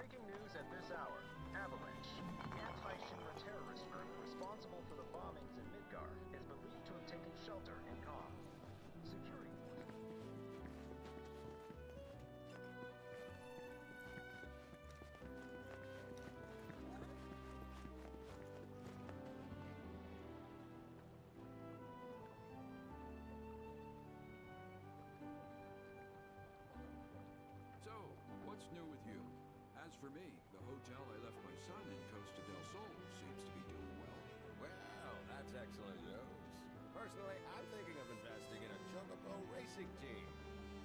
Breaking news at this hour. Avalanche, the anti-Shinra terrorist group responsible for the bombings in Midgar, is believed to have taken shelter in Calm. Security. So, what's new with you? As for me, the hotel I left my son in Costa del Sol seems to be doing well. Well, that's excellent news. Personally, I'm thinking of investing in a Chocobo racing team.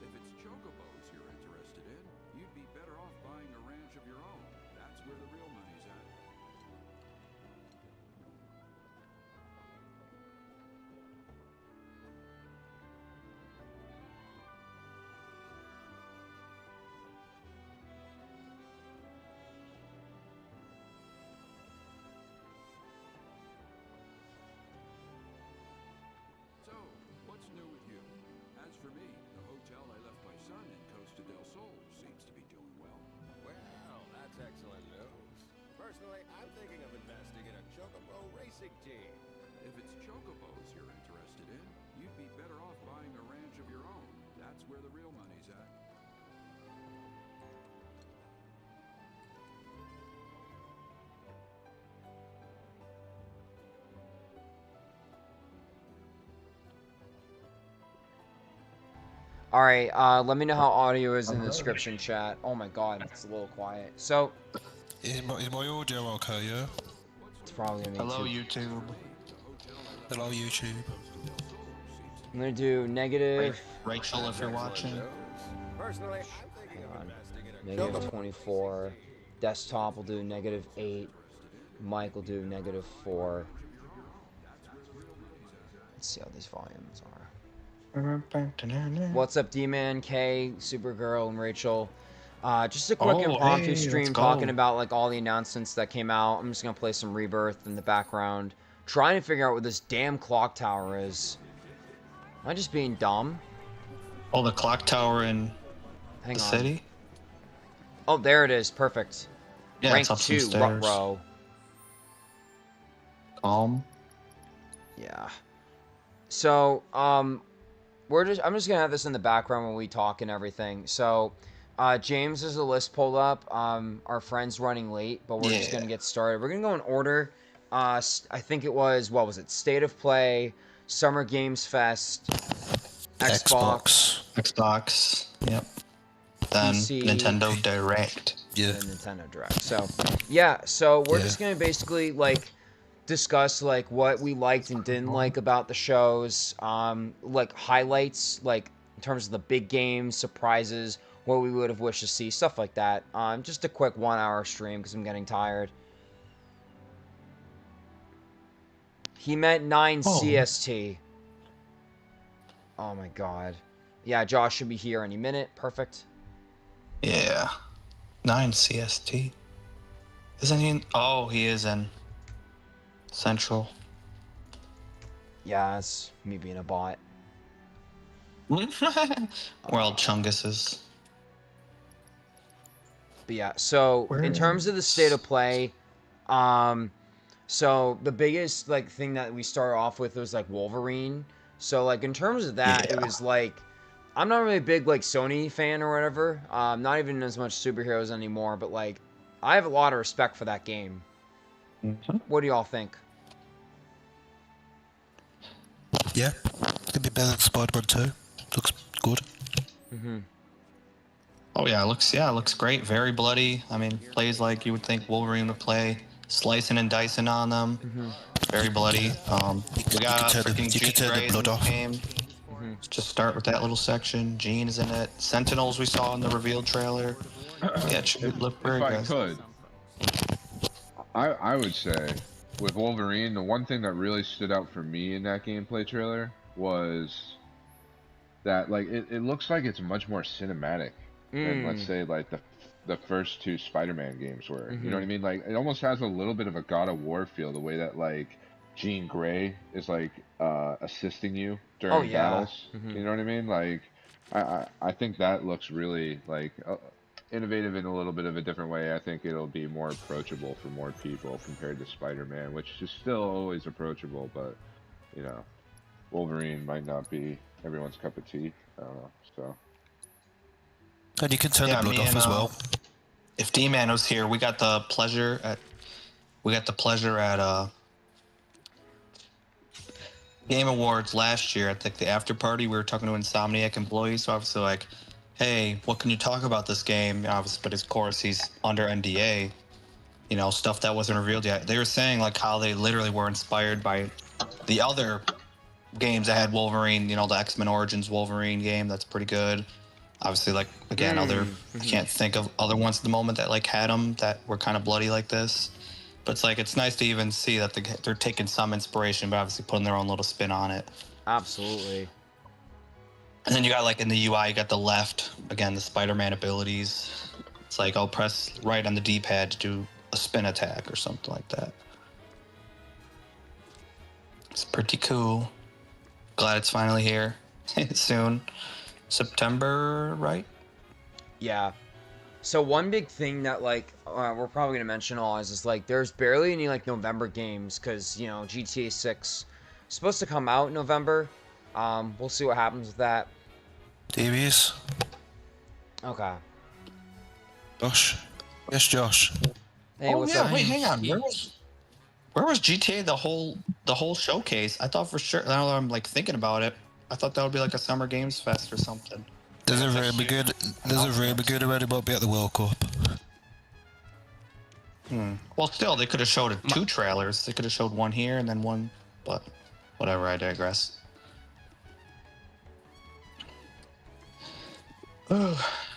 If it's chocobos you're interested in, you'd be better off buying a ranch of your own. That's where the real money's at. So, what's new with you? As for me, the hotel I left my son in Costa del Sol seems to be doing well. Well, that's excellent news. Personally, I'm thinking of investing in a Chocobo racing team. If it's chocobos you're interested in, you'd be better off buying a ranch of your own. That's where the real money's at. All right, let me know how audio is in the description chat. Oh my god, it's a little quiet. So, Is my audio okay, yeah? it's probably gonna be Hello, too. YouTube. Hello, YouTube. I'm gonna do negative, Rachel, if you're watching. News. Personally, I'm thinking hang of on, investing in a negative Chocobo 24. Desktop will do negative 8. Mic will do negative 4. Let's see how these volumes are. What's up, D-Man, K, Supergirl, and Rachel? Just a quick Oh, impromptu hey, let's stream go. talking about like all the announcements that came out. I'm just gonna play some Rebirth in the background, trying to figure out what this damn clock tower is. Am I just being dumb? Oh, the clock tower in Hang the on. city? Oh, there it is. Perfect. Yeah, Rank it's up some 2, stairs. row. Calm. Yeah. So, I'm just gonna have this in the background when we talk and everything. So, James has a list pulled up. Our friend's running late, but we're just Yeah. gonna get started. We're gonna go in order. I think it was, what was it? State of Play, Summer Games Fest, Xbox, Xbox. Yep. Then PC, Nintendo Direct. Yeah. and Nintendo Direct. So, yeah. So we're Yeah. just gonna basically like discuss like what we liked and didn't like about the shows, like highlights, like in terms of the big games, surprises, what we would have wished to see, stuff like that. Just a quick 1 hour stream because I'm getting tired. He meant 9 Oh. CST. Oh my god. Yeah, Josh should be here any minute. Perfect. Yeah. 9 CST. Isn't he in? Oh, he is in Central. Yeah, it's me being a bot. World Chungus is. But yeah, so Where in terms of the state of play, so the biggest like thing that we start off with was like Wolverine. So like in terms of that, it Yeah. was like I'm not really a big like Sony fan or whatever. Not even as much superheroes anymore, but like I have a lot of respect for that game. Mhm. What do y'all think? Yeah. Could be better than Spider-Man 2. Looks good. Mm-hmm. Oh yeah, it looks great. Very bloody. I mean, plays like you would think Wolverine would play, slicing and dicing on them. Mm-hmm. Very bloody. We got turn the- freaking you Jean could turn the Grey in blood the off. game. Mm-hmm. Just start with that little section. Jean is in it. Sentinels we saw in the reveal trailer. Yeah, it should look very If I good. could, I would say with Wolverine, the one thing that really stood out for me in that gameplay trailer was that like it looks like it's much more cinematic than let's say like the first two Spider-Man games were. You know what I mean? Like it almost has a little bit of a God of War feel, the way that like Jean Grey is like assisting you during battles. You know what I mean? Like I think that looks really like innovative in a little bit of a different way, I think it'll be more approachable for more people compared to Spider-Man, which is still always approachable, but you know, Wolverine might not be everyone's cup of tea. I don't know. So. And you can turn the blood off as well. If D-Man was here, we got the pleasure at Game Awards last year at the after party. We were talking to Insomniac employees, so obviously like, hey, what can you talk about this game? Obviously, but of course he's under NDA. You know, stuff that wasn't revealed yet. They were saying like how they literally were inspired by the other games that had Wolverine. You know, the X-Men Origins Wolverine game. That's pretty good. Obviously, like again, I can't think of other ones at the moment that like had them that were kind of bloody like this. But it's like it's nice to even see that they're taking some inspiration, but obviously putting their own little spin on it. Absolutely. And then you got like in the UI, you got the left again, the Spider-Man abilities. It's like I'll press right on the D-pad to do a spin attack or something like that. It's pretty cool. Glad it's finally here soon. September, right? Yeah. So one big thing that like we're probably gonna mention all is like there's barely any like November games because you know GTA 6 is supposed to come out in November. We'll see what happens with that. Davies. Okay. Josh. Yes, Josh. Hey, what's up? Wait, hang on. Where was GTA the whole showcase? I thought for sure. Now that I'm like thinking about it, I thought that would be like a Summer Games Fest or something. There's a rumor good already might be at the World Cup. Well, still, they could have showed 2 trailers. They could have showed one here and then one, but whatever. I digress.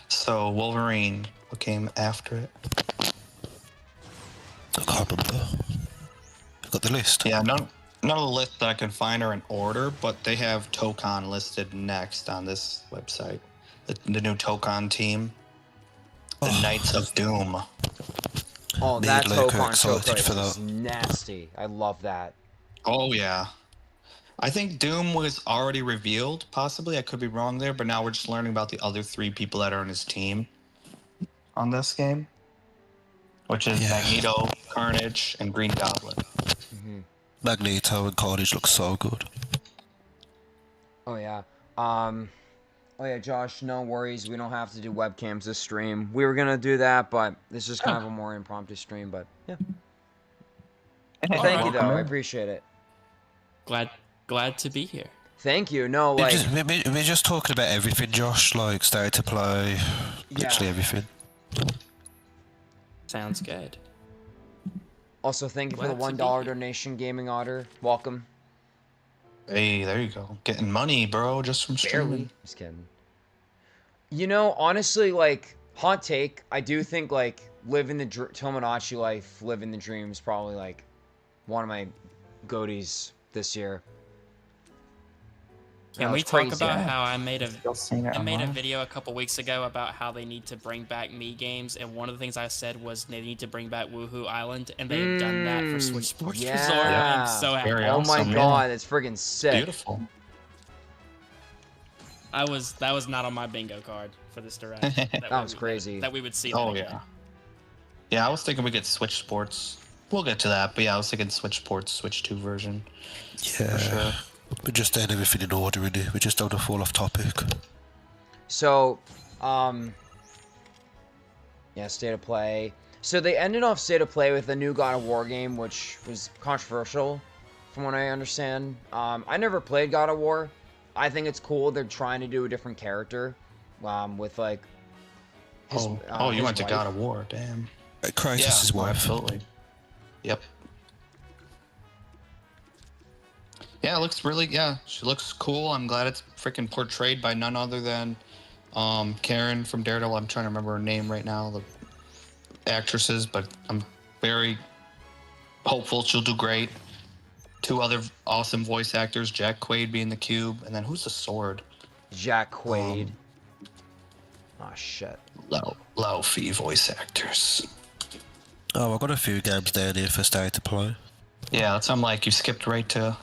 So Wolverine, what came after it? I can't remember. I got the list. Yeah, none of the lists that I can find are in order, but they have Tokon listed next on this website. The new Tokon team, the Knights of Doom. Oh, Me that and Luke are Tokon excited showcase for is that. nasty. I love that. Oh yeah, I think Doom was already revealed. Possibly, I could be wrong there, but now we're just learning about the other 3 people that are in his team on this game, which is Magneto, Carnage, and Green Goblin. Magneto and Carnage look so good. Oh yeah. Oh yeah, Josh, no worries. We don't have to do webcams this stream. We were gonna do that, but this is kind of a more impromptu stream. But yeah. Thank you though. I appreciate it. Glad to be here. Thank you. No, like We're just talking about everything, Josh. Like started to play, literally everything. Sounds good. Also, thank you for the Glad to $1 be here. donation gaming order. Welcome. Hey, there you go. Getting money, bro, just from streaming. Just kidding. You know, honestly, like, hot take, I do think, like, living the Tomodachi life, living the dream is probably, like, one of my goatees this year. Can we talk about how I made a online. video a couple weeks ago about how they need to bring back Mii games, and one of the things I said was they need to bring back Woohoo Island, and they have done that for Switch Sports Resort. I'm so happy. Very Oh my awesome, god, it's friggin' sick. Beautiful. That was not on my bingo card for this direct. That was crazy. That we would see. Oh that yeah. Yeah, I was thinking we get Switch Sports. We'll get to that, but yeah, I was thinking Switch Sports, Switch 2 version. Yeah. For sure. We're just doing everything in order, really. We just don't want to fall off topic. So, yeah, State of Play. So they ended off State of Play with a new God of War game, which was controversial, from what I understand. I never played God of War. I think it's cool they're trying to do a different character, with like. His, you his went to wife. God of War, damn. Kratos' wife. Absolutely. Yep. Yeah, it looks really, she looks cool. I'm glad it's freaking portrayed by none other than Karen from Daredevil. I'm trying to remember her name right now, the actresses, but I'm very hopeful she'll do great. 2 other awesome voice actors, Jack Quaid being the Cube, and then who's the Sword? Jack Quaid. Oh shit. Low fee voice actors. Oh, I've got a few games down here for State to Play. Yeah, that's I'm like you skipped right to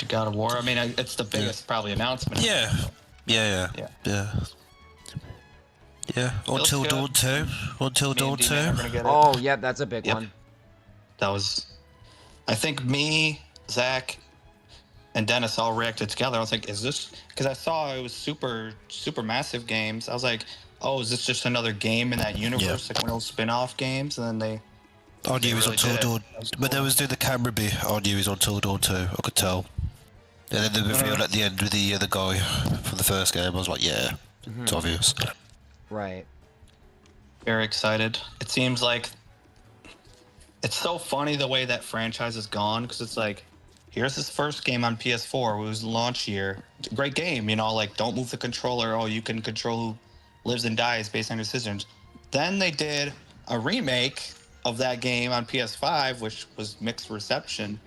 God of War. I mean, it's the biggest probably announcement. Yeah. Yeah, Until good. Dawn 2. Until Me Dawn and 2. D-Man are gonna get it. Oh, yeah, that's a big Yep. one. That was, I think me, Zach, and Dennis all reacted together. I was like, is this, because I saw it was super massive games. I was like, oh, is this just another game in that universe, like one of those spin-off games? And then they I knew he was really Until did it. Dawn. When they was doing the camera bit, I knew he was Until Dawn 2. I could tell. And then the reveal at the end with the guy from the first game, I was like, yeah, it's obvious. Right. Very excited. It seems like it's so funny the way that franchise has gone, because it's like, here's his first game on PS4. It was launch year. It's a great game, you know, like don't move the controller. Oh, you can control who lives and dies based on your decisions. Then they did a remake of that game on PS5, which was mixed reception.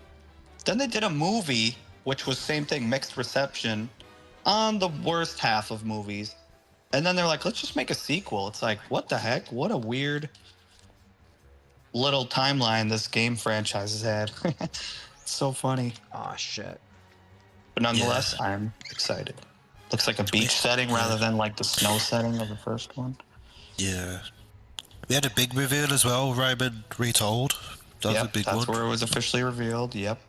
Then they did a movie, which was same thing, mixed reception, on the worst half of movies. And then they're like, let's just make a sequel. It's like, what the heck? What a weird little timeline this game franchise has had. It's so funny. Oh, shit. But nonetheless, I'm excited. Looks like a beach setting rather than like the snow setting of the first one. Yeah. We had a big reveal as well, Raymond retold. That was a big that's one. where it was officially revealed. Yep.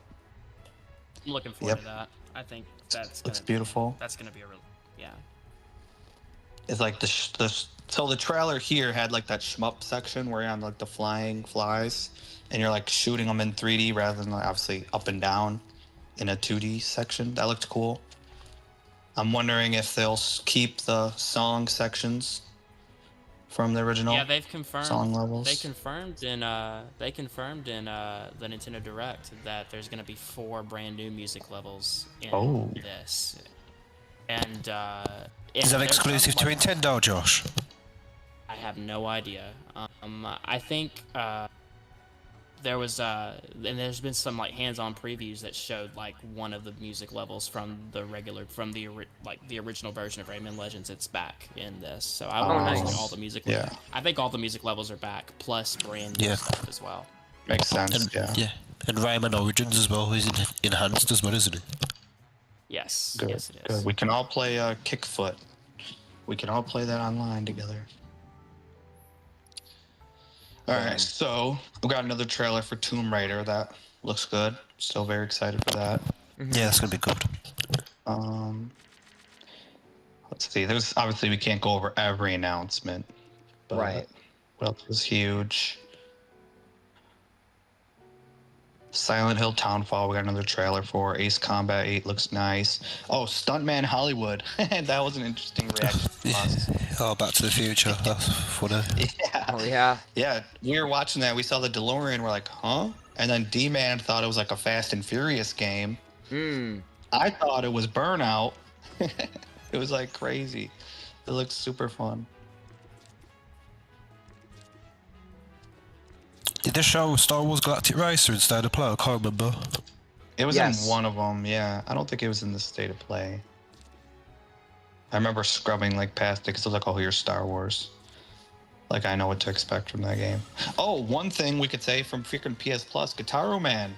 I'm looking forward to that. I think that's Looks beautiful. That's gonna be a real, yeah. It's like so the trailer here had like that shmup section where you're on like the flying flies and you're like shooting them in 3D rather than like, obviously up and down in a 2D section. That looked cool. I'm wondering if they'll keep the song sections from the original. Yeah, they've confirmed. Song levels. They confirmed in the Nintendo Direct that there's gonna be 4 brand new music levels in this. And is that exclusive to Nintendo, Josh? I have no idea. I think there was and there's been some like hands-on previews that showed like one of the music levels from the original version of Rayman Legends. It's back in this, so I would imagine all the music. Yeah. I think all the music levels are back, plus brand new stuff as well. Makes sense. And, and Rayman Origins as well is enhanced as well, isn't it? Yes. Good. Yes, it is. Good. We can all play Kickfoot. We can all play that online together. All right, so we got another trailer for Tomb Raider that looks good. Still very excited for that. Yeah, it's gonna be good. Let's see. There's obviously we can't go over every announcement, but Right. what else was huge? Silent Hill Townfall. We got another trailer for. Ace Combat 8 looks nice. Oh, Stuntman Hollywood. That was an interesting reaction from us. Oh, Back to the Future. That's funny. Yeah. Oh, yeah. Yeah, we were watching that. We saw the DeLorean. We're like, huh? And then D-Man thought it was like a Fast and Furious game. I thought it was Burnout. It was like crazy. It looks super fun. Did they show Star Wars Galactic Racer in State of Play? I can't remember. It was Yes. in one of them, yeah. I don't think it was in the State of Play. I remember scrubbing like past it because I was like, oh, here's Star Wars. Like, I know what to expect from that game. Oh, one thing we could say from freaking PS Plus, Guitar Man.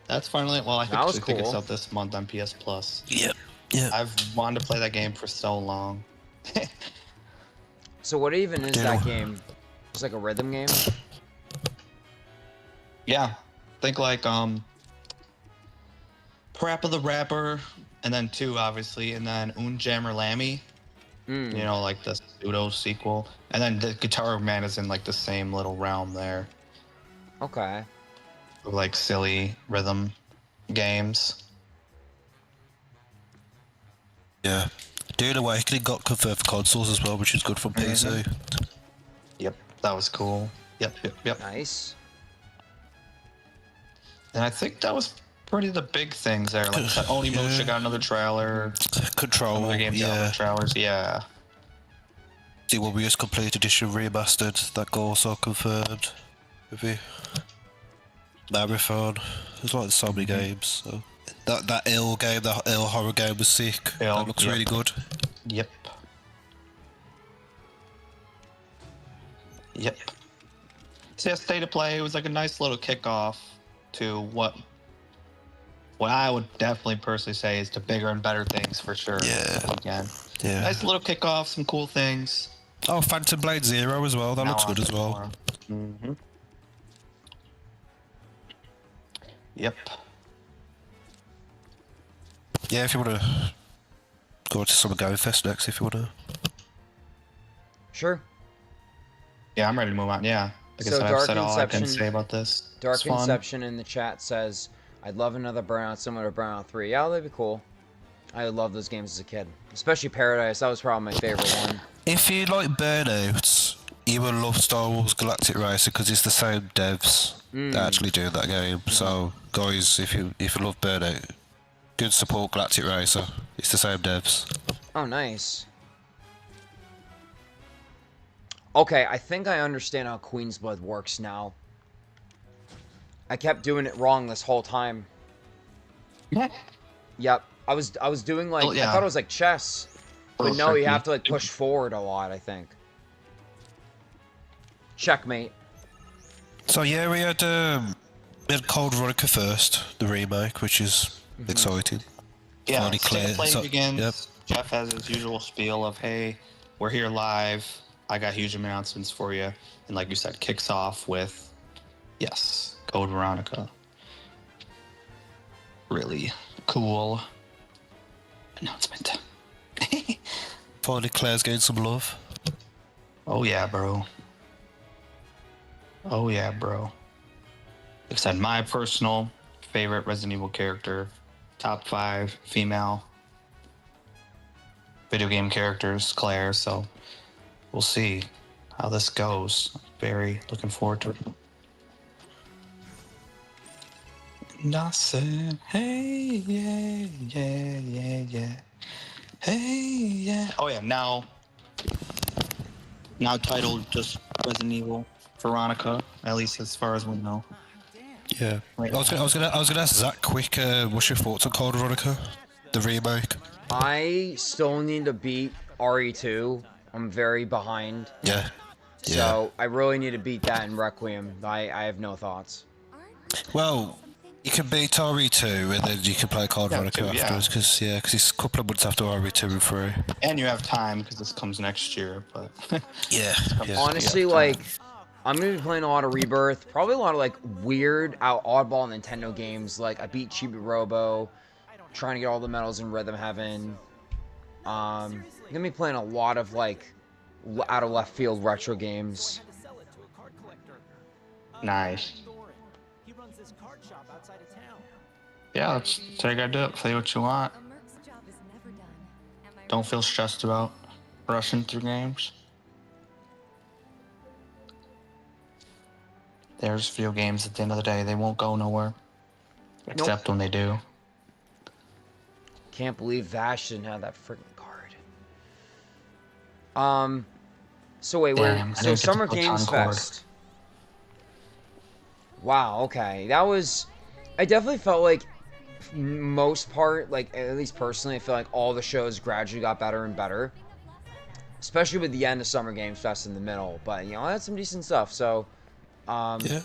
That's finally, well, I That was think it's cool. out this month on PS Plus. Yep. Yeah. I've wanted to play that game for so long. So what even is Yeah. that game? It's like a rhythm game? Yeah. Think like Parappa the Rapper, and then 2 obviously, and then Unjammer Lammy. You know, like the pseudo sequel. And then the Guitar Man is in like the same little realm there. Okay. Of, like silly rhythm games. Yeah. Dude Awakening got confirmed for consoles as well, which is good from PC. Yep, that was cool. Yep. Nice. And I think that was pretty the big things there. Like Onimusha got another trailer. Control, Other games got other trailers. Yeah. The Warriors Complete Edition Remastered, that got also confirmed. Maybe. Marathon. There's like so many games. So. That ill game, that ill horror game was sick. That looks really good. Yep. So yeah, State of Play was like a nice little kickoff to what I would definitely personally say is to bigger and better things for sure. Yeah. Again. Yeah. Nice little kickoff, some cool things. Oh, Phantom Blade Zero as well. That Now looks on good as to well. more. Yep. Yeah, if you want to go to Summer Game Fest next, if you want to. Sure. Yeah, I'm ready to move on. Yeah. Like I So said, I've Dark said all I can Inception- say about this. Dark It's fun. Inception in the chat says, I'd love another Burnout similar to Burnout 3. Yeah, that'd be cool. I love those games as a kid. Especially Paradise. That was probably my favorite one. If you like Burnout, you will love Star Wars Galactic Racer because it's the same devs that actually do that game. So, guys, if you love Burnout, good support Galactic Racer. It's the same devs. Oh, nice. Okay, I think I understand how Queen's Blood works now. I kept doing it wrong this whole time. Yep. I was doing like, Oh, yeah. I thought it was like chess. But no, you have to like push forward a lot, I think. Checkmate. So yeah, we had Code Veronica first, the remake, which is exciting. Yeah, Finally State of clear. Play So- begins. yep. Jeff has his usual spiel of, hey, we're here live. I got huge announcements for you. And like you said, kicks off with, yes, Code Veronica. Really cool announcement. Finally, Claire's getting some love. Oh yeah, bro. Oh yeah, bro. Like I said, my personal favorite Resident Evil character, top 5 female video game characters, Claire. So we'll see how this goes. Very looking forward to it. And I said, hey, yeah, yeah, yeah, yeah. Hey, yeah. Oh yeah, now titled just Resident Evil Veronica, at least as far as we know. Yeah. Right. I was gonna ask Zach quick. What's your thoughts on Code Veronica, the remake? I still need to beat RE2. I'm very behind. Yeah. So I really need to beat that in Requiem. I have no thoughts. Well, you can beat RE2 and then you can play Code Veronica 2, yeah. afterwards because it's a couple of months after RE2 and 3. And you have time because this comes next year, but Yeah. Honestly, Yeah, like, I'm gonna be playing a lot of Rebirth. Probably a lot of like weird, oddball Nintendo games. Like I beat Chibi Robo, trying to get all the medals in Rhythm Heaven. I'm gonna be playing a lot of like out of left field retro games. nice. Yeah, that's how you gotta do it. Play what you want. Don't feel stressed about rushing through games. There's video games at the end of the day, they won't go nowhere. Except when they do. Can't believe Vash didn't have that freaking card. So wait, Damn, I so didn't get Summer the Photon Games cord. Fest. Wow, okay. That was... I definitely felt like, most part, like, at least personally, I feel like all the shows gradually got better and better. Especially with the end of Summer Games Fest in the middle. But, you know, I had some decent stuff, so... Yeah.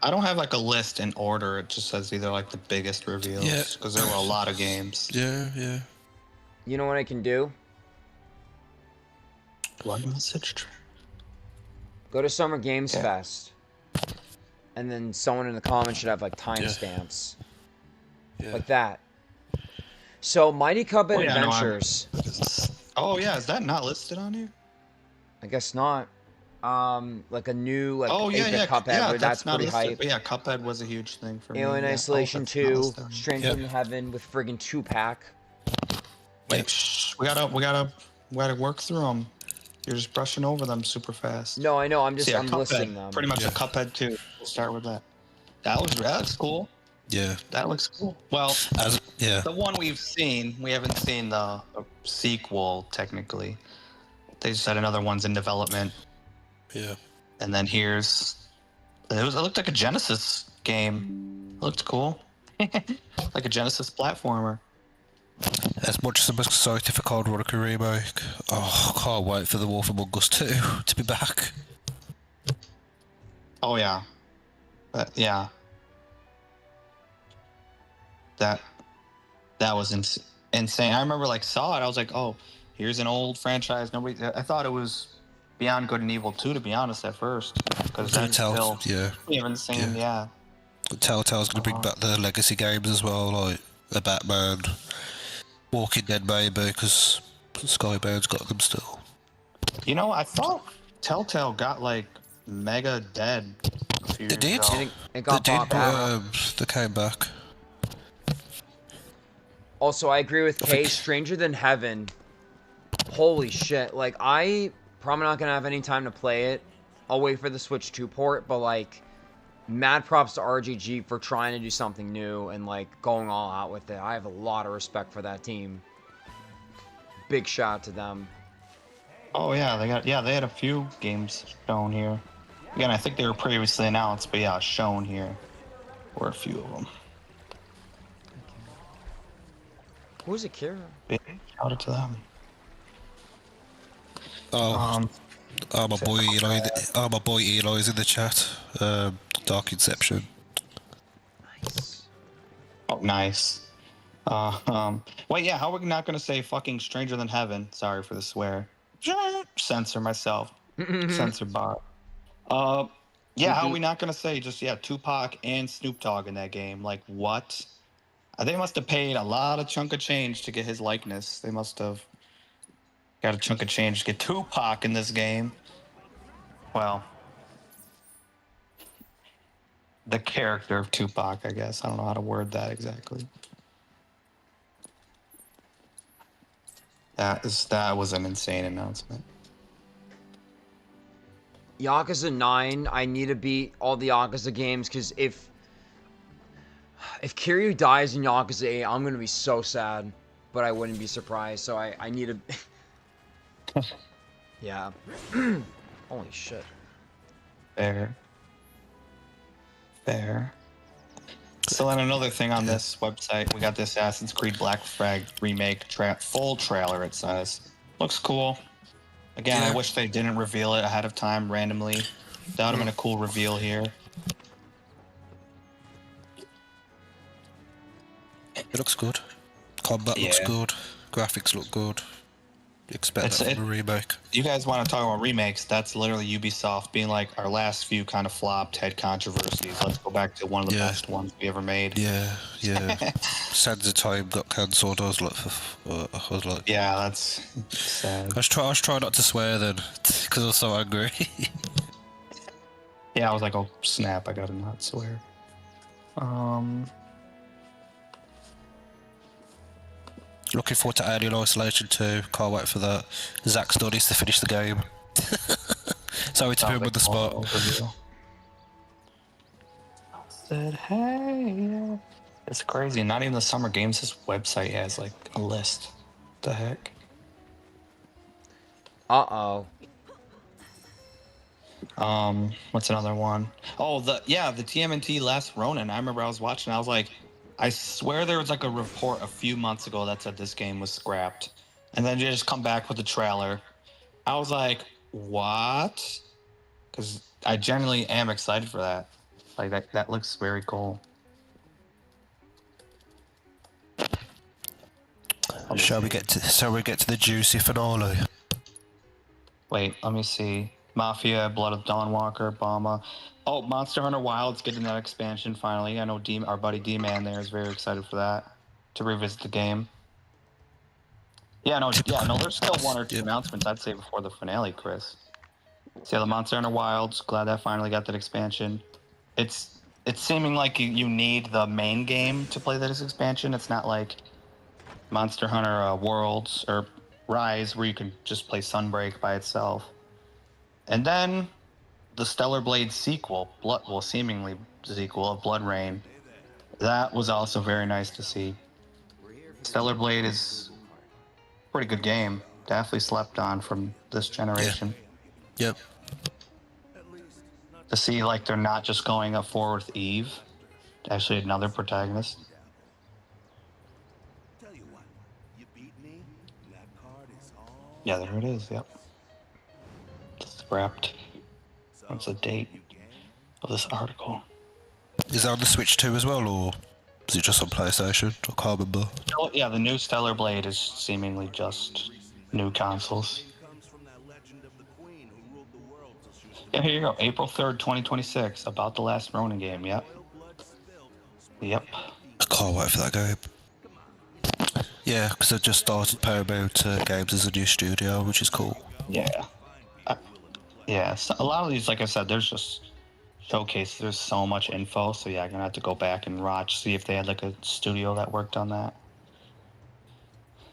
I don't have like a list in order. It just says either like the biggest reveals. Yeah. Because there were a lot of games. Yeah. You know what I can do? Blood message. Go to Summer Games Yeah. Fest. And then someone in the comments should have, like, timestamps. Yeah. Like that. So, Mighty Cuphead Oh, yeah, no, Adventures. Oh yeah, is that not listed on here? I guess not. Like a new, like, Oh yeah, 8-bit yeah, Cuphead, yeah. but that's not pretty listed. hype. But yeah, Cuphead was a huge thing for me. Alien yeah. Isolation that's not 2, listed on here. Strange Yep. in Heaven with friggin' 2-pack. Wait, shh, we gotta work through them. You're just brushing over them super fast. No, I know. I'm just So, yeah, I'm Cuphead, listing them. Pretty much a Cuphead 2. We'll start with that. That looks cool. Yeah. That looks cool. Well, Yeah. the one we've seen, we haven't seen the sequel technically. They just said another one's in development, Yeah. and then it looked like a Genesis game. It looked cool, like a Genesis platformer. As much as I'm excited for Code Veronica remake, I can't wait for The Wolf Among Us 2 to be back. Oh yeah, yeah. That was insane. I remember saw it. I was like, oh, Here's an old franchise. Nobody. I thought it was Beyond Good and Evil 2, to be honest, at first, because that's still we haven't seen. Yeah. Telltale's gonna bring back their legacy games as well, like the Batman, Walking Dead maybe, because Skybound's got them still. You know, I thought Telltale got like mega dead. They did. It got bought back. They came back. Also, I agree with Kay. Stranger Than Heaven. Holy shit! Like, I probably not gonna have any time to play it. I'll wait for the Switch 2 port, but like, mad props to RGG for trying to do something new and like going all out with it. I have a lot of respect for that team. Big shout out to them. Oh yeah, they had a few games shown here. Again, I think they were previously announced, but yeah, shown here were a few of them. Who's Akira? Big shout out to them. Oh, my boy Eli. My boy Eli's in the chat. Dark Inception. Nice. Oh, nice. Wait, yeah, how are we not gonna say fucking Stranger Than Heaven? Sorry for the swear. Censor myself. Censor bar. Yeah, how are we not gonna say just Tupac and Snoop Dogg in that game? Like what? They must have paid a lot of chunk of change to get his likeness. They must have got a chunk of change to get Tupac in this game. Well, the character of Tupac, I guess. I don't know how to word that exactly. That was an insane announcement. Yakuza 9, I need to beat all the Yakuza games, because if Kiryu dies in Yakuza 8, I'm going to be so sad, but I wouldn't be surprised, so I need to... Yeah. Holy shit. Fair. So then another thing on this website, we got the Assassin's Creed Black Flag remake full trailer, it says. Looks cool. Again, I wish they didn't reveal it ahead of time randomly. That would have been a cool reveal here. It looks good. Combat looks good. Graphics look good. Expect that from a remake. You guys want to talk about remakes? That's literally Ubisoft being like, our last few kind of flopped, had controversies. Let's go back to one of the best ones we ever made. Yeah. Sands of Time got cancelled. I was like, yeah, that's sad. I was trying not to swear then, because I was so angry. Yeah, I was like, oh snap, I gotta not swear. Looking forward to Alien Isolation 2. Can't wait for that. Zach still needs to finish the game. Sorry to put him on the spot. Said, hey. It's crazy. Not even the Summer Games website has like a list. What the heck? Uh-oh. What's another one? Oh, the TMNT Last Ronin. I remember I was watching. I was like, I swear there was like a report a few months ago that said this game was scrapped. And then you just come back with the trailer. I was like, what? Because I genuinely am excited for that. Like, that looks very cool. Shall we get to the juicy finale? Wait, let me see. Mafia, Blood of Dawnwalker, Bama. Oh, Monster Hunter Wilds getting that expansion finally. I know our buddy D-Man there is very excited for that, to revisit the game. There's still one or two announcements, I'd say, before the finale, Chris. So yeah, the Monster Hunter Wilds, glad that finally got that expansion. It's seeming like you need the main game to play this expansion. It's not like Monster Hunter Worlds or Rise, where you can just play Sunbreak by itself. And then the Stellar Blade sequel, seemingly sequel of Blood Rain. That was also very nice to see. Stellar Blade is a pretty good game. Definitely slept on from this generation. Yeah. Yep. To see like they're not just going up forward with Eve, actually another protagonist. Yeah, there it is. Yep. Scrapped. What's the date of this article? Is that on the Switch 2 as well, or is it just on PlayStation? I can't remember. Oh, yeah, the new Stellar Blade is seemingly just new consoles. Yeah, here you go. April 3rd, 2026. About the last Ronin game. Yep. Yep. I can't wait for that game. Yeah, because they've just started Paramount Games as a new studio, which is cool. Yeah. Yeah. So a lot of these, like I said, there's just showcases. There's so much info. So yeah, I'm gonna have to go back and watch, see if they had like a studio that worked on that.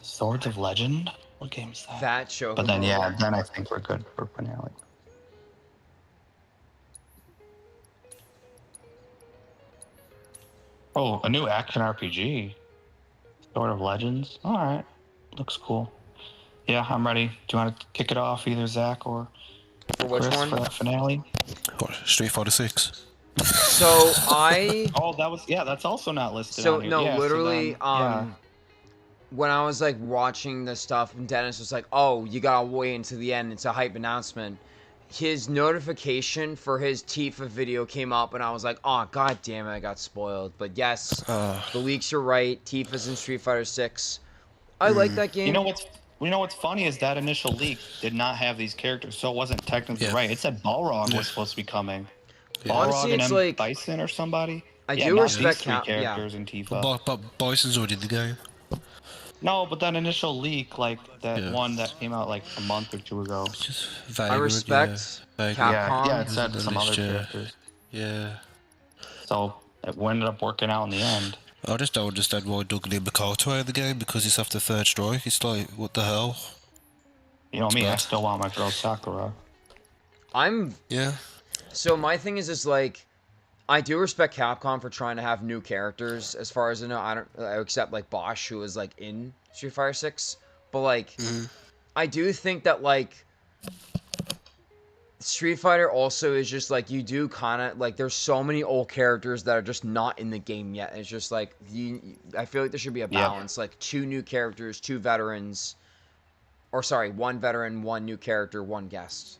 Swords of Legend. What game is that? That show. But then yeah, then I think we're good for finale. Oh, a new action RPG. Sword of Legends. All right, looks cool. Yeah, I'm ready. Do you want to kick it off, either Zach or For which Chris, one? for that finale? What, Street Fighter 6? So I. Oh, that's also not listed. So on here. no, Yeah, literally, so then, when I was like watching this stuff, and Dennis was like, "Oh, you gotta wait until the end. It's a hype announcement." His notification for his Tifa video came up, and I was like, "Oh, god damn it, I got spoiled." But yes, the leaks are right. Tifa's in Street Fighter 6. I like that game. You know what's funny is that initial leak did not have these characters, so it wasn't technically right. It said Balrog was supposed to be coming. Honestly, Balrog and it's M. like Bison or somebody. I Yeah, do not respect these three characters in Tifa. But Bison's already in the game. No, but that initial leak, like that one that came out like a month or two ago. Just I vagrant, respect Capcom. Yeah, it said The some other list, yeah. characters. Yeah. So it ended up working out in the end. I just don't understand why Doug Lee Makato out of the game, because it's after third strike. It's like, what the hell? You know me, I bad. still want my girl Sakura. Yeah. So my thing is like, I do respect Capcom for trying to have new characters. As far as I know, I except like Bosch, who was like in Street Fighter 6. But like, I do think that like Street Fighter also is just like, you do kind of like, there's so many old characters that are just not in the game yet. It's just like I feel like there should be a balance, like 2 new characters, 2 veterans, or sorry, 1 veteran, 1 new character, 1 guest.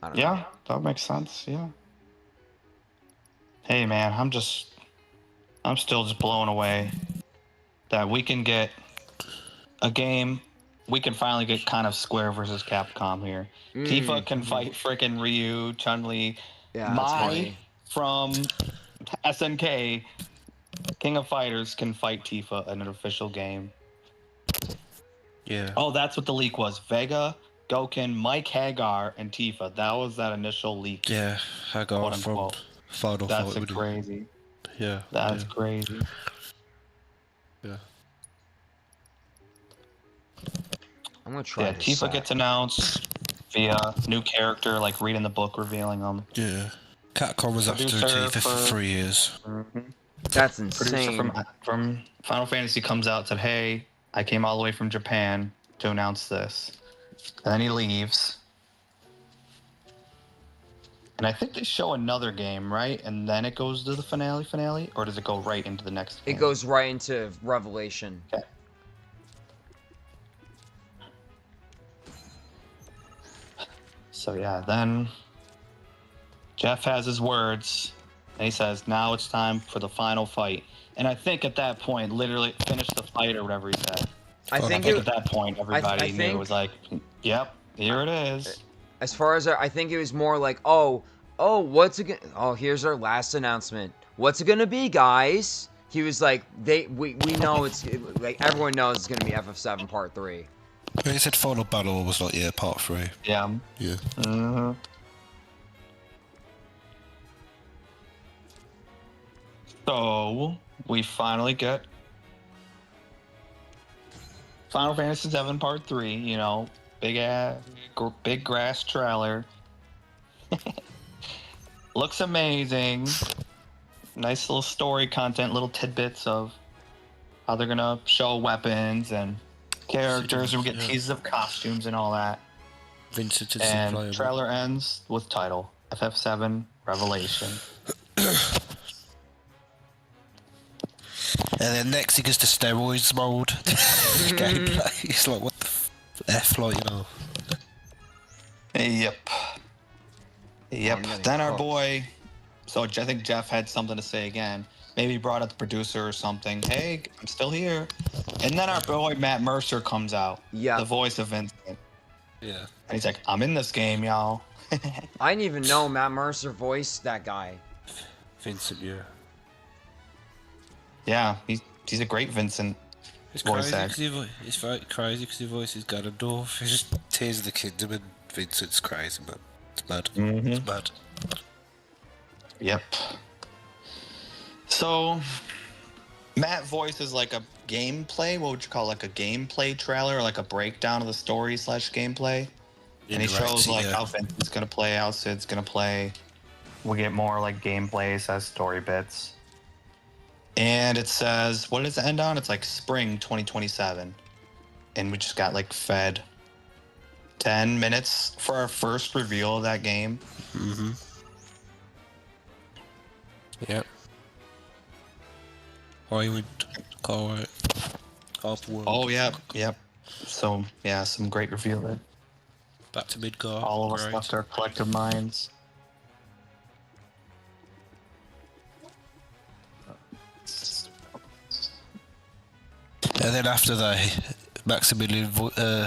I don't know. Yeah, that makes sense. Yeah. Hey man, I'm still just blown away that we can get a game. We can finally get kind of Square versus Capcom here. Tifa can fight frickin' Ryu, Chun-Li. Yeah, that's funny. From SNK, King of Fighters can fight Tifa in an official game. Yeah. Oh, that's what the leak was. Vega, Gouken, Mike Hagar, and Tifa. That was that initial leak. Yeah, Hagar Quote, from unquote. Final That's Fight. crazy. Yeah. That's crazy. Yeah. I'm gonna try. Yeah, Tifa gets announced via new character, like reading the book, revealing them. Yeah. Capcom was after Producer Tifa for for- 3 years. That's Producer insane. from Final Fantasy comes out and said, "Hey, I came all the way from Japan to announce this," and then he leaves. And I think they show another game, right? And then it goes to the finale, or does it go right into the next It game? goes right into Revelation. Okay. So yeah, then Jeff has his words, and he says, "Now it's time for the final fight." And I think at that point, literally finish the fight or whatever he said. I think at that point, everybody knew think- it was like, "Yep, here it is." As far as I think it was more like, oh, what's it? Oh, here's our last announcement. What's it gonna be, guys? He was like, we know like everyone knows it's gonna be FF7 Part 3. He said Final Battle was like, yeah, part 3. Yeah. Yeah. Mm-hmm. So we finally get Final Fantasy VII Part 3. You know, big grass trailer. Looks amazing. Nice little story content, little tidbits of how they're gonna show weapons and characters, and we get teases of costumes and all that. Vincent is And playable. trailer ends with title FF7 Revelation. And then next he goes to steroids mode. Gameplay. It's like, what the F, like, you know. Yep. I'm getting Then our cooked. boy. So I think Jeff had something to say again. Maybe brought up the producer or something. Hey, I'm still here. And then our boy Matt Mercer comes out. Yeah. The voice of Vincent. Yeah. And he's like, I'm in this game, y'all. I didn't even know Matt Mercer voiced that guy. Vincent, yeah. Yeah, he's a great Vincent. It's voice crazy actor. it's very crazy because he voices Ganondorf. He just Tears of the Kingdom and Vincent's crazy, man. It's mad. It's mad. Yep. So, Matt voices like a gameplay. What would you call it? Like a gameplay trailer, or like a breakdown of the story / gameplay. And he shows like how Vincent's gonna play, how Sid's gonna play. We get more like gameplay, says story bits. And it says, what does it end on? It's like spring 2027. And we just got like fed 10 minutes for our first reveal of that game. Mm-hmm. Yep. Hollywood, Colorado, World. Oh, yep. So, yeah, some great reveal there. Back to Midgar. All of us left our collective minds. And then after they, Maximilian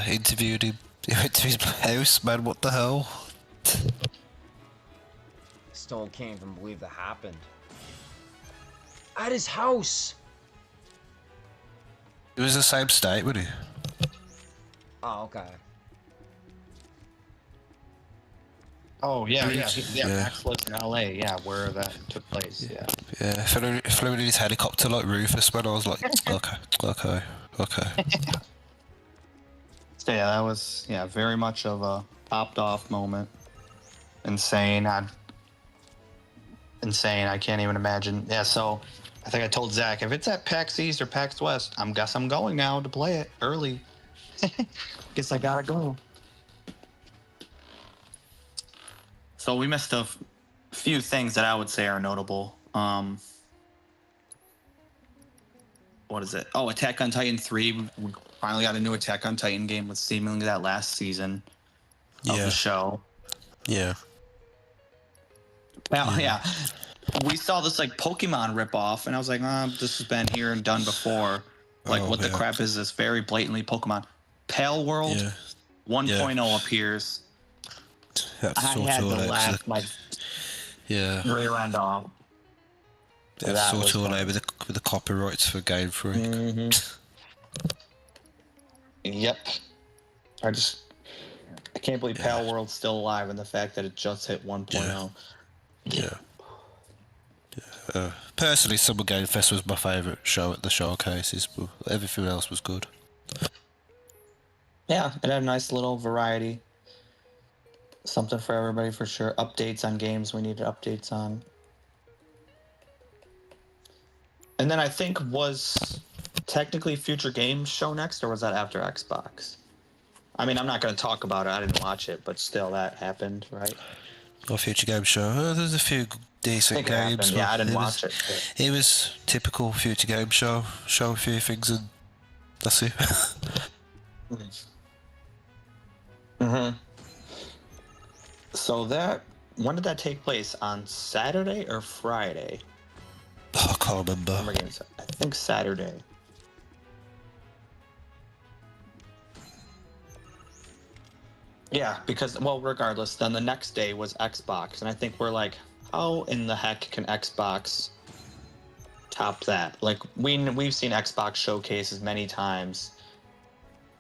interviewed him, he went to his house, man, what the hell? Still can't even believe that happened. At his house! It was the same state, wasn't he? Oh, okay. Oh, yeah. Max lives in LA, yeah, where that took place, yeah. Yeah, flew in his helicopter like Rufus, man. I was like, okay. So, yeah, that was, very much of a popped off moment. Insane. I can't even imagine. Yeah, so I think I told Zach, if it's at PAX East or PAX West, I'm going now to play it early. Guess I gotta go. So we missed a few things that I would say are notable. What is it? Oh, Attack on Titan 3. We finally got a new Attack on Titan game with seemingly that last season of the show. Yeah. Well, yeah. We saw this like Pokemon ripoff, and I was like, this has been here and done before. Like, what the crap is this? Very blatantly Pokemon. Pale World 1.0 appears. I had to laugh my rear end off. That's sort of all over with the copyrights for Game Freak. Mm-hmm. Yep. I can't believe Pale World's still alive, and the fact that it just hit 1.0. Yeah. Personally, Summer Game Fest was my favourite show at the showcases, but everything else was good. Yeah, it had a nice little variety. Something for everybody for sure. Updates on games we needed updates on. And then I think was technically Future Games show next, or was that after Xbox? I mean, I'm not going to talk about it. I didn't watch it, but still that happened, right? Or Future Game Show. There's a few decent games. Yeah, I didn't watch it. It was typical Future Game Show. Show a few things and that's it. Mm-hmm. So when did that take place? On Saturday or Friday? I can't remember. I think Saturday. Yeah, because, well, regardless, then the next day was Xbox, and I think we're like, how in the heck can Xbox top that? Like, we've seen Xbox showcases many times.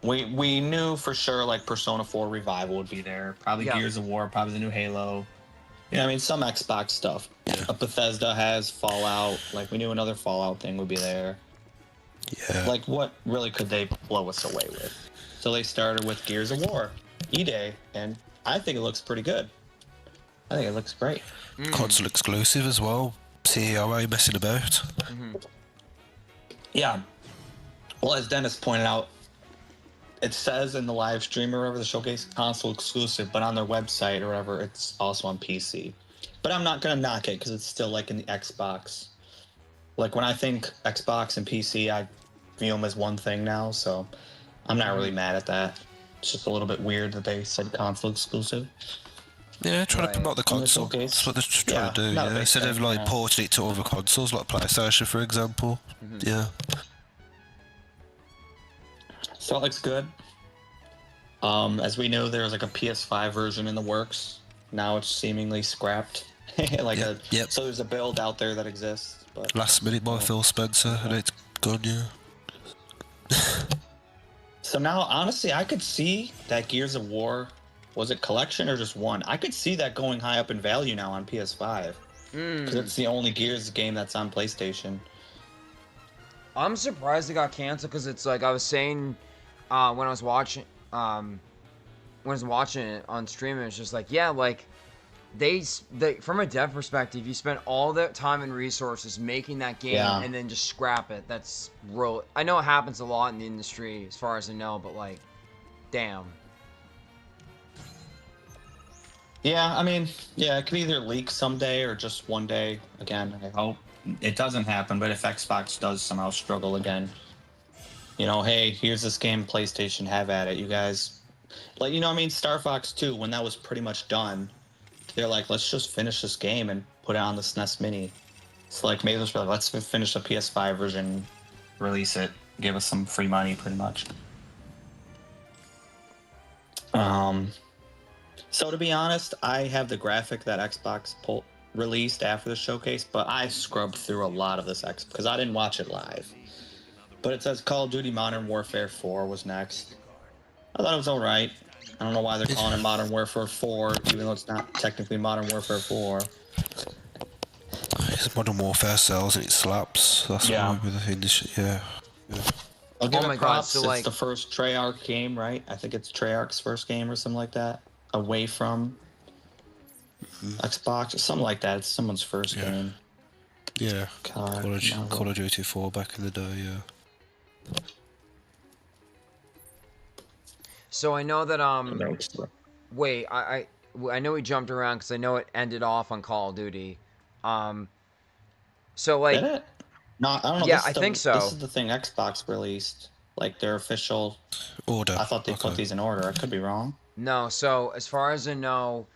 We knew for sure, like, Persona 4 Revival would be there, probably Gears of War, probably the new Halo. Yeah, I mean, some Xbox stuff. Yeah. Bethesda has Fallout, like, we knew another Fallout thing would be there. Yeah. Like, what really could they blow us away with? So they started with Gears of War. E-Day, and I think it looks pretty good. I think it looks great. Console exclusive as well. CEO ain't messing about. Mm-hmm. Yeah. Well, as Dennis pointed out, it says in the live stream or whatever, the showcase console exclusive, but on their website or whatever, it's also on PC. But I'm not going to knock it because it's still like in the Xbox. Like when I think Xbox and PC, I view them as one thing now, so I'm not really mad at that. It's just a little bit weird that they said console exclusive. Yeah, trying Right. to promote the On the console. showcase. That's what they're trying to do, not a yeah. big Instead of thing, like yeah. porting it to other consoles, like PlayStation, for example. Yeah. So it looks good. As we know, there was like a PS5 version in the works. Now it's seemingly scrapped. Yep. So there's a build out there that exists. But Last minute by Phil Spencer, and it's gone, yeah. so now, honestly, I could see that Gears of War, was it collection or just one? I could see that going high up in value now on PS5 because it's the only Gears game that's on PlayStation. I'm surprised it got canceled because it's like I was saying when I was watching it on stream, it's just like, yeah, like they from a dev perspective, you spent all that time and resources making that game and then just scrap it. That's real. I know it happens a lot in the industry as far as I know, but like, damn. Yeah, I mean, yeah, it could either leak someday or just one day. Again, I hope it doesn't happen, but if Xbox does somehow struggle again, hey, here's this game, PlayStation, have at it. You guys, like, I mean, Star Fox 2, when that was pretty much done, they're like, let's just finish this game and put it on the SNES Mini. It's like, maybe let's finish the PS5 version, release it, give us some free money, pretty much. So to be honest, I have the graphic that Xbox released after the showcase, but I scrubbed through a lot of this because I didn't watch it live. But it says Call of Duty Modern Warfare 4 was next. I thought it was alright. I don't know why they're calling it Modern Warfare 4, even though it's not technically Modern Warfare 4. Because Modern Warfare sells and it slaps. That's why with the industry, yeah. I'll give it props. So, it's like, the first Treyarch game, right? I think it's Treyarch's first game or something like that. Away from Xbox or something like that. It's someone's first game. Yeah. Call of Duty 4 back in the day, yeah. So I know that wait, I know we jumped around because I know it ended off on Call of Duty. So like, did it? No, I don't know. Yeah, I think so. This is the thing Xbox released, like their official order. I thought they put these in order. I could be wrong. No, so as far as I know,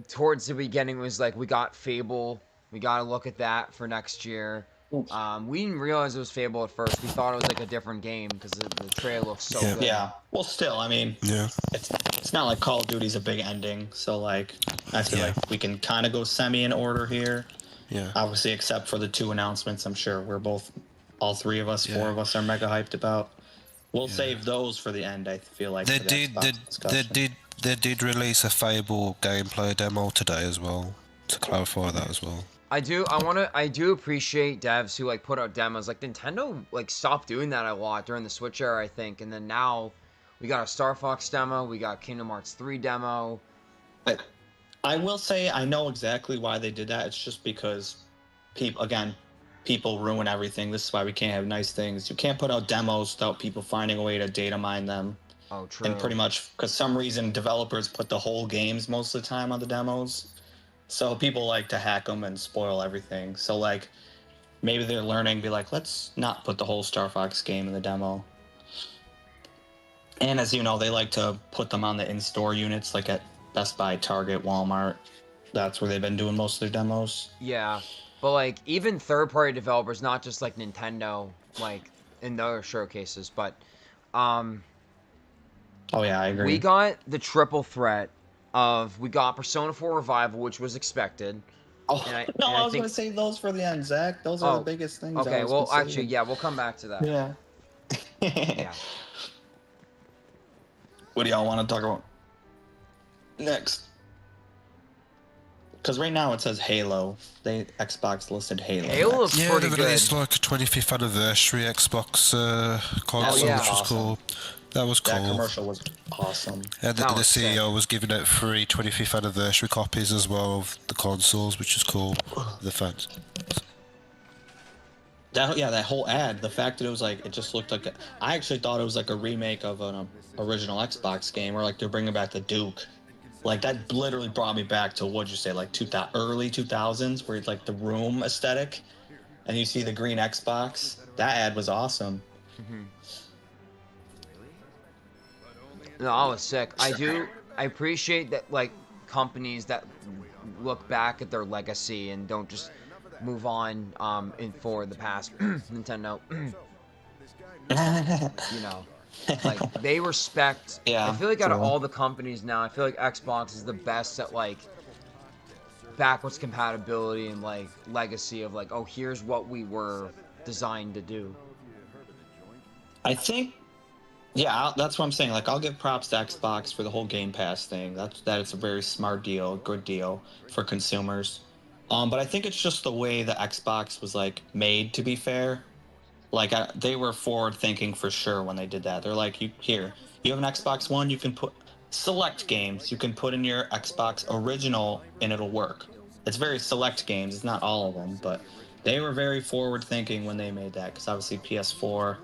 towards the beginning was like we got Fable. We got to look at that for next year. We didn't realize it was Fable at first. We thought it was like a different game because the trailer looks so good. Yeah. Well, still, I mean, it's not like Call of Duty's a big ending, so like I feel like we can kind of go semi in order here. Yeah. Obviously, except for the two announcements, I'm sure all three of us, four of us, are mega hyped about. We'll save those for the end. I feel like they did release a Fable gameplay demo today as well. To clarify that as well. I do appreciate devs who like put out demos. Like Nintendo like stopped doing that a lot during the Switch era, I think, and then now we got a Star Fox demo, we got Kingdom Hearts 3 demo. But I will say I know exactly why they did that. It's just because people ruin everything. This is why we can't have nice things. You can't put out demos without people finding a way to data mine them. Oh, true. And pretty much, because some reason developers put the whole games most of the time on the demos. So people like to hack them and spoil everything. So like, maybe they're learning, be like, let's not put the whole Star Fox game in the demo. And as you know, they like to put them on the in-store units, like at Best Buy, Target, Walmart. That's where they've been doing most of their demos. Yeah. But like even third-party developers, not just like Nintendo, like in their showcases, but oh yeah, I agree. We got the triple threat we got Persona 4 Revival, which was expected. Oh, I was going to save those for the end, Zach. Those are the biggest things. Okay, well, actually, yeah, we'll come back to that. Yeah. Yeah. What do y'all want to talk about next? Because right now it says Halo. Xbox listed Halo. Halo looks pretty good. It's like a 25th anniversary Xbox console, which was cool. That was cool. That commercial was awesome. And the CEO was giving out free 25th anniversary copies as well of the consoles, which is cool. The fans. That whole ad, the fact that it was like, it just looked like I actually thought it was like a remake of an original Xbox game, or like they're bringing back the Duke. Like that literally brought me back to, what'd you say, like early 2000s, where it's like the room aesthetic, and you see the green Xbox. That ad was awesome. No, I was sick. I I appreciate that, like, companies that look back at their legacy and don't just move on in for the past. Nintendo. You know, like, they respect. Yeah, I feel like out of true. all the companies now, I feel like Xbox is the best at, like, backwards compatibility and, like, legacy of, like, oh, here's what we were designed to do. I think, yeah, that's what I'm saying. Like, I'll give props to Xbox for the whole Game Pass thing. That it's a very smart deal, good deal for consumers. But I think it's just the way the Xbox was like made. To be fair, like they were forward thinking for sure when they did that. They're like, you have an Xbox One, you can put select games, you can put in your Xbox original, and it'll work. It's very select games. It's not all of them, but they were very forward thinking when they made that. Because obviously PS4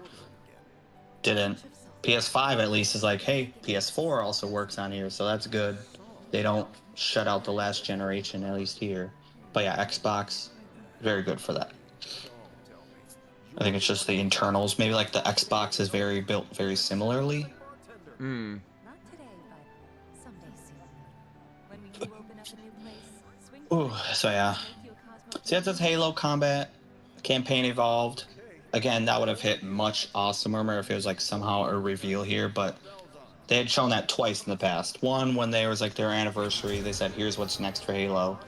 didn't. PS5 at least is like, hey, PS4 also works on here, so that's good. They don't shut out the last generation, at least here. But yeah, Xbox, very good for that. I think it's just the internals. Maybe like the Xbox is built very similarly. Hmm. Ooh, so yeah. See, that's Halo Combat campaign evolved. Again, that would have hit much awesomer if it was like somehow a reveal here, but they had shown that twice in the past. One, when there was like their anniversary, they said, here's what's next for Halo.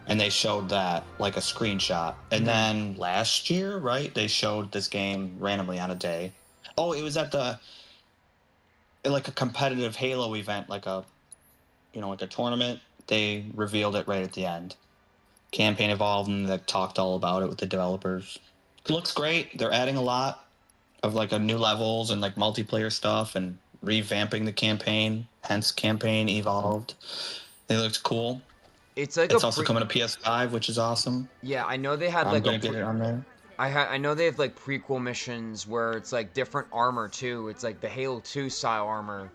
And they showed that like a screenshot. And then last year, right, they showed this game randomly on a day. Oh, it was at like a competitive Halo event, like a tournament. They revealed it right at the end. Campaign evolved, and they talked all about it with the developers. It looks great. They're adding a lot of like a new levels and like multiplayer stuff and revamping the campaign. Hence, campaign evolved. It looks cool. It's like it's also coming to PS5, which is awesome. Yeah, I know they had I'm like gonna get it on there. I know they have like prequel missions where it's like different armor too. It's like the Halo 2 style armor.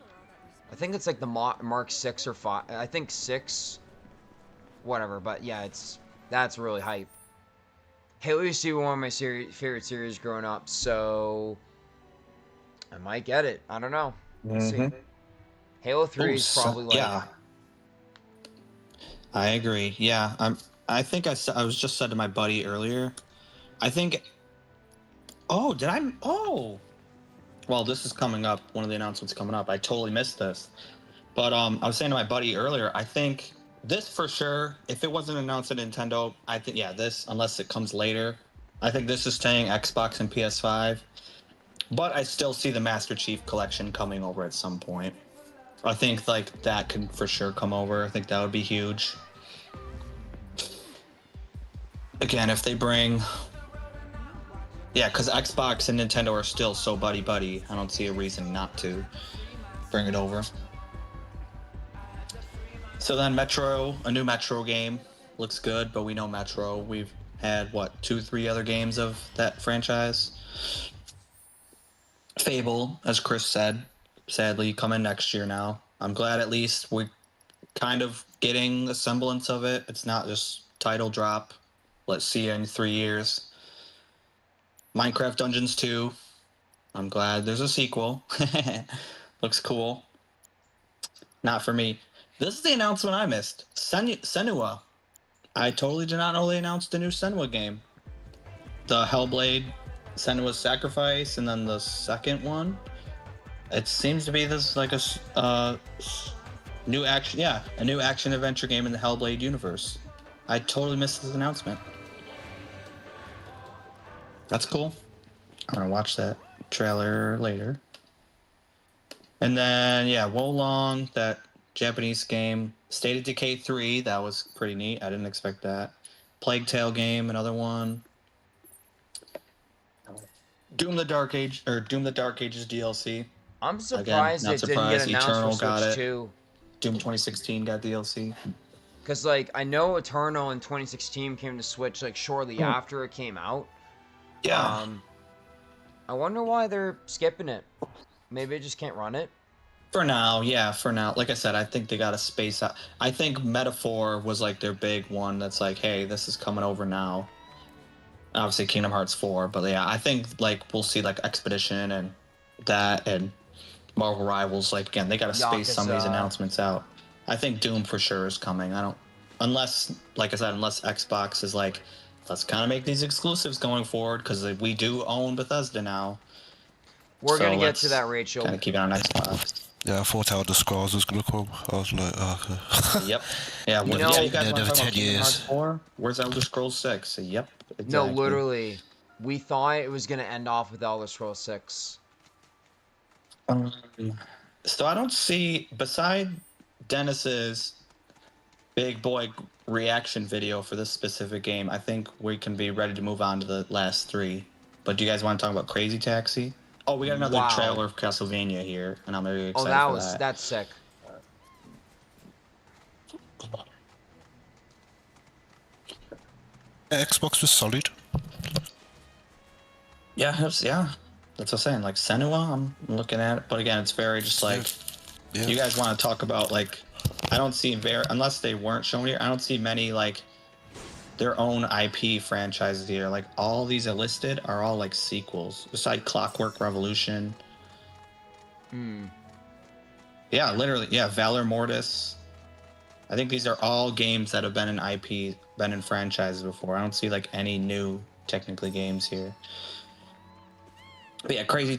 I think it's like the Mark 6 or 5. I think 6. Whatever, but yeah, that's really hype. Halo used to be one of my favorite series growing up, so I might get it. I don't know. We'll see. Halo 3 is probably like. Yeah. I agree. Yeah, I think I was just said to my buddy earlier. I think. Oh, did I? Oh. Well, this is coming up. One of the announcements coming up. I totally missed this. But I was saying to my buddy earlier. I think this for sure. If it wasn't announced at Nintendo, I think this unless it comes later. I think this is staying Xbox and PS5. But I still see the Master Chief Collection coming over at some point. I think like that can for sure come over. I think that would be huge. Again, if they bring, because Xbox and Nintendo are still so buddy. I don't see a reason not to bring it over. So then Metro, a new Metro game, looks good, but we know Metro. We've had 2-3 other games of that franchise. Fable, as Chris said, sadly coming next year now. I'm glad at least we're kind of getting a semblance of it. It's not just title drop. Let's see you in 3 years. Minecraft Dungeons 2. I'm glad there's a sequel. Looks cool. Not for me. This is the announcement I missed. Senua. I totally did not know they announced a new Senua game. The Hellblade, Senua's Sacrifice, and then the second one. It seems to be this like a new action adventure game in the Hellblade universe. I totally missed this announcement. That's cool. I'm gonna watch that trailer later. And then Wolong, that Japanese game, State of Decay 3, that was pretty neat. I didn't expect that. Plague Tale game, another one. Doom the Dark Ages DLC. I'm surprised it didn't get announced Eternal for got Switch it. 2. Doom 2016 got DLC. Because, like, I know Eternal in 2016 came to Switch, like, shortly after it came out. Yeah. I wonder why they're skipping it. Maybe they just can't run it? For now. Like I said, I think they got to space out. I think Metaphor was, like, their big one that's like, hey, this is coming over now. Obviously, Kingdom Hearts 4. But, yeah, I think, like, we'll see, like, Expedition and that and Marvel Rivals. Like, again, they got to space some of these announcements out. I think Doom for sure is coming. Unless, like I said, unless Xbox is like, let's kind of make these exclusives going forward because we do own Bethesda now. We're So gonna get to let's that, Rachel. kind of keep it on Xbox. Yeah, I thought Elder Scrolls was gonna come. I was like, oh, okay. Yep. Yeah. You You, know- you guys Yeah, want to over talk 10 about Kingdom Hearts years. 4? Where's Elder Scrolls 6? Yep. Exactly. No, literally, we thought it was gonna end off with Elder Scrolls 6. So I don't see, beside Dennis's big boy reaction video for this specific game, I think we can be ready to move on to the last 3. But do you guys want to talk about Crazy Taxi? Oh, we got another Wow. trailer of Castlevania here, and I'm really Oh, excited for that. that's sick. Xbox was solid. Yeah, that's what I'm saying. Like Senua, I'm looking at it, but again, it's very just like Yeah. you guys want to talk about like I don't see unless they weren't shown here. I don't see many like their own IP franchises here. Like all these are listed are all like sequels. Besides Clockwork Revolution. Yeah, literally. Yeah, Valor Mortis. I think these are all games that have been in IP, been in franchises before. I don't see like any new technically games here. But yeah, Crazy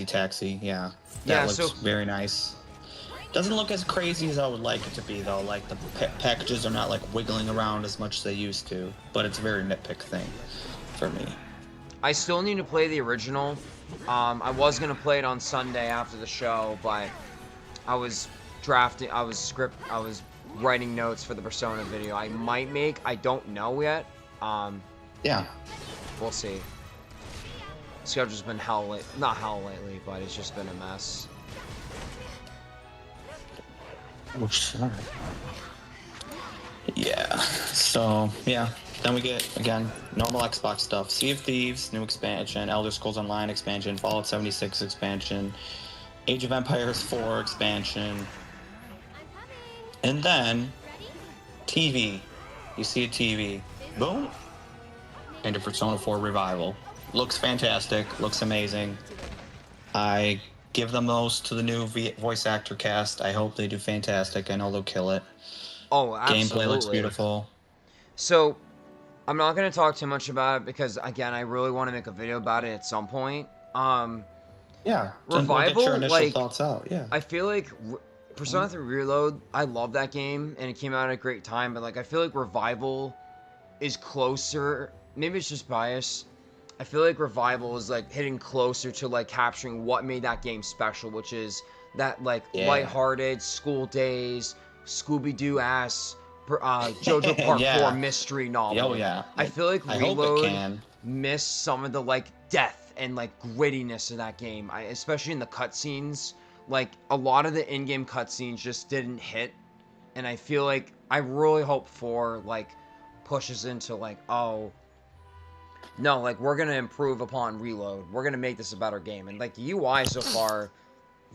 Taxi. Yeah, that looks very nice. Doesn't look as crazy as I would like it to be though. Like the packages are not like wiggling around as much as they used to. But it's a very nitpick thing for me. I still need to play the original. I was gonna play it on Sunday after the show, but I was writing notes for the Persona video. I don't know yet. Yeah. We'll see. Schedule's been not hell lately, but it's just been a mess. Oh, sorry. Yeah. So yeah. Then we get again normal Xbox stuff: Sea of Thieves, new expansion, Elder Scrolls Online expansion, Fallout 76 expansion, Age of Empires 4 expansion, and then TV. You see a TV, boom, and a Persona 4 revival. Looks fantastic. Looks amazing. I give them those to the new voice actor cast. I hope they do fantastic. I know they'll kill it. Oh, absolutely. Gameplay looks beautiful. So, I'm not going to talk too much about it because, again, I really want to make a video about it at some point. Yeah. Revival, we'll get your initial like, thoughts out. Yeah. I feel like Persona 3 Reload, I love that game, and it came out at a great time, but, like, I feel like Revival is closer. Maybe it's just bias. I feel like Revival is, like, hitting closer to, like, capturing what made that game special, which is that, like, lighthearted, school days, Scooby-Doo-ass, JoJo Part 4 mystery novel. Oh, yeah. I feel like I hope it Reload can. missed some of the, like, depth and, like, grittiness of that game. Especially in the cutscenes. Like, a lot of the in-game cutscenes just didn't hit. And I feel like, I really hope 4, like, pushes into, like, oh, no, like, we're gonna improve upon Reload. We're gonna make this a better game. And, like, the UI so far,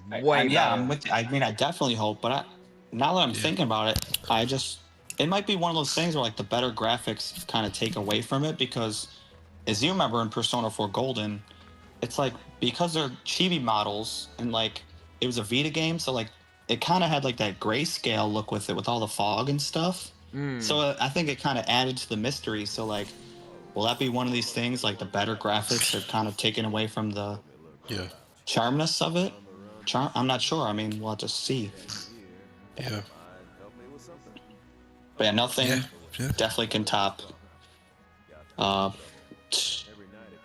way yeah, better. I'm with you. I mean, I definitely hope, but now that I'm thinking about it, it might be one of those things where, like, the better graphics kind of take away from it because, as you remember in Persona 4 Golden, it's like, because they're chibi models and, like, it was a Vita game, so, like, it kind of had, like, that grayscale look with it with all the fog and stuff. So I think it kind of added to the mystery. So, like, will that be one of these things, like, the better graphics are kind of taken away from the charmness of it? I'm not sure. I mean, we'll have to see. Yeah. But yeah, nothing definitely can top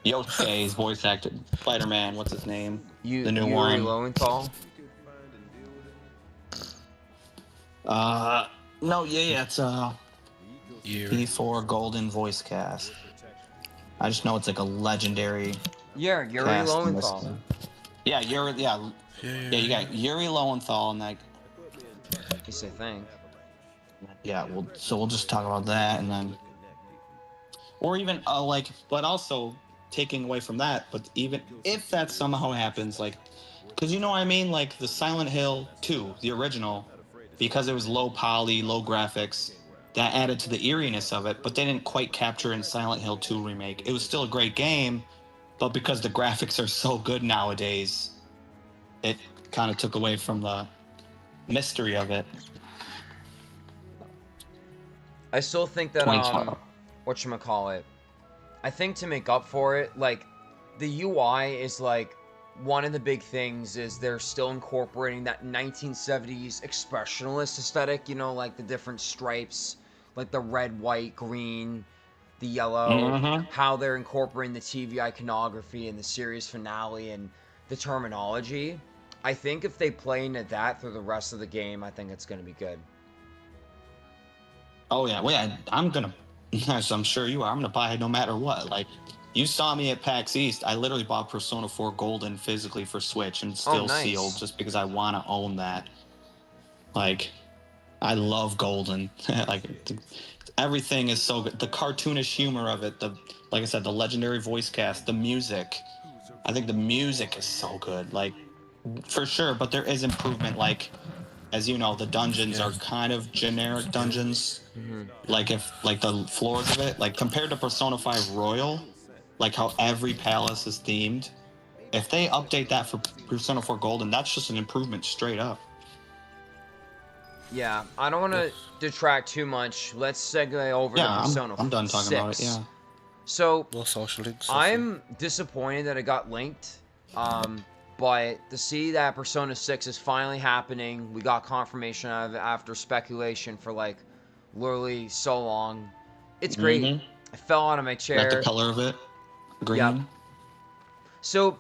Yosuke's voice acted Spider-Man. What's his name? The new Yuri one. Lowenthal? No, it's P4 Golden voice cast. I just know it's like a legendary. Yeah, Yuri cast in this Lowenthal. one. Yeah, Yuri. Yeah, you got Yuri Lowenthal and like. At least I think. Yeah, we'll just talk about that and then, or even but also taking away from that. But even if that somehow happens, like, because you know what I mean, like the Silent Hill 2, the original, because it was low poly, low graphics, that added to the eeriness of it. But they didn't quite capture in Silent Hill 2 remake. It was still a great game, but because the graphics are so good nowadays, it kind of took away from the mystery of it. I still think that, 2012. whatchamacallit, I think to make up for it, like, the UI is, like, one of the big things is they're still incorporating that 1970s expressionalist aesthetic, you know, like the different stripes, like the red, white, green, the yellow, how they're incorporating the TV iconography and the series finale and the terminology. I think if they play into that through the rest of the game, I think it's going to be good. Oh yeah, well, yeah, I'm gonna, as I'm sure you are, I'm gonna buy it no matter what. Like, you saw me at PAX East. I literally bought Persona 4 Golden physically for Switch and still sealed just because I want to own that. Like, I love Golden. Like, everything is so good. The cartoonish humor of it, like I said, the legendary voice cast, the music. I think the music is so good. Like, for sure, but there is improvement. Like, as you know, the dungeons are kind of generic dungeons. Like, the floors of it, like compared to Persona 5 Royal, like how every palace is themed. If they update that for Persona 4 Golden, that's just an improvement straight up. Yeah, I don't want to detract too much. Let's segue over to Persona 6. I'm done talking about it, yeah. So, social links. I'm disappointed that it got linked. But to see that Persona 6 is finally happening, we got confirmation of it after speculation for, like, literally so long. It's great. I fell out of my chair. Like the color of it? Green? Yep. So,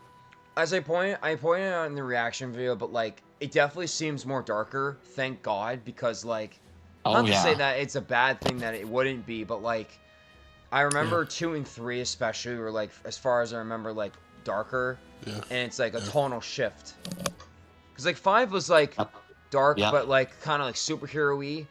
as I pointed out in the reaction video, but, like, it definitely seems more darker, thank God, because, like, not to say that it's a bad thing that it wouldn't be, but, like, I remember 2 and 3 especially were, like, as far as I remember, like, darker, and it's, like, a tonal shift. Because, like, 5 was, like, dark, but, like, kind of, like, superhero-y.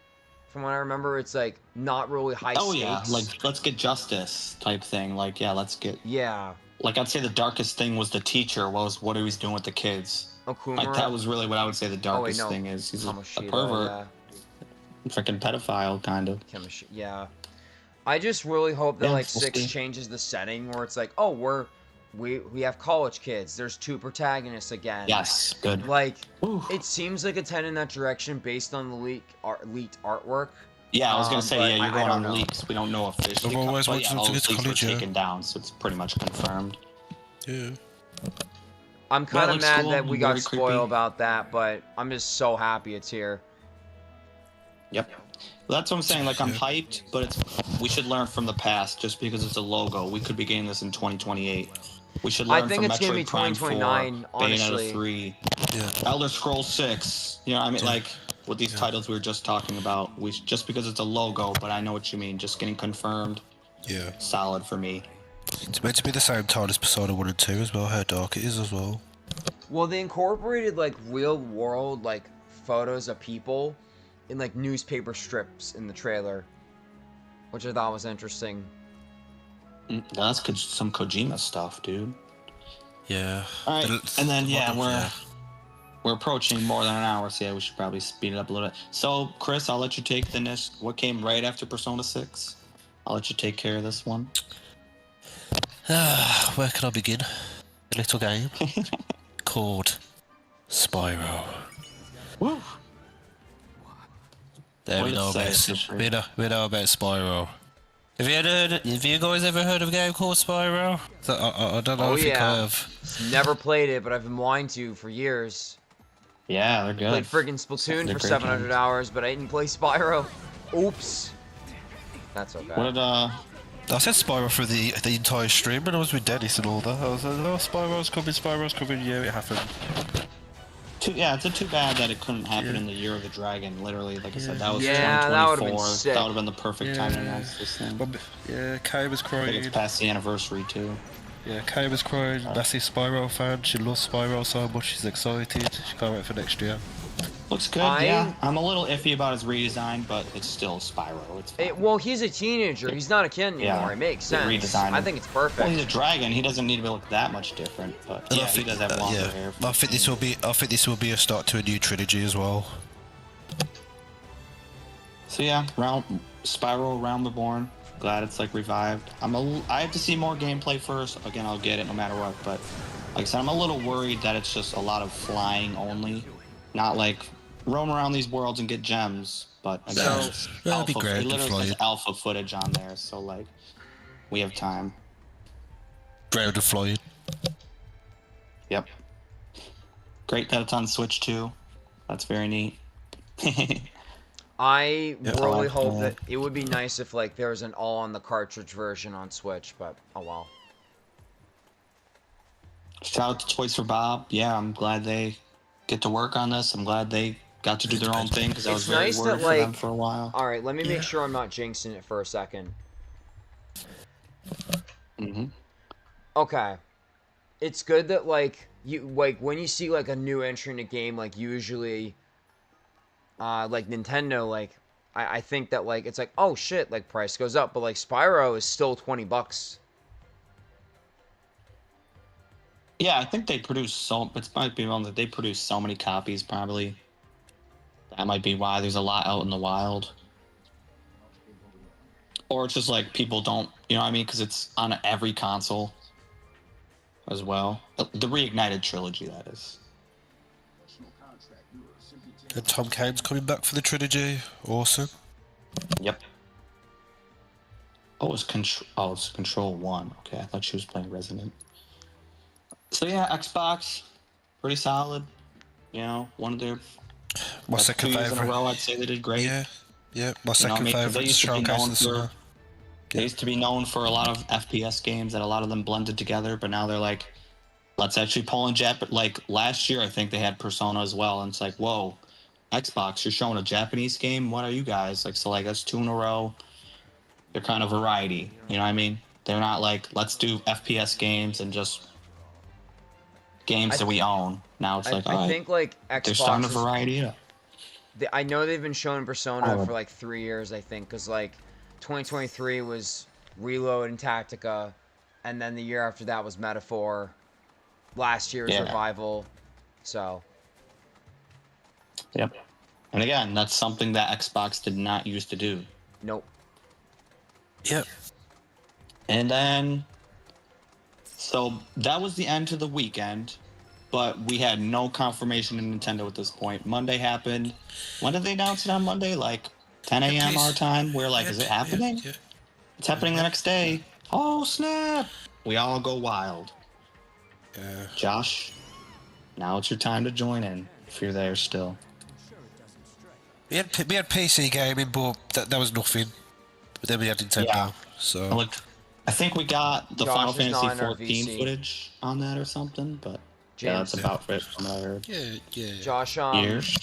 From what I remember, it's, like, not really high stakes. Oh, yeah, like, let's get justice type thing. Like, yeah, let's get... Yeah. Like, I'd say the darkest thing was the teacher, what he was doing with the kids. Okumura? Like, that was really what I would say the darkest thing is. He's a pervert. Freaking pedophile, kind of. Yeah. I just really hope that, like, 6 changes the setting where it's like, oh, we have college kids. There's 2 protagonists again. Yes, good. Like, it seems like it's heading in that direction based on the leaked artwork. Yeah, I was gonna say, yeah, you're going on leaks. We don't know officially. I've always but wanted to leaks get were college, taken down, so it's pretty much confirmed. Yeah. I'm kind of mad that we got very spoiled creepy. about that, but I'm just so happy it's here. Yep. Well, that's what I'm saying. Like, I'm hyped, but we should learn from the past. Just because it's a logo, we could be getting this in 2028. We should learn from it's gonna be Metroid Prime 2029, 4, honestly. Bayonetta 3, Elder Scrolls 6. You know, I mean, like, with these titles we were just talking about, just because it's a logo, but I know what you mean. Just getting confirmed. Yeah. Solid for me. It's meant to be the same time as Persona 1 and 2 as well, how dark it is as well. Well, they incorporated, like, real-world, like, photos of people in, like, newspaper strips in the trailer, which I thought was interesting. That's some Kojima stuff, dude. Yeah. All right, and then, we're approaching more than an hour, so yeah, we should probably speed it up a little bit. So, Chris, I'll let you take the next... What came right after Persona 6? I'll let you take care of this one. Where can I begin? A little game called Spyro. Woo! There we know about Spyro. Have you guys ever heard of a game called Spyro? I don't know if you have. Never played it, but I've been wanting to for years. Yeah, they're good. Played friggin' Splatoon for 700 hours, but I didn't play Spyro. Oops. That's okay. What did, I said Spyro for the entire stream, and I was with Dennis and all that. I was like, oh, Spyro's coming, yeah, it happened. It's too bad that it couldn't happen in the Year of the Dragon, literally. Like I said, that was 2024. that would have been sick. That would have been the perfect time to announce this thing. Yeah, Kay was crying. I think it's past the anniversary, too. Yeah, Kay was crying. Massive Spyro fan. She loves Spyro so much, she's excited. She can't wait for next year. Looks good, yeah. I'm a little iffy about his redesign, but it's still Spyro. It's fine. Well, he's a teenager. He's not a kid anymore. It makes sense. Redesign. I think it's perfect. Well, he's a dragon. He doesn't need to look that much different, but yeah, he does have longer hair. I think this will be a start to a new trilogy as well. So yeah, Spyro Realm Reborn. Glad it's like revived. I have to see more gameplay first. Again, I'll get it no matter what. But like I said, I'm a little worried that it's just a lot of flying only, not like roam around these worlds and get gems. But again, So- it's That'd be alpha, great it to literally fly says it. alpha footage on there, so like we have time. Proud to fly it. Yep. Great that it's on Switch too. That's very neat. I Yeah. really Oh, hope yeah. that it would be nice if like there was an all on the cartridge version on Switch, but oh well. Shout out to Toys for Bob. Yeah, I'm glad they get to work on this. I'm glad they got to do their own thing because I was It's very nice worried that for them like for a while. all right, let me Yeah. make sure I'm not jinxing it for a second. Hmm. Okay. It's good that like you like when you see like a new entry in a game, like usually like Nintendo, like I think that like it's like, oh shit, like price goes up, but like Spyro is still $20. Yeah, I think they produce it might be wrong that they produce so many copies probably. That might be why there's a lot out in the wild. Or it's just like people don't, you know what I mean? Because it's on every console as well. The Reignited trilogy, that is. And Tom Kane's coming back for the trilogy. Awesome. Yep. Oh, it's Control 1. Okay, I thought she was playing Resident. So yeah, Xbox, pretty solid. You know, one of their My second 2 years in a favourite. row, I'd say they did great. Yeah. Yeah. My You know what I second mean? 'Cause favourite showcase of the summer. They used to be known for a lot of FPS games that a lot of them blended together, but now they're like, let's actually pull in like last year I think they had Persona as well, and it's like, whoa, Xbox, you're showing a Japanese game? What are you guys? Like, so like that's 2 in a row. They're kind of variety, you know what I mean? They're not like, let's do FPS games and just games that we own. Now it's like, all I right, think like they're starting Xbox a variety up. I know they've been showing Persona Oh. for like 3 years, I think, because like 2023 was Reload and Tactica, and then the year after that was Metaphor. Last year's Yeah. Revival. So Yep. And again, that's something that Xbox did not used to do. nope. Yep. And then, so that was the end to the weekend, but we had no confirmation in Nintendo at this point. Monday happened. When did they announce it on Monday? Like 10 a.m. our time? We're like, is it happening? Yeah. It's happening the next day. Oh, snap. We all go wild. Yeah. Josh, now it's your time to join in if you're there still. We had PC gaming, but that was nothing. But then we had Nintendo. Yeah. So Look, I think we got the Josh Final is Fantasy not in our 14 VC. footage on that or something, but yeah, James. that's about it from what I heard. yeah. Josh Years.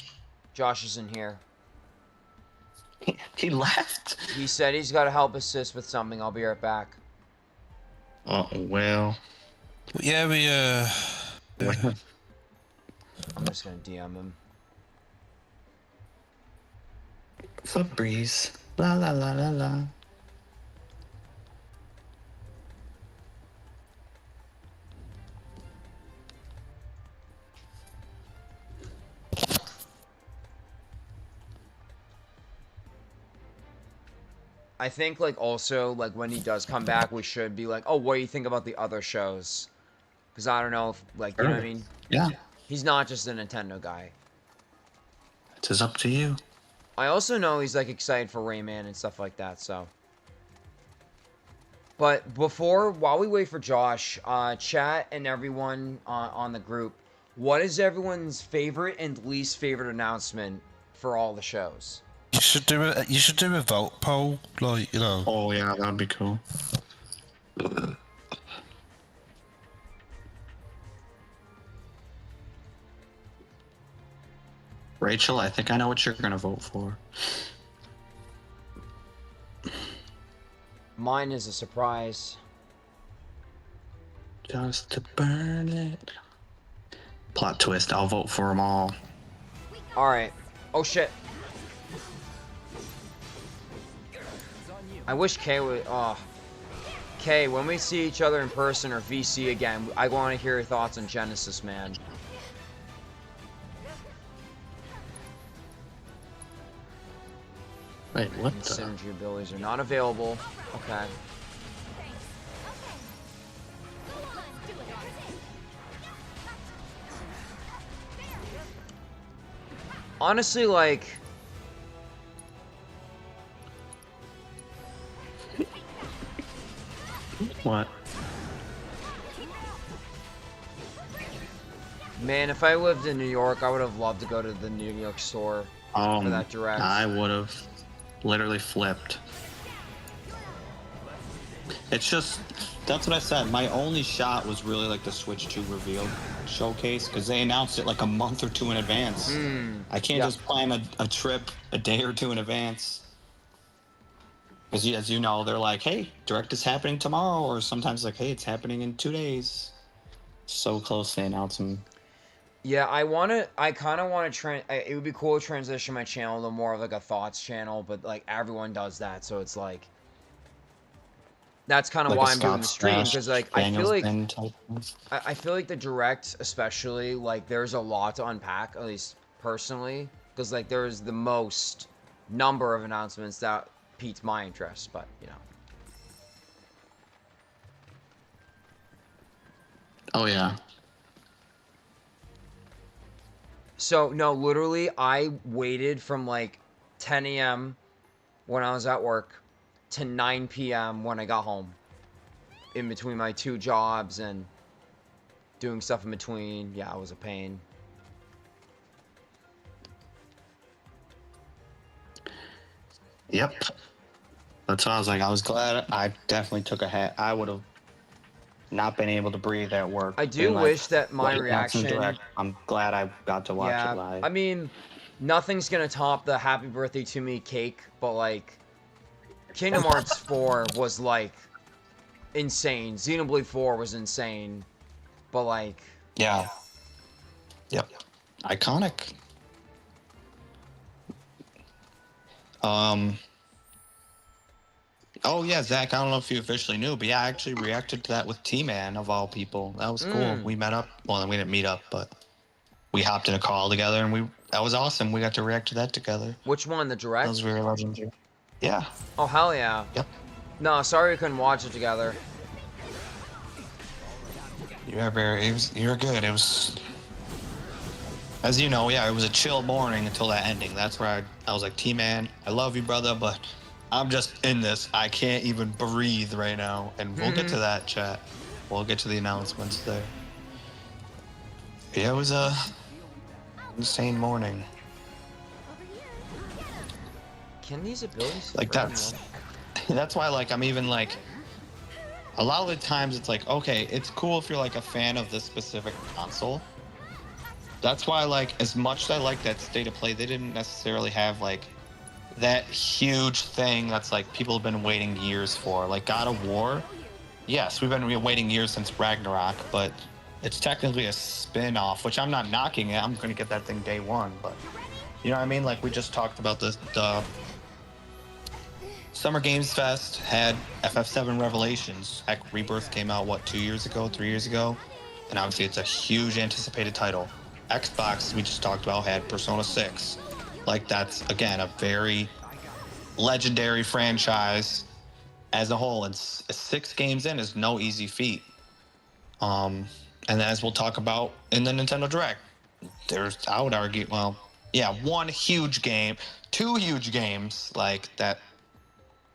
Josh isn't here. He left. He said he's got to help assist with something. I'll be right back. Oh well. Yeah, we I'm just gonna DM him. Febreze. La la la la la. I think like also like when he does come back, we should be like, oh, what do you think about the other shows? Because I don't know if like you know what I mean. Yeah, He's not just a Nintendo guy. it's up to you. I also know he's like excited for Rayman and stuff like that. So, but while we wait for Josh, chat and everyone on the group, what is everyone's favorite and least favorite announcement for all the shows? you should do a vote poll, like, you know. Oh yeah, that'd be cool. Rachel, I think I know what you're gonna vote for. Mine is a surprise. Just to burn it. Plot twist. I'll vote for them all. All right. Oh shit. I wish Kay would. Oh, Kay, when we see each other in person or VC again, I want to hear your thoughts on Genesis, man. Wait, what And the? synergy abilities are not available. Okay. Honestly, like, What? Man, if I lived in New York, I would have loved to go to the New York store for that direct. I would have literally flipped. It's just, that's what I said. My only shot was really like the Switch 2 reveal showcase because they announced it like a month or two in advance. I can't just plan a trip a day or two in advance. Because as you know, they're like, hey, direct is happening tomorrow, or sometimes like, hey, it's happening in 2 days. So close they announce them. Yeah, I kind of want to it would be cool to transition my channel to more of like a thoughts channel, but like everyone does that, so it's like that's kind of Like why a I'm doing Scott the stream, Stash, because like Daniel's Den type of- I feel like the direct, especially, like there's a lot to unpack, at least personally, because like there's the most number of announcements that piqued my interest, but you know. Oh yeah. So no, literally, I waited from like 10 a.m. when I was at work to 9 p.m. when I got home, in between my 2 jobs and doing stuff in between. Yeah, it was a pain. Yep. That's why I was like, I was glad I definitely took a hat. I would have not been able to breathe at work. I do Been wish that my watching reaction. Direct. I'm glad I got to watch it live. I mean, nothing's gonna top the "Happy Birthday to Me" cake, but like, Kingdom Hearts 4 was like insane. Xenoblade 4 was insane, but like, yeah. Yep. Iconic. Oh yeah, Zach. I don't know if you officially knew, but yeah, I actually reacted to that with T-Man of all people. That was cool. We met up. Well, we didn't meet up, but we hopped in a call together, and that was awesome. We got to react to that together. Which one? The direct? That was very legendary. Yeah. Oh hell yeah. Yep. No, sorry we couldn't watch it together. You're good. It was, as you know, yeah, it was a chill morning until that ending. That's where I was like, T-Man, I love you, brother, but I'm just in this. I can't even breathe right now. And we'll get to that, chat. We'll get to the announcements there. Yeah, it was a insane morning. Can these abilities Like that's why like I'm even like a lot of the times it's like, okay, it's cool if you're like a fan of this specific console. That's why like as much as I like that state of play, they didn't necessarily have like that huge thing that's like people have been waiting years for. Like God of War, yes, we've been waiting years since Ragnarok, but it's technically a spin-off, which I'm not knocking it. I'm gonna get that thing day one, but you know what I mean? Like we just talked about the Summer Games Fest had FF7 Revelations. Heck, Rebirth came out, what, 2 years ago, 3 years ago? And obviously it's a huge anticipated title. Xbox, we just talked about, had Persona 6. Like, that's, again, a very legendary franchise as a whole. And 6 games in is no easy feat. And as we'll talk about in the Nintendo Direct, I would argue, well, yeah, 1 huge game, 2 huge games, like, that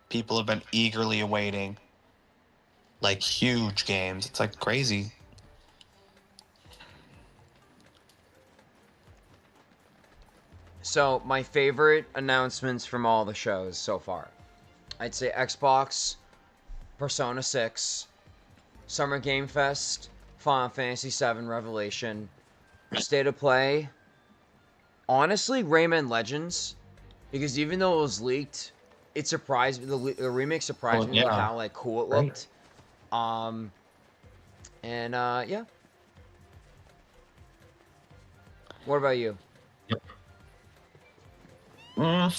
people have been eagerly awaiting, like huge games. It's like crazy. So my favorite announcements from all the shows so far, I'd say Xbox, Persona 6, Summer Game Fest, Final Fantasy VII Revelation, State of Play. Honestly, Rayman Legends, because even though it was leaked, it surprised me. The remake surprised me with how like cool it looked. Yeah. What about you? I'm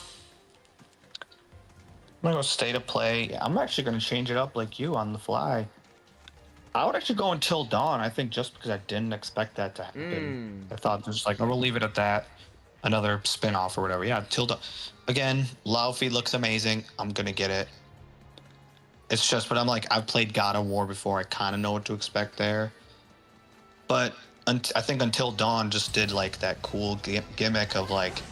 gonna go State of Play. I'm actually gonna change it up like you on the fly. I would actually go Until Dawn. I think just because I didn't expect that to happen. I thought just like, we'll leave it at that. Another spin-off or whatever. Yeah, Until Dawn. Again, Laufey looks amazing. I'm gonna get it. It's just, but I'm like, I've played God of War before. I kind of know what to expect there. But I think Until Dawn just did like that cool gimmick of like,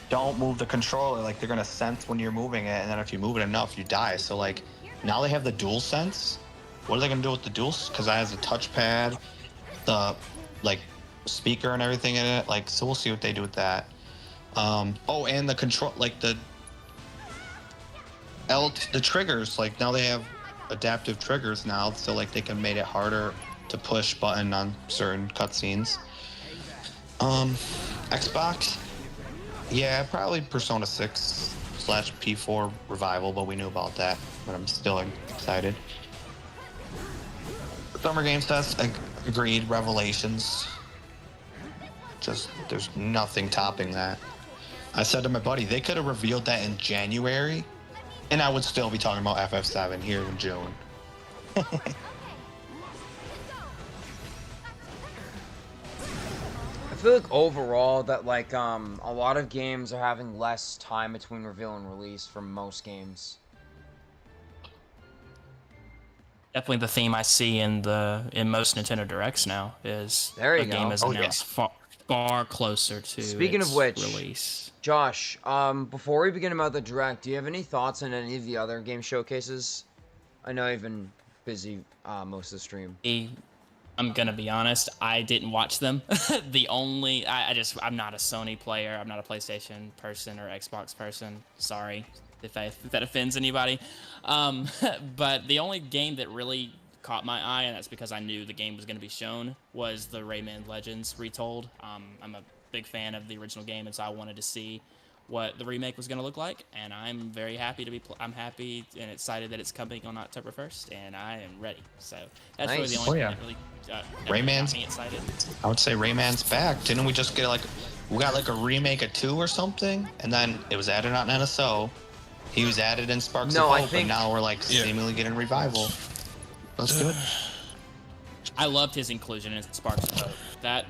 don't move the controller. Like they're gonna sense when you're moving it, and then if you move it enough, you die. So like, now they have the dual sense. what are they gonna do with the dual? Because it has a touchpad, the like speaker and everything in it. Like, so we'll see what they do with that. Oh, and the control, like the the triggers. Like now they have adaptive triggers now, so like they can make it harder to push button on certain cutscenes. Xbox, yeah, probably Persona 6 / P4 Revival, but we knew about that, but I'm still excited. Summer Games Fest, agreed, Revelations. Just, there's nothing topping that. I said to my buddy, they could have revealed that in January, and I would still be talking about FF7 here in June. I feel like overall that like a lot of games are having less time between reveal and release for most games. Definitely the theme I see in most Nintendo Directs now is There you a game go. is Oh, announced far closer to Speaking its of which, release. Josh, before we begin about the Direct, do you have any thoughts on any of the other game showcases? I know you've been busy most of the stream. I'm gonna be honest, I didn't watch them. I'm not a Sony player. I'm not a PlayStation person or Xbox person. Sorry if that offends anybody. But the only game that really caught my eye, and that's because I knew the game was gonna be shown, was the Rayman Legends Retold. I'm a big fan of the original game, and so I wanted to see what the remake was going to look like, and I'm very happy to be. I'm happy and excited that it's coming on October 1st, and I am ready. So that's really the Nice. only Oh, thing yeah. that really Rayman's- got me excited. I would say Rayman's back. Didn't we just get we got like a remake of 2 or something, and then it was added on NSO. He was added in Sparks No, of I Hope, think- and now we're like seemingly getting revival. That's good. I loved his inclusion in Sparks of Hope. That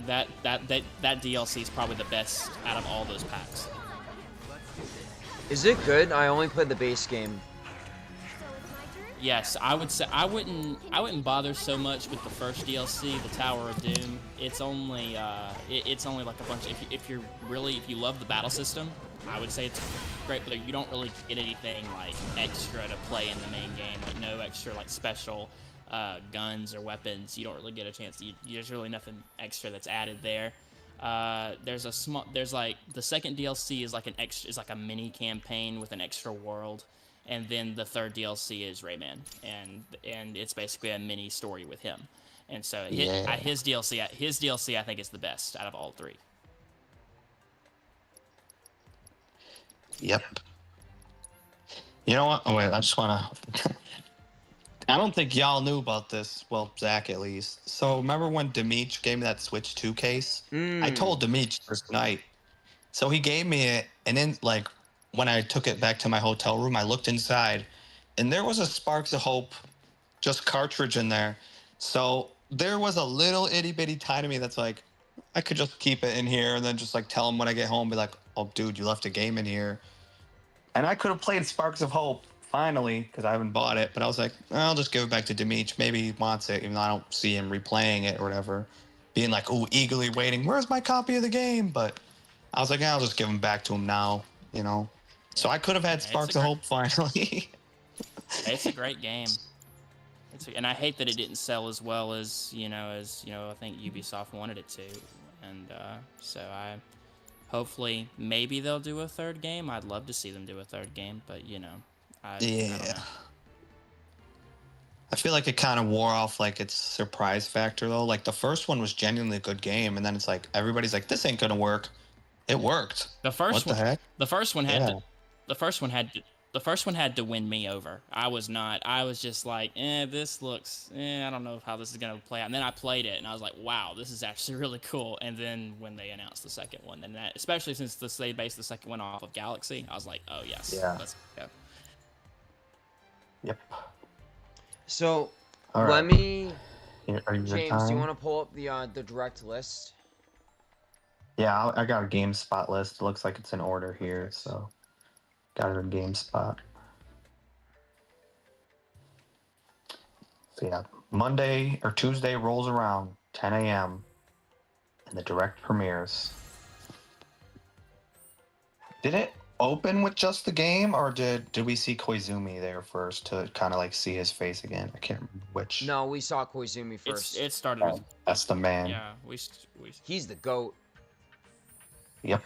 DLC is probably the best out of all those packs. Is it good? I only played the base game. Yes, I would say I wouldn't bother so much with the first DLC, the Tower of Doom. It's only it's only like a bunch. If you love the battle system, I would say it's great, but you don't really get anything like extra to play in the main game. Like no extra like special guns or weapons. You don't really get a chance. There's really nothing extra that's added there. There's like the second DLC is like a mini campaign with an extra world, and then the third DLC is Rayman, and it's basically a mini story with him. And so his DLC I think is the best out of all 3. Yep. You know what? Oh wait, I just wanna. I don't think y'all knew about this. Well, Zach at least. So remember when Demeech gave me that Switch 2 case? I told Demeech first night. So he gave me it, and then like when I took it back to my hotel room, I looked inside, and there was a Sparks of Hope, just cartridge in there. So there was a little itty bitty tie to me that's like, I could just keep it in here and then just like tell him when I get home, be like, oh dude, you left a game in here. And I could have played Sparks of Hope finally, because I haven't bought it, but I was like, I'll just give it back to Demeech. Maybe he wants it, even though I don't see him replaying it or whatever. Being like, ooh, eagerly waiting, where's my copy of the game? But I was like, I'll just give him back to him now, you know? So I could have had Sparks of Hope finally. It's a great game. And I hate that it didn't sell as well as I think Ubisoft wanted it to. And so hopefully maybe they'll do a third game. I'd love to see them do a third game, but I don't know. I feel like it kind of wore off like its surprise factor though. Like the first one was genuinely a good game, and then it's like everybody's like, this ain't gonna work. It worked. The first What the heck? The first one had to win me over. I was just like, this looks, I don't know how this is gonna play out. And then I played it, and I was like, wow, this is actually really cool. And then when they announced the second one, and that, especially since they based the second one off of Galaxy, I was like, oh yes, let's go. Yep. So All let right. me, Are you James, do you time? want to pull up the direct list? Yeah, I got a GameSpot list. It looks like it's in order here, so got it in GameSpot. So yeah, Monday or Tuesday rolls around, 10 a.m., and the direct premieres. Did it open with just the game, or did we see Koizumi there first to kind of like see his face again? I can't remember which. No, we saw Koizumi first. It started with That's the man. yeah. He's the GOAT. Yep.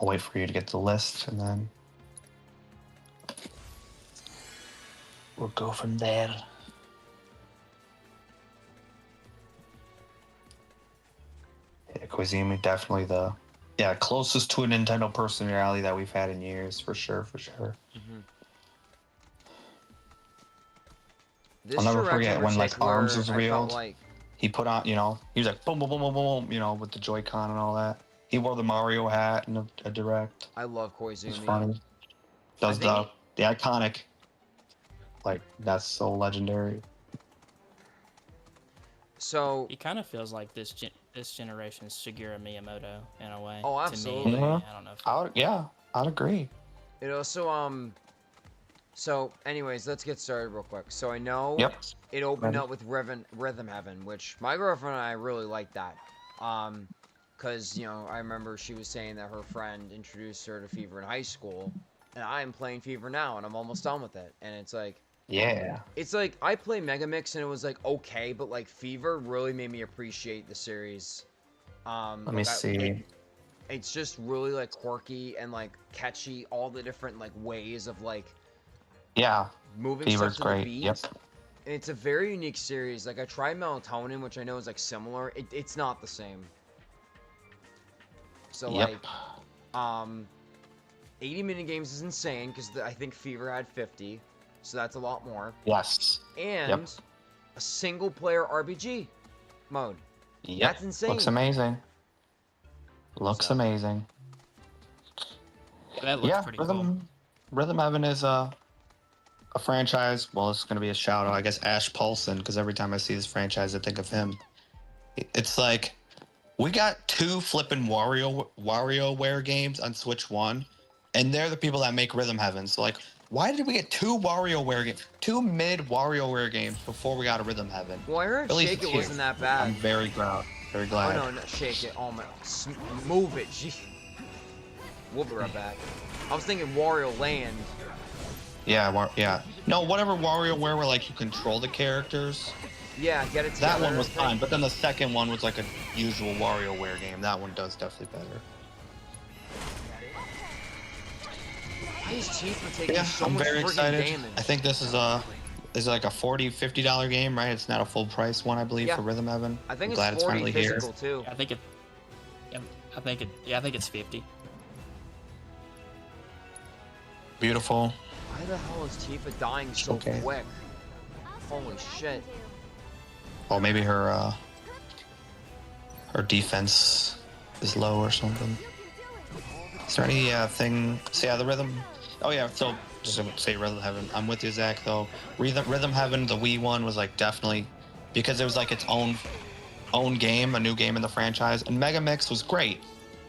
I'll wait for you to get the list, and then we'll go from there. Yeah, Koizumi definitely the closest to a Nintendo personality that we've had in years, for sure, for sure. Mm-hmm. I'll never forget when like Arms was I felt revealed. like... He put on, you know, he was like boom, boom, boom, boom, boom, you know, with the Joy-Con and all that. He wore the Mario hat in a direct. I love Koizumi. It's funny. Does the iconic, like, that's so legendary. So he kind of feels like this generation's Shigeru Miyamoto in a way. Oh, absolutely. To me. I don't know. I'd agree. It also So, anyways, let's get started real quick. So I know it opened up with Rhythm Heaven, which my girlfriend and I really liked that. Because, you know, I remember she was saying that her friend introduced her to Fever in high school, and I'm playing Fever now, and I'm almost done with it. And it's like... Yeah. It's like, I play Mega Mix, and it was like, okay, but like, Fever really made me appreciate the series. Let me see. It's just really, like, quirky and, like, catchy, all the different, like, ways of, like... Yeah. Moving Fever's stuff to great. the beat. Yep. And it's a very unique series. Like, I tried Melatonin, which I know is, like, similar. It's not the same. So, like, 80 minigames is insane, because I think Fever had 50. So that's a lot more. Yes. And a single-player RPG mode. Yep. That's insane. Looks amazing. Looks amazing. That looks pretty cool. Rhythm Heaven is a franchise. Well, it's going to be a shout out, I guess, Ash Paulson, because every time I see this franchise, I think of him. It's like, we got 2 flippin' WarioWare games on Switch 1, and they're the people that make Rhythm Heaven. So, like, why did we get 2 WarioWare games, 2 mid WarioWare games before we got a Rhythm Heaven? Well, I heard Shake It wasn't that bad. I'm very glad. Very glad. Oh, no, Shake It. Oh, my. Move it. Gee. We'll be right back. I was thinking Wario Land. Yeah. No, whatever WarioWare where, like, you control the characters. Yeah, get it together. That one was fine, but then the second one was like a usual WarioWare game. That one does definitely better. Why is Tifa taking so I'm much very excited. damage? I think this is like a $40, $50 game, right? It's not a full price one, I believe, for Rhythm Heaven. I think I'm glad it's 40 finally physical here. too. I think it's 50. Beautiful. Why the hell is Tifa dying so quick? Holy shit. Oh, maybe her defense is low or something. Is there any thing? So yeah, the rhythm. Oh yeah, so just to say Rhythm Heaven. I'm with you, Zach. Though Rhythm Heaven, the Wii one, was like definitely because it was like its own game, a new game in the franchise. And Mega Mix was great.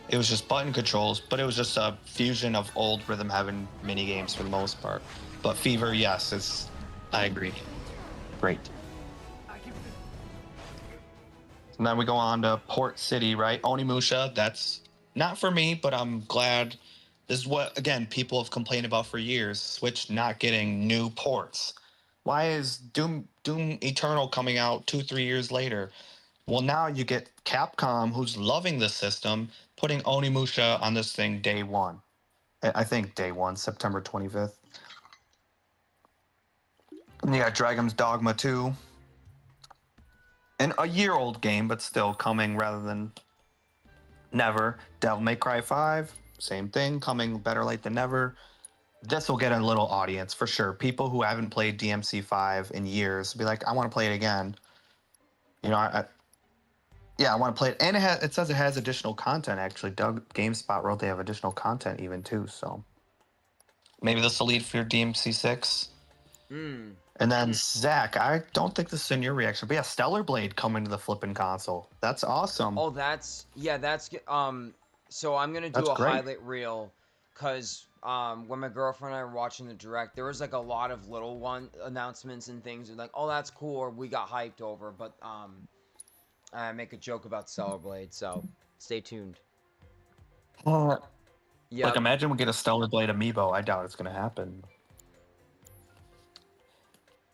It was just button controls, but it was just a fusion of old Rhythm Heaven mini games for the most part. But Fever, yes, I agree. Great. And then we go on to Port City, right? Onimusha, that's not for me, but I'm glad. This is what, again, people have complained about for years. Switch not getting new ports. Why is Doom Eternal coming out 2-3 years later? Well, now you get Capcom, who's loving the system, putting Onimusha on this thing day one. I think day one, September 25th. And you got Dragon's Dogma 2. And a year-old game, but still coming rather than never. Devil May Cry 5, same thing, coming better late than never. This will get a little audience for sure. People who haven't played DMC 5 in years will be like, I want to play it again. You know, I want to play it. And it says it has additional content, actually. GameSpot wrote they have additional content even, too, so. Maybe this will lead for your DMC 6. And then, Zach, I don't think this is in your reaction, but yeah, Stellar Blade coming to the flipping console. That's awesome. Oh, that's so I'm gonna do a highlight reel, cause when my girlfriend and I were watching the direct, there was like a lot of little announcements and things like, oh, that's cool, or we got hyped over, but I make a joke about Stellar Blade, so Stay tuned. Uh, Yeah. Like, imagine we get a Stellar Blade amiibo. I doubt it's gonna happen.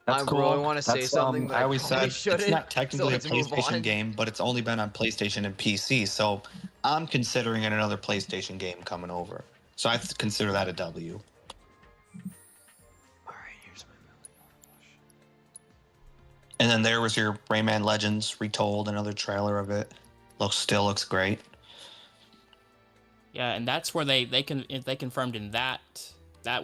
That's I cool. really want to say That's, something, but I I always probably said shouldn't. it's not So technically a let's move PlayStation on. game, but it's only been on PlayStation and PC. So I'm considering it another PlayStation game coming over. So I consider that a W. All right, here's my movie. And then there was your Rayman Legends retold, another trailer of it. Still looks great. Yeah, and that's where they confirmed in that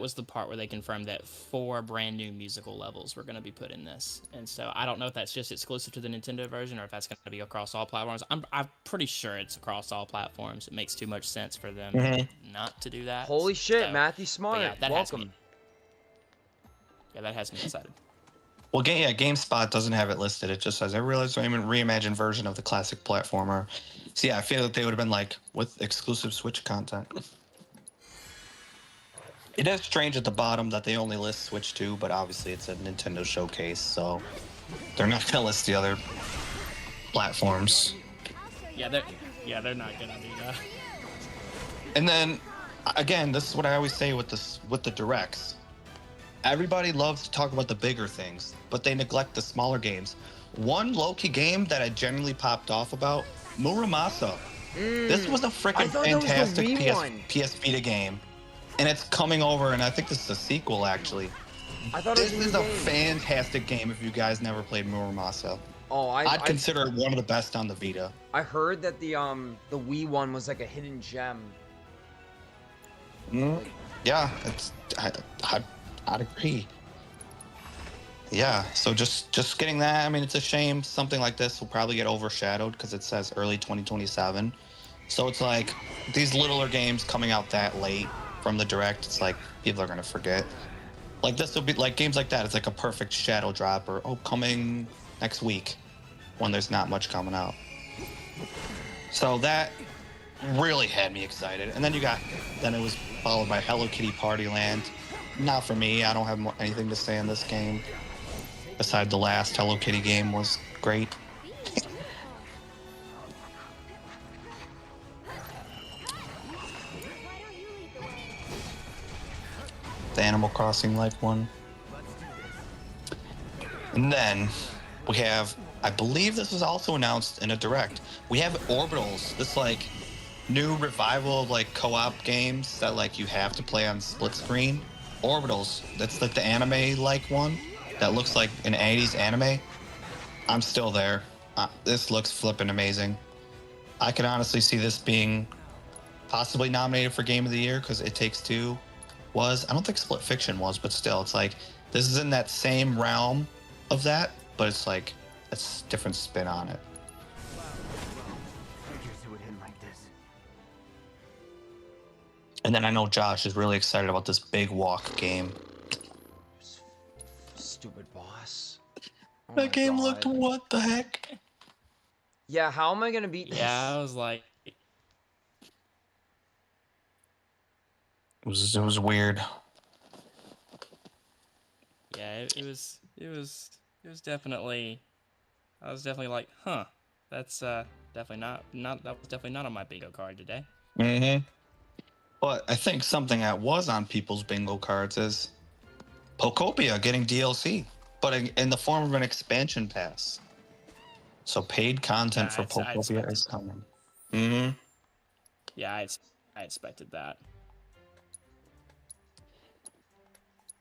was the part where they confirmed that 4 brand new musical levels were going to be put in this. And so I don't know if that's just exclusive to the Nintendo version or if that's going to be across all platforms. I'm pretty sure it's across all platforms. It makes too much sense for them not to do that. Holy shit, So, Matthew Smart. yeah, that Welcome. That has me excited. Well, GameSpot doesn't have it listed. It just says a reimagined version of the classic platformer. So yeah, I feel that they would have been like with exclusive Switch content. It is strange at the bottom that they only list Switch 2, but obviously it's a Nintendo showcase, so they're not gonna list the other platforms. Yeah, they're not gonna do that. And then again, this is what I always say with the directs. Everybody loves to talk about the bigger things, but they neglect the smaller games. One low-key game that I genuinely popped off about, Muramasa. This was a freaking fantastic PS Vita game. And it's coming over, and I think this is a sequel, actually. I thought this is a fantastic game if you guys never played Muramasa. Oh, I'd consider it one of the best on the Vita. I heard that the Wii one was like a hidden gem. Yeah, I'd agree. Yeah, so just getting that. I mean, it's a shame something like this will probably get overshadowed because it says early 2027. So it's like these littler games coming out that late from the direct. It's like people are gonna forget. Like this will be like games like that. It's like a perfect shadow drop or coming next week when there's not much coming out. So that really had me excited. And then it was followed by Hello Kitty Party Land. Not for me. I don't have anything to say in this game. Besides the last Hello Kitty game was great. The Animal Crossing like one. And then we have, I believe this was also announced in a direct. We have Orbitals, this like new revival of like co-op games that like you have to play on split screen. Orbitals, that's like the anime like one that looks like an 80s anime. I'm still there. This looks flippin' amazing. I can honestly see this being possibly nominated for Game of the Year because It Takes Two was. I don't think Split Fiction was, but still, it's like this is in that same realm of that, but it's like it's a different spin on it. And then I know Josh is really excited about this Big Walk game. Stupid boss. Oh that game looked what the heck? Yeah, how am I gonna beat this? Yeah, I was like, it was weird. Yeah, it was definitely. I was definitely like, huh, that's definitely not that was definitely not on my bingo card today. Mm-hmm. But I think something that was on people's bingo cards is Pokopia getting DLC, but in the form of an expansion pass. So paid content for Pokopia is coming. Mm-hmm. Yeah, I expected that.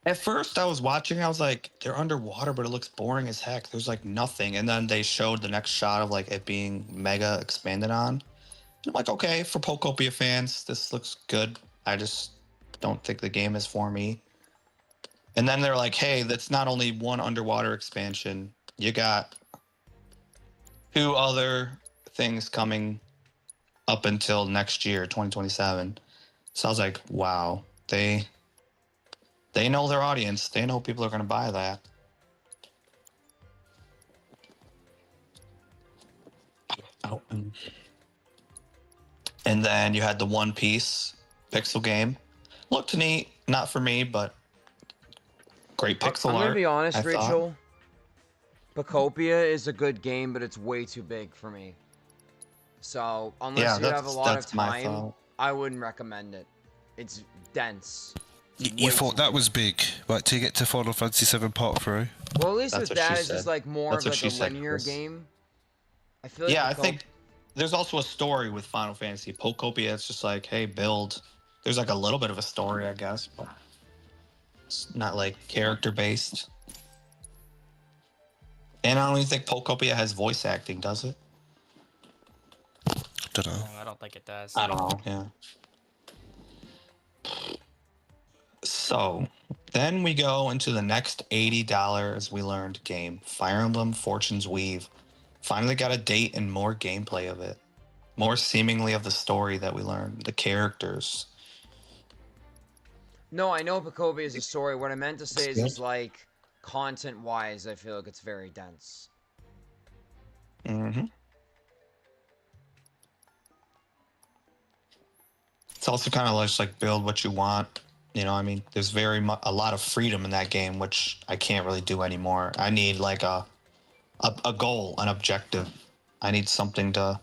At first, I was watching. I was like, "They're underwater, but it looks boring as heck." There's like nothing, and then they showed the next shot of like it being mega expanded on. I'm like, okay, for Pokopia fans, this looks good. I just don't think the game is for me. And then they're like, hey, that's not only one underwater expansion. You got 2 other things coming up until next year, 2027. So I was like, wow, they know their audience. They know people are going to buy that. Oh, and then you had the One Piece pixel game. Looked neat, not for me, but great pixel art. I'm gonna be honest, Rachel. Pokopia is a good game, but it's way too big for me. So Yeah, unless you have a lot of that's my time, thought. I wouldn't recommend it. It's dense. It's You way thought too that big. was big, like to get to Final Fantasy 7 Part 3? Well, at least That's with what she that, it's just said. like more That's of what like she a said, linear Chris. game. I feel like Yeah, I Pocop- think there's also a story with Final Fantasy. Pocopia, it's just like, hey, build. There's like a little bit of a story, I guess, but it's not like character based. And I don't even think Pocopia has voice acting, does it? Don't know. No, I don't think it does. I don't know. Yeah. So then we go into the next $80 we learned game, Fire Emblem Fortune's Weave. Finally got a date and more gameplay of it. More seemingly of the story that we learned, the characters. No, I know Pocopia is a story. What I meant to say That's is like content-wise, I feel like it's very dense. Mm-hmm. It's also kind of just like build what you want. You know, I mean, there's a lot of freedom in that game, which I can't really do anymore. I need like a goal, an objective. I need something to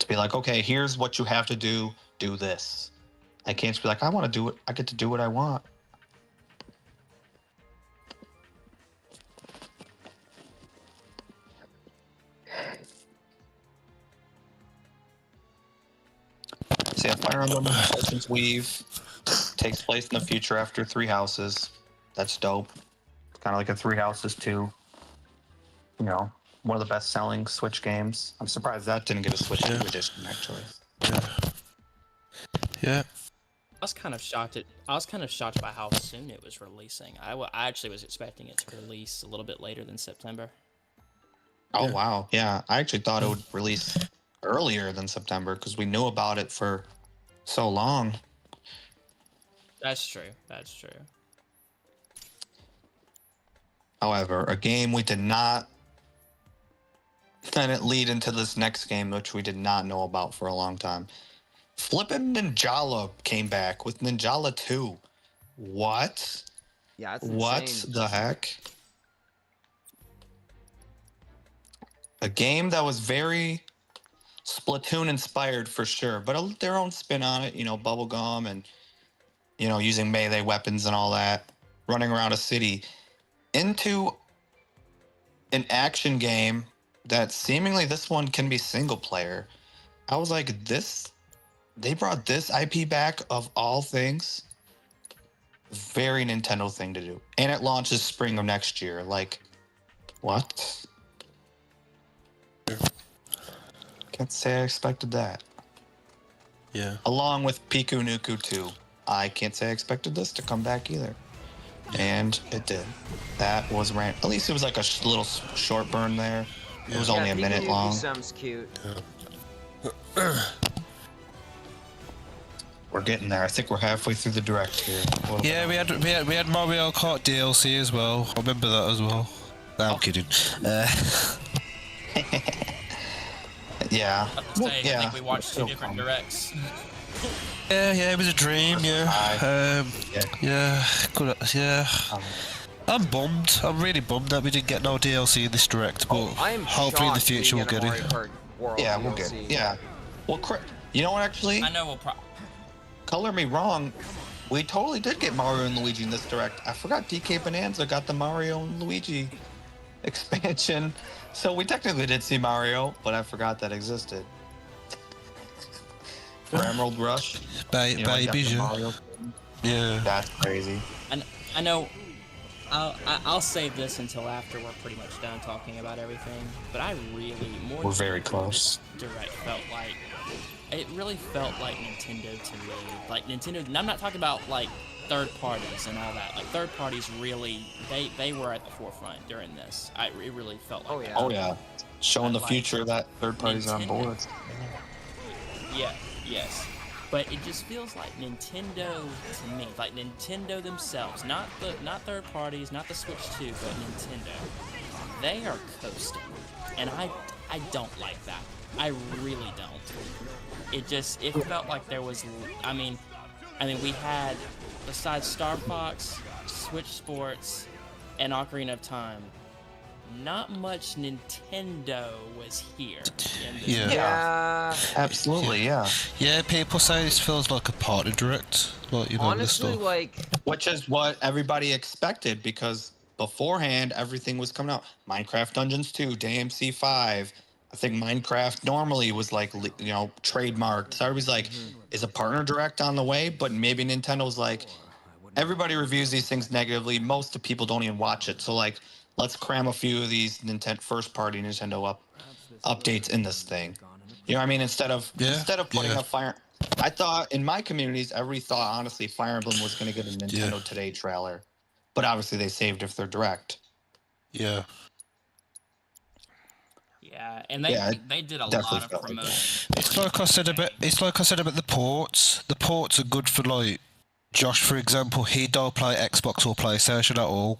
be like, okay, here's what you have to do. Do this. I can't just be like, I want to do it. I get to do what I want. So yeah, Fire Emblem Fortune's Weave takes place in the future after Three Houses. That's dope. Kind of like a Three Houses 2. You know, one of the best-selling Switch games. I'm surprised that didn't get a Switch 2 edition, actually. Yeah. I was kind of shocked by how soon it was releasing. I actually was expecting it to release a little bit later than September. Oh, wow. Yeah, I actually thought it would release earlier than September because we knew about it for so long. That's true. That's true. However, a game we did not, and it lead into this next game, which we did not know about for a long time. Flippin' Ninjala came back with Ninjala 2. What? Yeah, it's What insane. the heck? A game that was very Splatoon inspired for sure, but their own spin on it, you know, bubblegum and, you know, using melee weapons and all that, running around a city, into an action game that seemingly this one can be single player. I was like, they brought this IP back of all things. Very Nintendo thing to do. And it launches spring of next year. Like, what? Can't say I expected that. Yeah. Along with Piku Nuku 2. I can't say I expected this to come back either. And it did. That was at least it was like a little short burn there. It was only a minute long. Sounds cute. We're getting there. I think we're halfway through the direct here. Yeah, we had Mario Kart DLC as well. I remember that as well. No, I'm kidding. Yeah. I think we watched two different directs. Yeah, it was a dream. Yeah. Yeah. Good. Yeah. I'm bummed. I'm really bummed that we didn't get no DLC in this direct, but I am hopefully in the shocked we future we'll get get a Mario it. Kart World Yeah, we'll DLC. get it. Yeah. Well, you know what, actually? I know we'll Color me wrong. We totally did get Mario and Luigi in this direct. I forgot DK Bonanza got the Mario and Luigi expansion. So we technically did see Mario, but I forgot that existed. For Emerald Rush. Babies, yeah. Yeah. That's crazy. And I know I'll save this until after we're pretty much done talking about everything. But I really We're very close. Direct it really felt like Nintendo to me. Like Nintendo, and I'm not talking about like third parties and all that. Like third parties really, they were at the forefront during this. It really felt like. That. Oh yeah. Showing the Like, future that third parties are on Nintendo- board. Yeah, yes. But it just feels like Nintendo to me, like Nintendo themselves, not third parties, not the Switch 2, but Nintendo. They are coasting, and I don't like that. I really don't. It felt like there was, I mean, we had, besides Star Fox, Switch Sports, and Ocarina of Time, not much Nintendo was here. In this Yeah. Yeah. Absolutely, yeah. Yeah, people say this feels like a partner direct. Like, you know, this Honestly, stuff. like, Which is what everybody expected because beforehand everything was coming out. Minecraft Dungeons 2, DMC 5. I think Minecraft normally was like, you know, trademarked. So everybody's like, is a partner direct on the way? But maybe Nintendo's like, everybody reviews these things negatively. Most of the people don't even watch it. So like, let's cram a few of these Nintendo first party Nintendo updates in this thing. You know what I mean? Instead of putting a Fire, I thought in my communities, everybody thought honestly Fire Emblem was going to get a Nintendo Today trailer, but obviously they saved it for their direct. Yeah. Yeah, and they did a lot of promotion. It's like I said about the ports. The ports are good for like Josh, for example. He don't play Xbox or PlayStation at all.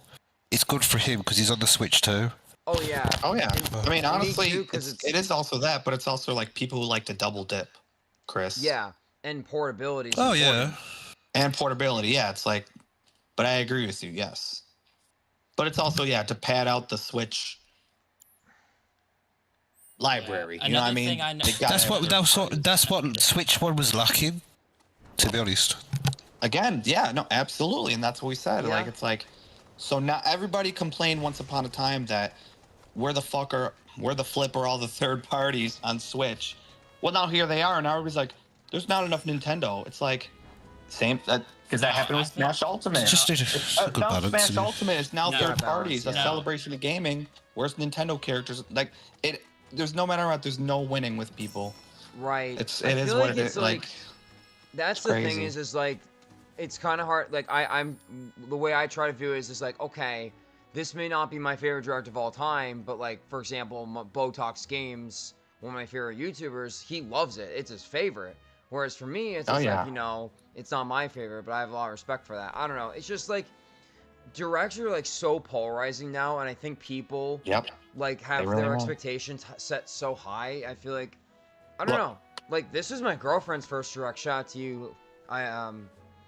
It's good for him because he's on the Switch too. oh yeah. Oh yeah, I mean honestly, too, 'cause it is also that, but it's also like people who like to double dip, Chris. Yeah, and portability. Oh yeah. And portability, yeah. It's like, but I agree with you, yes. But it's also to pad out the Switch library. Yeah. You know what I Another mean? thing I know- That's what Switch One was lacking. To be honest. Again, yeah, no, absolutely, and that's what we said. Yeah. Like, it's like, so now everybody complained once upon a time that where the flip are all the third parties on Switch. Well, now here they are, and now everybody's like, there's not enough Nintendo. It's like, same, because that happened with Smash Ultimate. It's just a good now balance. Smash Ultimate is now third parties, a yeah. celebration of gaming. Where's Nintendo characters? Like, there's no matter what, there's no winning with people. Right. It I is feel what like it it's is. Like, that's it's the thing crazy. is like, it's kind of hard. Like I'm the way I try to view it is just like, okay, this may not be my favorite direct of all time, but like for example, Botox Games, one of my favorite YouTubers, he loves it. It's his favorite. Whereas for me, it's just like, you know, it's not my favorite, but I have a lot of respect for that. I don't know. It's just like directs are like so polarizing now, and I think people like have really their are. expectations set so high. I feel like I don't know. Like this is my girlfriend's first direct. Shout out to you,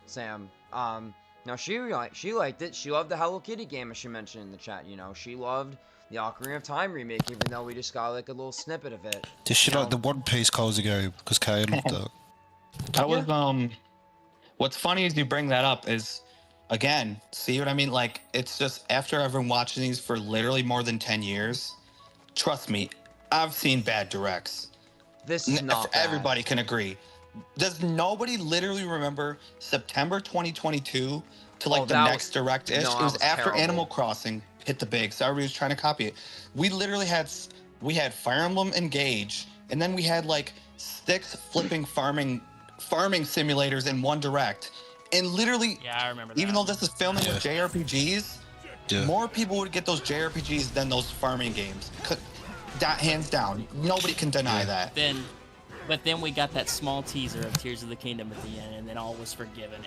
Sam. Now she liked it. She loved the Hello Kitty game, as she mentioned in the chat. You know, she loved the Ocarina of Time remake, even though we just got like a little snippet of it. Did she like the One Piece cozy game? Because Kay loved that. That was what's funny is you bring that up is, again, see what I mean? Like, it's just after I've been watching these for literally more than 10 years, trust me, I've seen bad directs. This is not bad. Everybody can agree. Does nobody literally remember September 2022 to like the next direct-ish? No, It was after terrible. Animal Crossing hit the big, so everybody was trying to copy it. We literally had Fire Emblem Engage, and then we had like 6 flipping farming simulators in one direct. And literally, I remember that. even though this is filming with JRPGs, more people would get those JRPGs than those farming games. Hands down. Nobody can deny that. But then we got that small teaser of Tears of the Kingdom at the end, and then all was forgiven.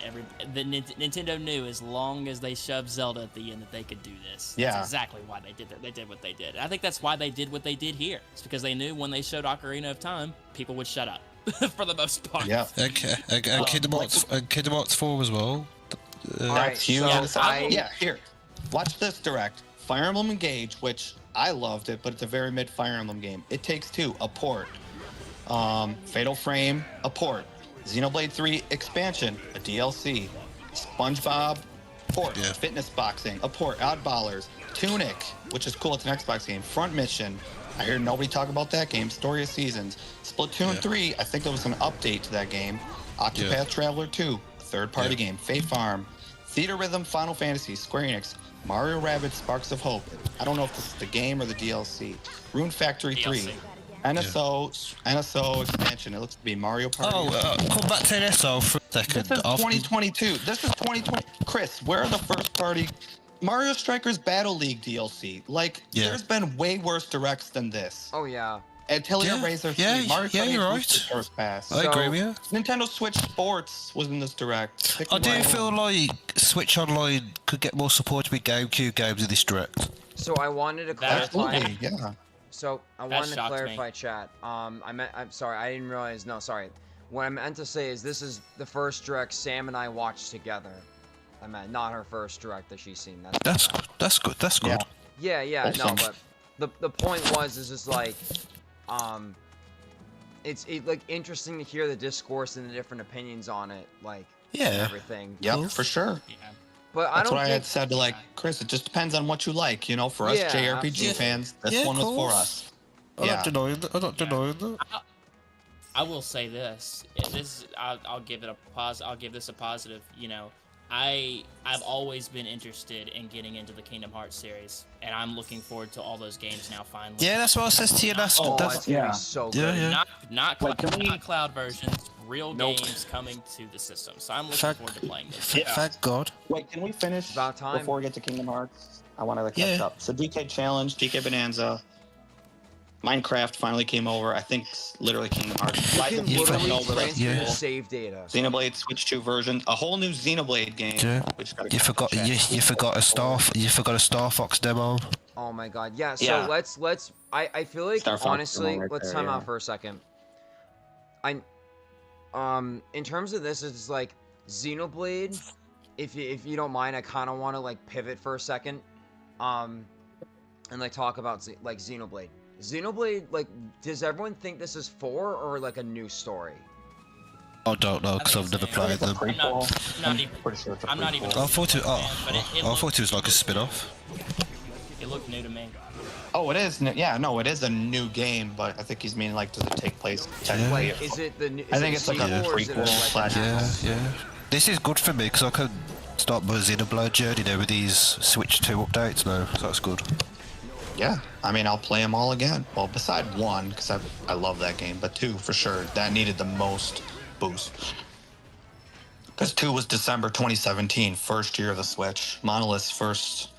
Nintendo knew as long as they shoved Zelda at the end that they could do this. Yeah. That's exactly why they did that. They did what they did. I think that's why they did what they did here. It's because they knew when they showed Ocarina of Time, people would shut up for the most part. Yeah. Okay. And Kingdom Hearts 4 as well. That's huge. so Here. Watch this direct. Fire Emblem Engage, which I loved it, but it's a very mid Fire Emblem game. It Takes Two, a port. Fatal Frame, a port. Xenoblade 3 expansion, a DLC. SpongeBob, port. Fitness Boxing, a port. Oddballers, Tunic, which is cool, it's an Xbox game. Front Mission, I hear nobody talk about that game. Story of Seasons. Splatoon 3, I think there was an update to that game. Octopath Traveler 2, a third-party game. Fate Farm, Theater Rhythm, Final Fantasy, Square Enix, Mario Rabbids Sparks of Hope. I don't know if this is the game or the DLC. Rune Factory 3. NSO expansion. It looks to be Mario Party. Come back to NSO for a second. This is 2022. This is 2020. Chris, where are the first party Mario Strikers Battle League DLC? Like, there's been way worse directs than this. Oh yeah. Atelier Razor 3. Mario Kart you're 8 right. Booster First Pass. I agree with you. Nintendo Switch Sports was in this direct. I do feel like Switch Online could get more support with GameCube games in this direct. So I wanted to clarify. Absolutely, yeah. So I wanted to clarify, chat. I'm sorry, I didn't realize. No, sorry. What I meant to say is this is the first direct Sam and I watched together. I meant not her first direct that she's seen. That's good. Yeah. Yeah, yeah, no, Awesome. but the point was is just like, it's like interesting to hear the discourse and the different opinions on it, like, and Yeah. everything. Yep, Cool. for sure. Yeah. But I That's don't what I think. had said to like Chris. It just depends on what you like. You know, for us Yeah, JRPG absolutely. fans, this Yeah, one was for course. us. I'm Yeah. not denying that. I'm not denying that. I will say this. I'll give it a pause. I'll give this a positive. You know, I've always been interested in getting into the Kingdom Hearts series, and I'm looking forward to all those games now. Finally. Yeah, that's what I said to you last. Oh, that's, it's gonna yeah. be so Yeah, good. yeah. Not cloud versions. Real Nope. games coming to the system. So I'm looking Thank- forward to playing those. Yeah. Thank God. Wait, can we finish About time. before we get to Kingdom Hearts? I want to catch Yeah. up. So DK Challenge, DK Bonanza, Minecraft finally came over. I think literally Kingdom Hearts. You Life can of Pi literally coming over. That's transfer your Yeah. save data. Xenoblade Switch 2 version, a whole new Xenoblade game. Yeah. Which gotta You check. forgot. You forgot a Star Fox demo. Oh my god, yeah. So Yeah. let's. I feel like Star Fox honestly, demo right let's there, time yeah. out for a second. In terms of this, it's like Xenoblade. If you don't mind, I kind of want to like pivot for a second, and like talk about like Xenoblade. Xenoblade, like, does everyone think this is 4 or like a new story? I don't know because I've never played them. I'm not even. Pretty sure it's a I'm not even. prequel. I thought it. But it I thought it was like a spin-off. It looked new to me. Oh, it is. Yeah, no, it is a new game, but I think he's meaning like, does it take place technically? Like, is it the new? I is think it it's like a sequel or is it prequel like slash- Yeah, yeah. This is good for me because I can start my Xenoblade journey now with these Switch 2 updates now. So that's good. Yeah, I mean, I'll play them all again. Well, beside 1, because I love that game, but 2 for sure. That needed the most boost. Because 2 was December 2017, first year of the Switch. Monolith's first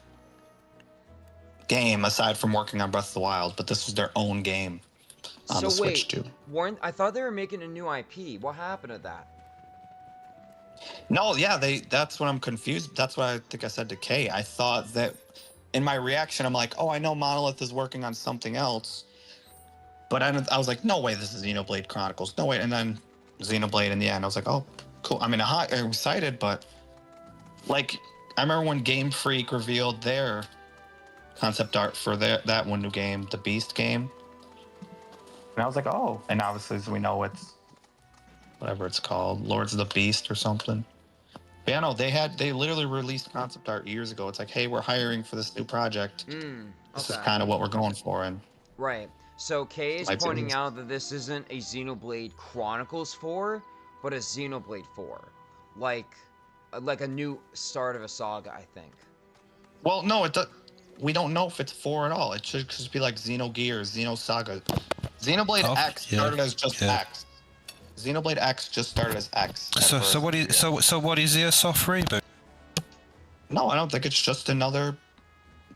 game, aside from working on Breath of the Wild, but this was their own game on the So Switch wait, too. I thought they were making a new IP. What happened to that? No, yeah, that's what I'm confused. That's what I think I said to Kay. I thought that in my reaction, I'm like, oh, I know Monolith is working on something else. But I was like, no way, this is Xenoblade Chronicles. No way. And then Xenoblade in the end, I was like, oh, cool. I mean, I'm excited, but like, I remember when Game Freak revealed their concept art for that one new game, the Beast game. And I was like, oh. And obviously, as we know, it's whatever it's called, Lords of the Beast or something. But yeah, no, they literally released concept art years ago. It's like, hey, we're hiring for this new project. This is Okay. kind of what we're going for. And Right. So Kay is Might be pointing these. out that this isn't a Xenoblade Chronicles 4, but a Xenoblade 4. Like a new start of a saga, I think. well, no, we don't know if it's 4 at all. It should just be like Xenogears, Xenosaga. Xenoblade Oh, X yeah, started as just yeah. X. Xenoblade X just started as X. at So first. what is what is the soft reboot? No, I don't think it's just another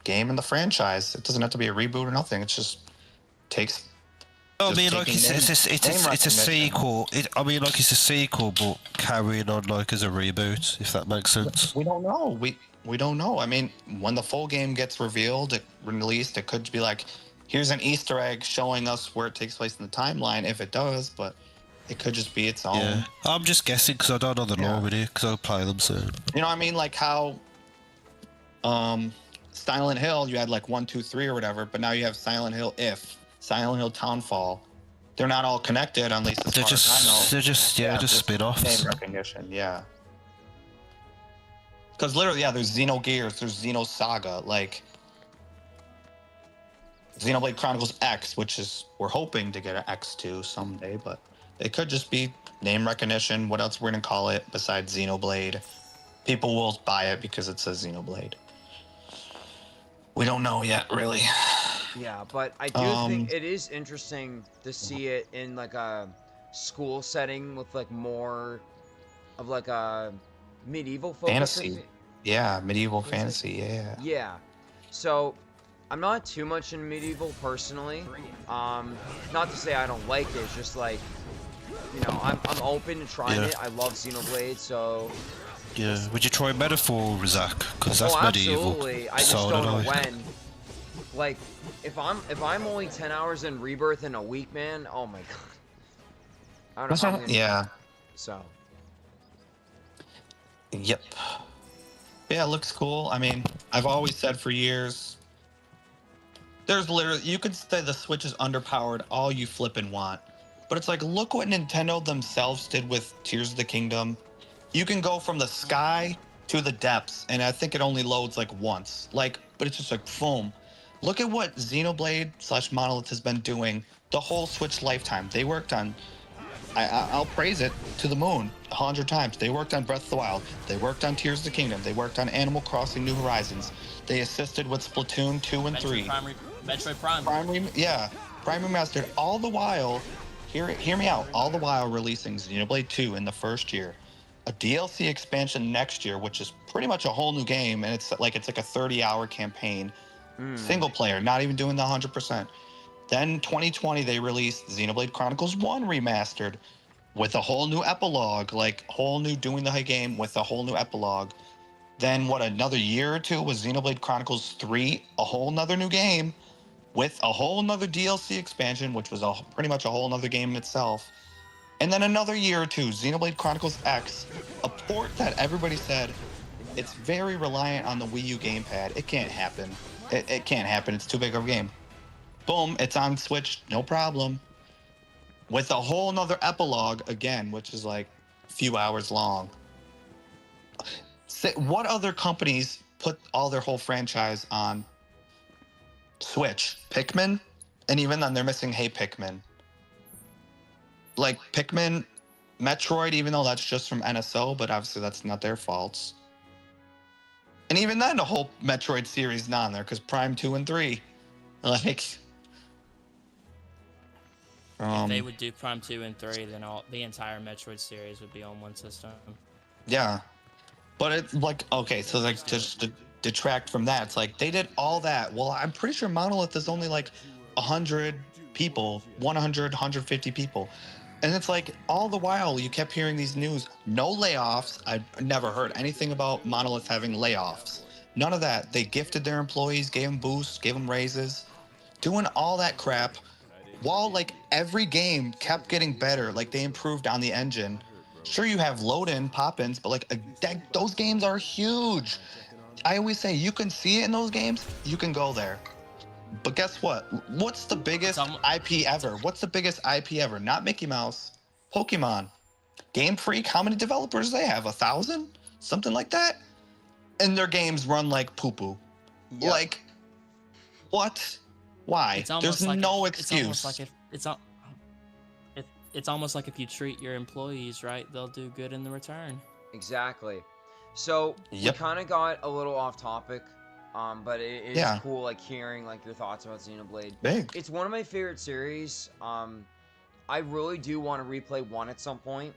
game in the franchise. It doesn't have to be a reboot or nothing. It's just takes. I just mean, like taking it's name a recognition. sequel. I mean, like it's a sequel, but carrying on like as a reboot, if that makes sense. We don't know. We don't know. I mean, when the full game gets revealed, released, it could be like, here's an Easter egg showing us where it takes place in the timeline, if it does. But it could just be its own. Yeah, I'm just guessing because I don't know the Yeah. lore with it because I'll play them soon. You know what I mean? Like how, Silent Hill, you had like 1, 2, 3 or whatever, but now you have Silent Hill Silent Hill Townfall. They're not all connected, at least as They're far as I know. just spin-offs. Name recognition, yeah. Because literally, yeah, there's Xenogears, there's Xenosaga, like Xenoblade Chronicles X, which is we're hoping to get an X2 someday, but it could just be name recognition. What else we're gonna call it besides Xenoblade? People will buy it because it says Xenoblade. We don't know yet, really. Yeah, but I do think it is interesting to see it in like a school setting with like more of like a medieval focus. Fantasy. Yeah, medieval fantasy, yeah. Yeah. So I'm not too much in medieval personally. Not to say I don't like it, it's just like, you know, I'm open to trying Yeah. it. I love Xenoblade, so Yeah, would you try Metaphor, Zach? Because that's medieval. absolutely. I just So don't did know I. when. Like, if I'm only 10 hours in Rebirth in a week, man, oh my god. I don't know how I'm gonna- Yeah. So Yep. Yeah, it looks cool. I mean, I've always said for years, There's literally, you could say the Switch is underpowered all you flippin' want. But it's like, look what Nintendo themselves did with Tears of the Kingdom. You can go from the sky to the depths, and I think it only loads like once. Like, but it's just like, boom. Look at what Xenoblade / Monolith has been doing the whole Switch lifetime. They worked on, I'll praise it to the moon 100 times. They worked on Breath of the Wild. They worked on Tears of the Kingdom. They worked on Animal Crossing New Horizons. They assisted with Splatoon 2 and 3. Metroid Prime. Prime Remastered. All the while, hear me out. All the while releasing Xenoblade 2 in the first year, a DLC expansion next year, which is pretty much a whole new game, and it's like a 30-hour campaign, single player, not even doing the 100%. Then 2020 they released Xenoblade Chronicles 1 Remastered with a whole new epilogue, like whole new doing the high game with a whole new epilogue. Then what, another year or two was Xenoblade Chronicles 3, a whole nother new game with a whole nother DLC expansion, which was pretty much a whole nother game itself. And then another year or two, Xenoblade Chronicles X, a port that everybody said it's very reliant on the Wii U gamepad. It can't happen. It can't happen. It's too big of a game. Boom, it's on Switch, no problem. With a whole nother epilogue again, which is like a few hours long. What other companies put all their whole franchise on Switch? Pikmin? And even then they're missing Hey Pikmin. Like Pikmin, Metroid, even though that's just from NSO, but obviously that's not their faults. And even then the whole Metroid series is not on there because Prime 2 and 3. Like... if they would do Prime 2 and 3, then the entire Metroid series would be on one system. Yeah. But it's like, okay, so like just to detract from that, it's like they did all that. Well, I'm pretty sure Monolith is only like 100 people, 100, 150 people. And it's like all the while you kept hearing these news, no layoffs. I've never heard anything about Monolith having layoffs. None of that. They gifted their employees, gave them boosts, gave them raises, doing all that crap. While like every game kept getting better, like they improved on the engine. Sure, you have load-in, pop-ins, but like those games are huge. I always say you can see it in those games, you can go there. But guess what? What's the biggest IP ever? What's the biggest IP ever? Not Mickey Mouse, Pokemon. Game Freak, how many developers they have? 1,000? Something like that? And their games run like poo-poo. Yep. Like, what? Why? There's no excuse. It's almost like if you treat your employees right, they'll do good in the return. Exactly. So we kind of got a little off topic, but it is cool like hearing like your thoughts about Xenoblade. Big. It's one of my favorite series. I really do want to replay 1 at some point,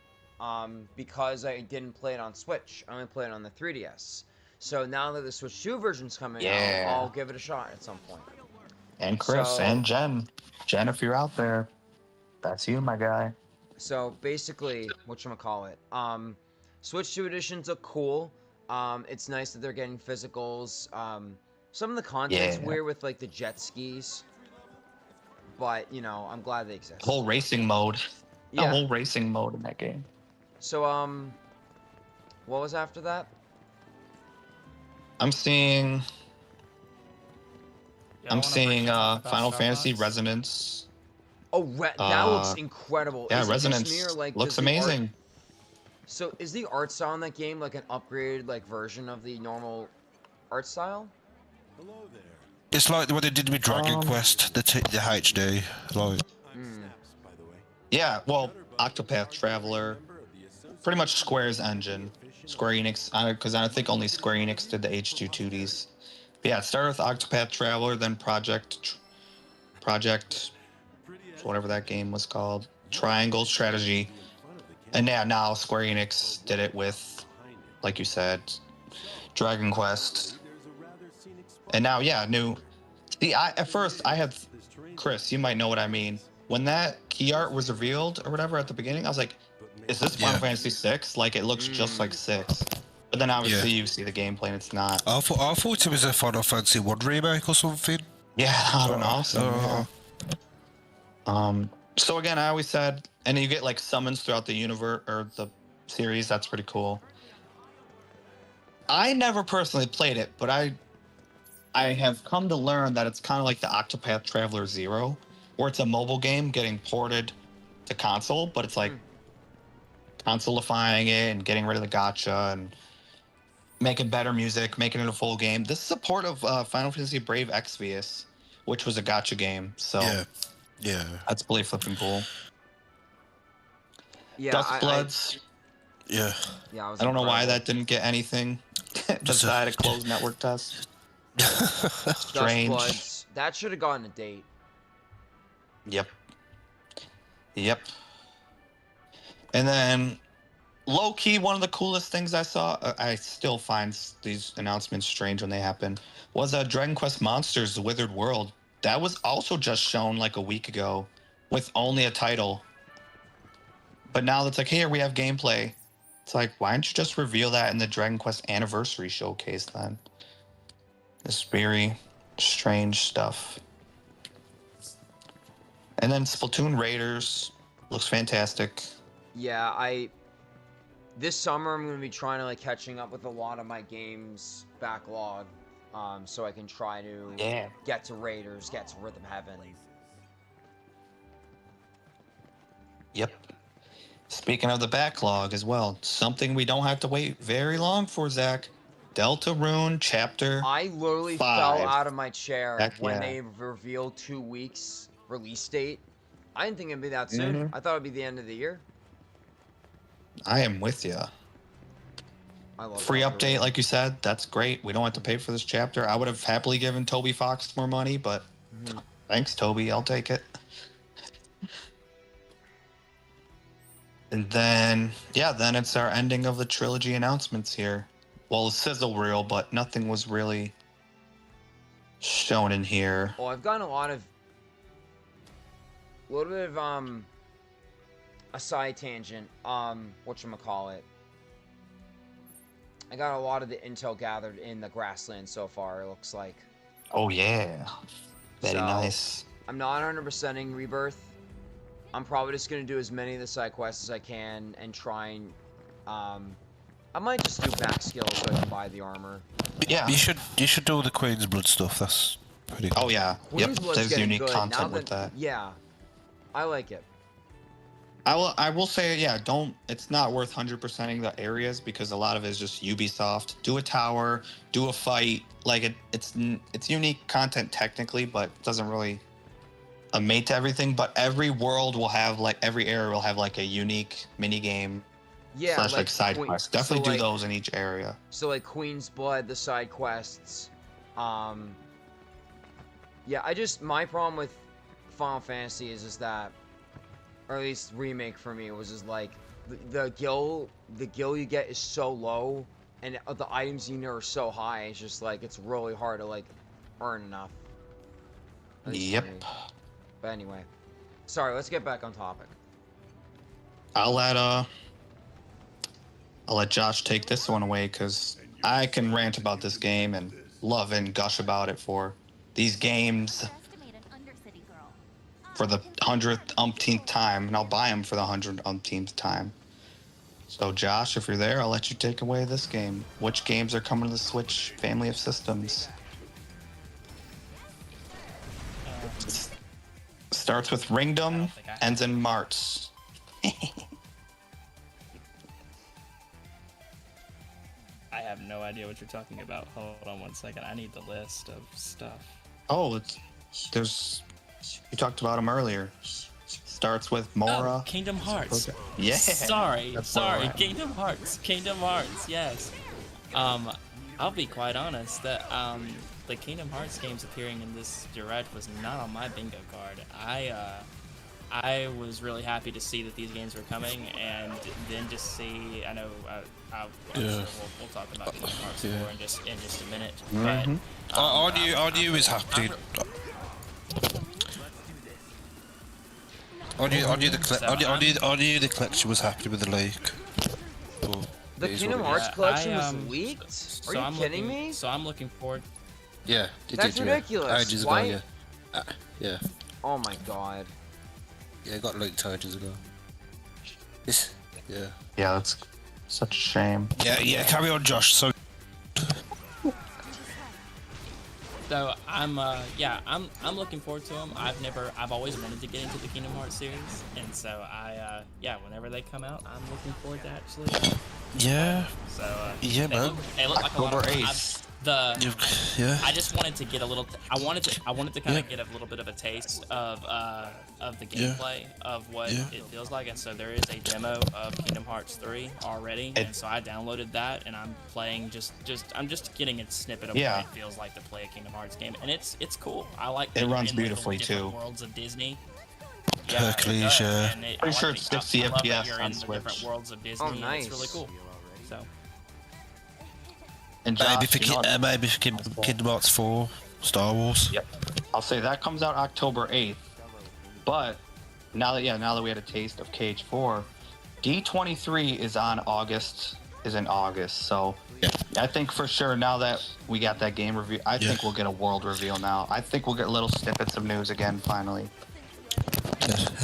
because I didn't play it on Switch. I only played it on the 3DS. So now that the Switch 2 version's coming out, I'll give it a shot at some point. And Chris and Jen. Jen, if you're out there, that's you, my guy. So basically, whatchamacallit, Switch 2 editions are cool. It's nice that they're getting physicals. Some of the content's weird with like the jet skis, but you know, I'm glad they exist. Whole racing mode. Yeah. A whole racing mode in that game. So what was after that? I'm seeing Final Fantasy Resonance. Oh, that looks incredible. Yeah, Resonance looks amazing. So is the art style in that game like an upgraded like version of the normal art style? Hello there. It's like what they did with Dragon Quest, the HD. Like. Yeah, well, Octopath Traveler, pretty much Square's engine. Square Enix, because I think only Square Enix did the H2 2Ds. But yeah, it started with Octopath Traveler, then Project, whatever that game was called, Triangle Strategy. And yeah, now Square Enix did it with, like you said, Dragon Quest. And now, new. See, at first I had, Chris, you might know what I mean. When that key art was revealed or whatever at the beginning, I was like, is this Final Fantasy 6? Like, it looks just like 6. But then obviously you see the gameplay and it's not. I thought it was a Final Fantasy 1 remake or something. Yeah, I don't know. So again, I always said, and you get like summons throughout the universe or the series. That's pretty cool. I never personally played it, but I have come to learn that it's kind of like the Octopath Traveler 0, where it's a mobile game getting ported to console, but it's like consoleifying it and getting rid of the gacha and making better music, making it a full game. This is a port of Final Fantasy Brave Exvius, which was a gacha game. So Yeah. that's pretty flipping cool. Yeah, Dustbloods. Yeah. Yeah, I don't know why that didn't get anything beside a closed network test. Strange. Dustbloods. That should have gotten a date. Yep. And then, low key, one of the coolest things I saw, I still find these announcements strange when they happen, was Dragon Quest Monsters: The Withered World. That was also just shown like a week ago with only a title. But now it's like, here we have gameplay. It's like, why don't you just reveal that in the Dragon Quest Anniversary Showcase then? This very strange stuff. And then Splatoon Raiders looks fantastic. Yeah, this summer I'm gonna be trying to like catching up with a lot of my games backlog, so I can try to get to Raiders, get to Rhythm Heaven. Yep. Speaking of the backlog as well, something we don't have to wait very long for, Zach. Deltarune Chapter I literally 5. fell out of my chair Heck when yeah. they revealed 2 weeks release date. I didn't think it'd be that soon. I thought it'd be the end of the year. I am with you. I love Free Deltarune. update, like you said. That's great. We don't have to pay for this chapter. I would have happily given Toby Fox more money, but thanks, Toby. I'll take it. And then, then it's our ending of the trilogy announcements here. Well, a sizzle reel, but nothing was really shown in here. Oh, I've gotten a little bit of a side tangent. Whatchamacallit. I got a lot of the intel gathered in the grassland so far, it looks like. Oh, yeah. Very nice. I'm not 100%ing Rebirth. I'm probably just going to do as many of the side quests as I can and try and, I might just do back skills so I can buy the armor. Yeah. You should do the Queen's Blood stuff. That's pretty cool. Oh, yeah. Queen's Blood's There's getting unique good. content Now with that. Yeah. I like it. I will say, it's not worth 100%ing the areas because a lot of it is just Ubisoft. Do a tower, do a fight. Like, it's unique content technically, but it doesn't really mate to everything. But every world will have, every area will have, a unique mini game. Yeah, / side quests. Definitely do those in each area. So, Queen's Blood, the side quests. Yeah, my problem with Final Fantasy is that, or at least remake for me, was just the gil you get is so low, and the items you need are so high. It's just it's really hard to earn enough. Yep. But anyway, sorry. Let's get back on topic. I'll let Josh take this one away because I can rant about this game and love and gush about it for these games for the 100th time, and I'll buy them for the 100th time. So, Josh, if you're there, I'll let you take away this game. Which games are coming to the Switch family of systems? Starts with Ringdom, ends in Marts. I have no idea what you're talking about. Hold on one second. I need the list of stuff. Oh, you talked about them earlier. Starts with Mora. Oh, Kingdom Hearts. Yeah. Sorry. Kingdom Hearts. Yes. I'll be quite honest that the Kingdom Hearts games appearing in this direct was not on my bingo card. I was really happy to see that these games were coming, and then just see. I know. We'll talk about Kingdom Hearts more in just a minute. Mm-hmm. But I knew it was happening. I knew the collection was happening with the lake. The Kingdom Hearts collection was leaked? Are you kidding me? So I'm looking forward. Yeah, that's ridiculous. Ages Why? ago, yeah. Oh my god. Yeah, it got leaked ages ago. Yeah, that's such a shame. Yeah. Carry on, Josh. So. So I'm looking forward to them. I've always wanted to get into the Kingdom Hearts series, and so whenever they come out, I'm looking forward to actually. Yeah. So yeah, man. They look like a lot of October fun. 8th. Yeah. I just wanted to get a little. I wanted to kind of get a little bit of a taste of the gameplay of what it feels like, and so there is a demo of Kingdom Hearts 3 already, and so I downloaded that, and I'm playing I'm just getting a snippet of what it feels like to play a Kingdom Hearts game, and it's cool. I like it runs in, beautifully the too. Worlds of Disney. Hercules, yeah. Pretty sure it's 60 FPS you're on in the different Switch. worlds of Disney. Oh, nice. It's really cool. So. And Maybe Josh, maybe for Kingdom Hearts 4, Star Wars. Yep. I'll say that comes out October 8th. But now that we had a taste of KH4, D23 is in August. So I think for sure now that we got that game review, I think we'll get a world reveal now. I think we'll get little snippets of news again finally.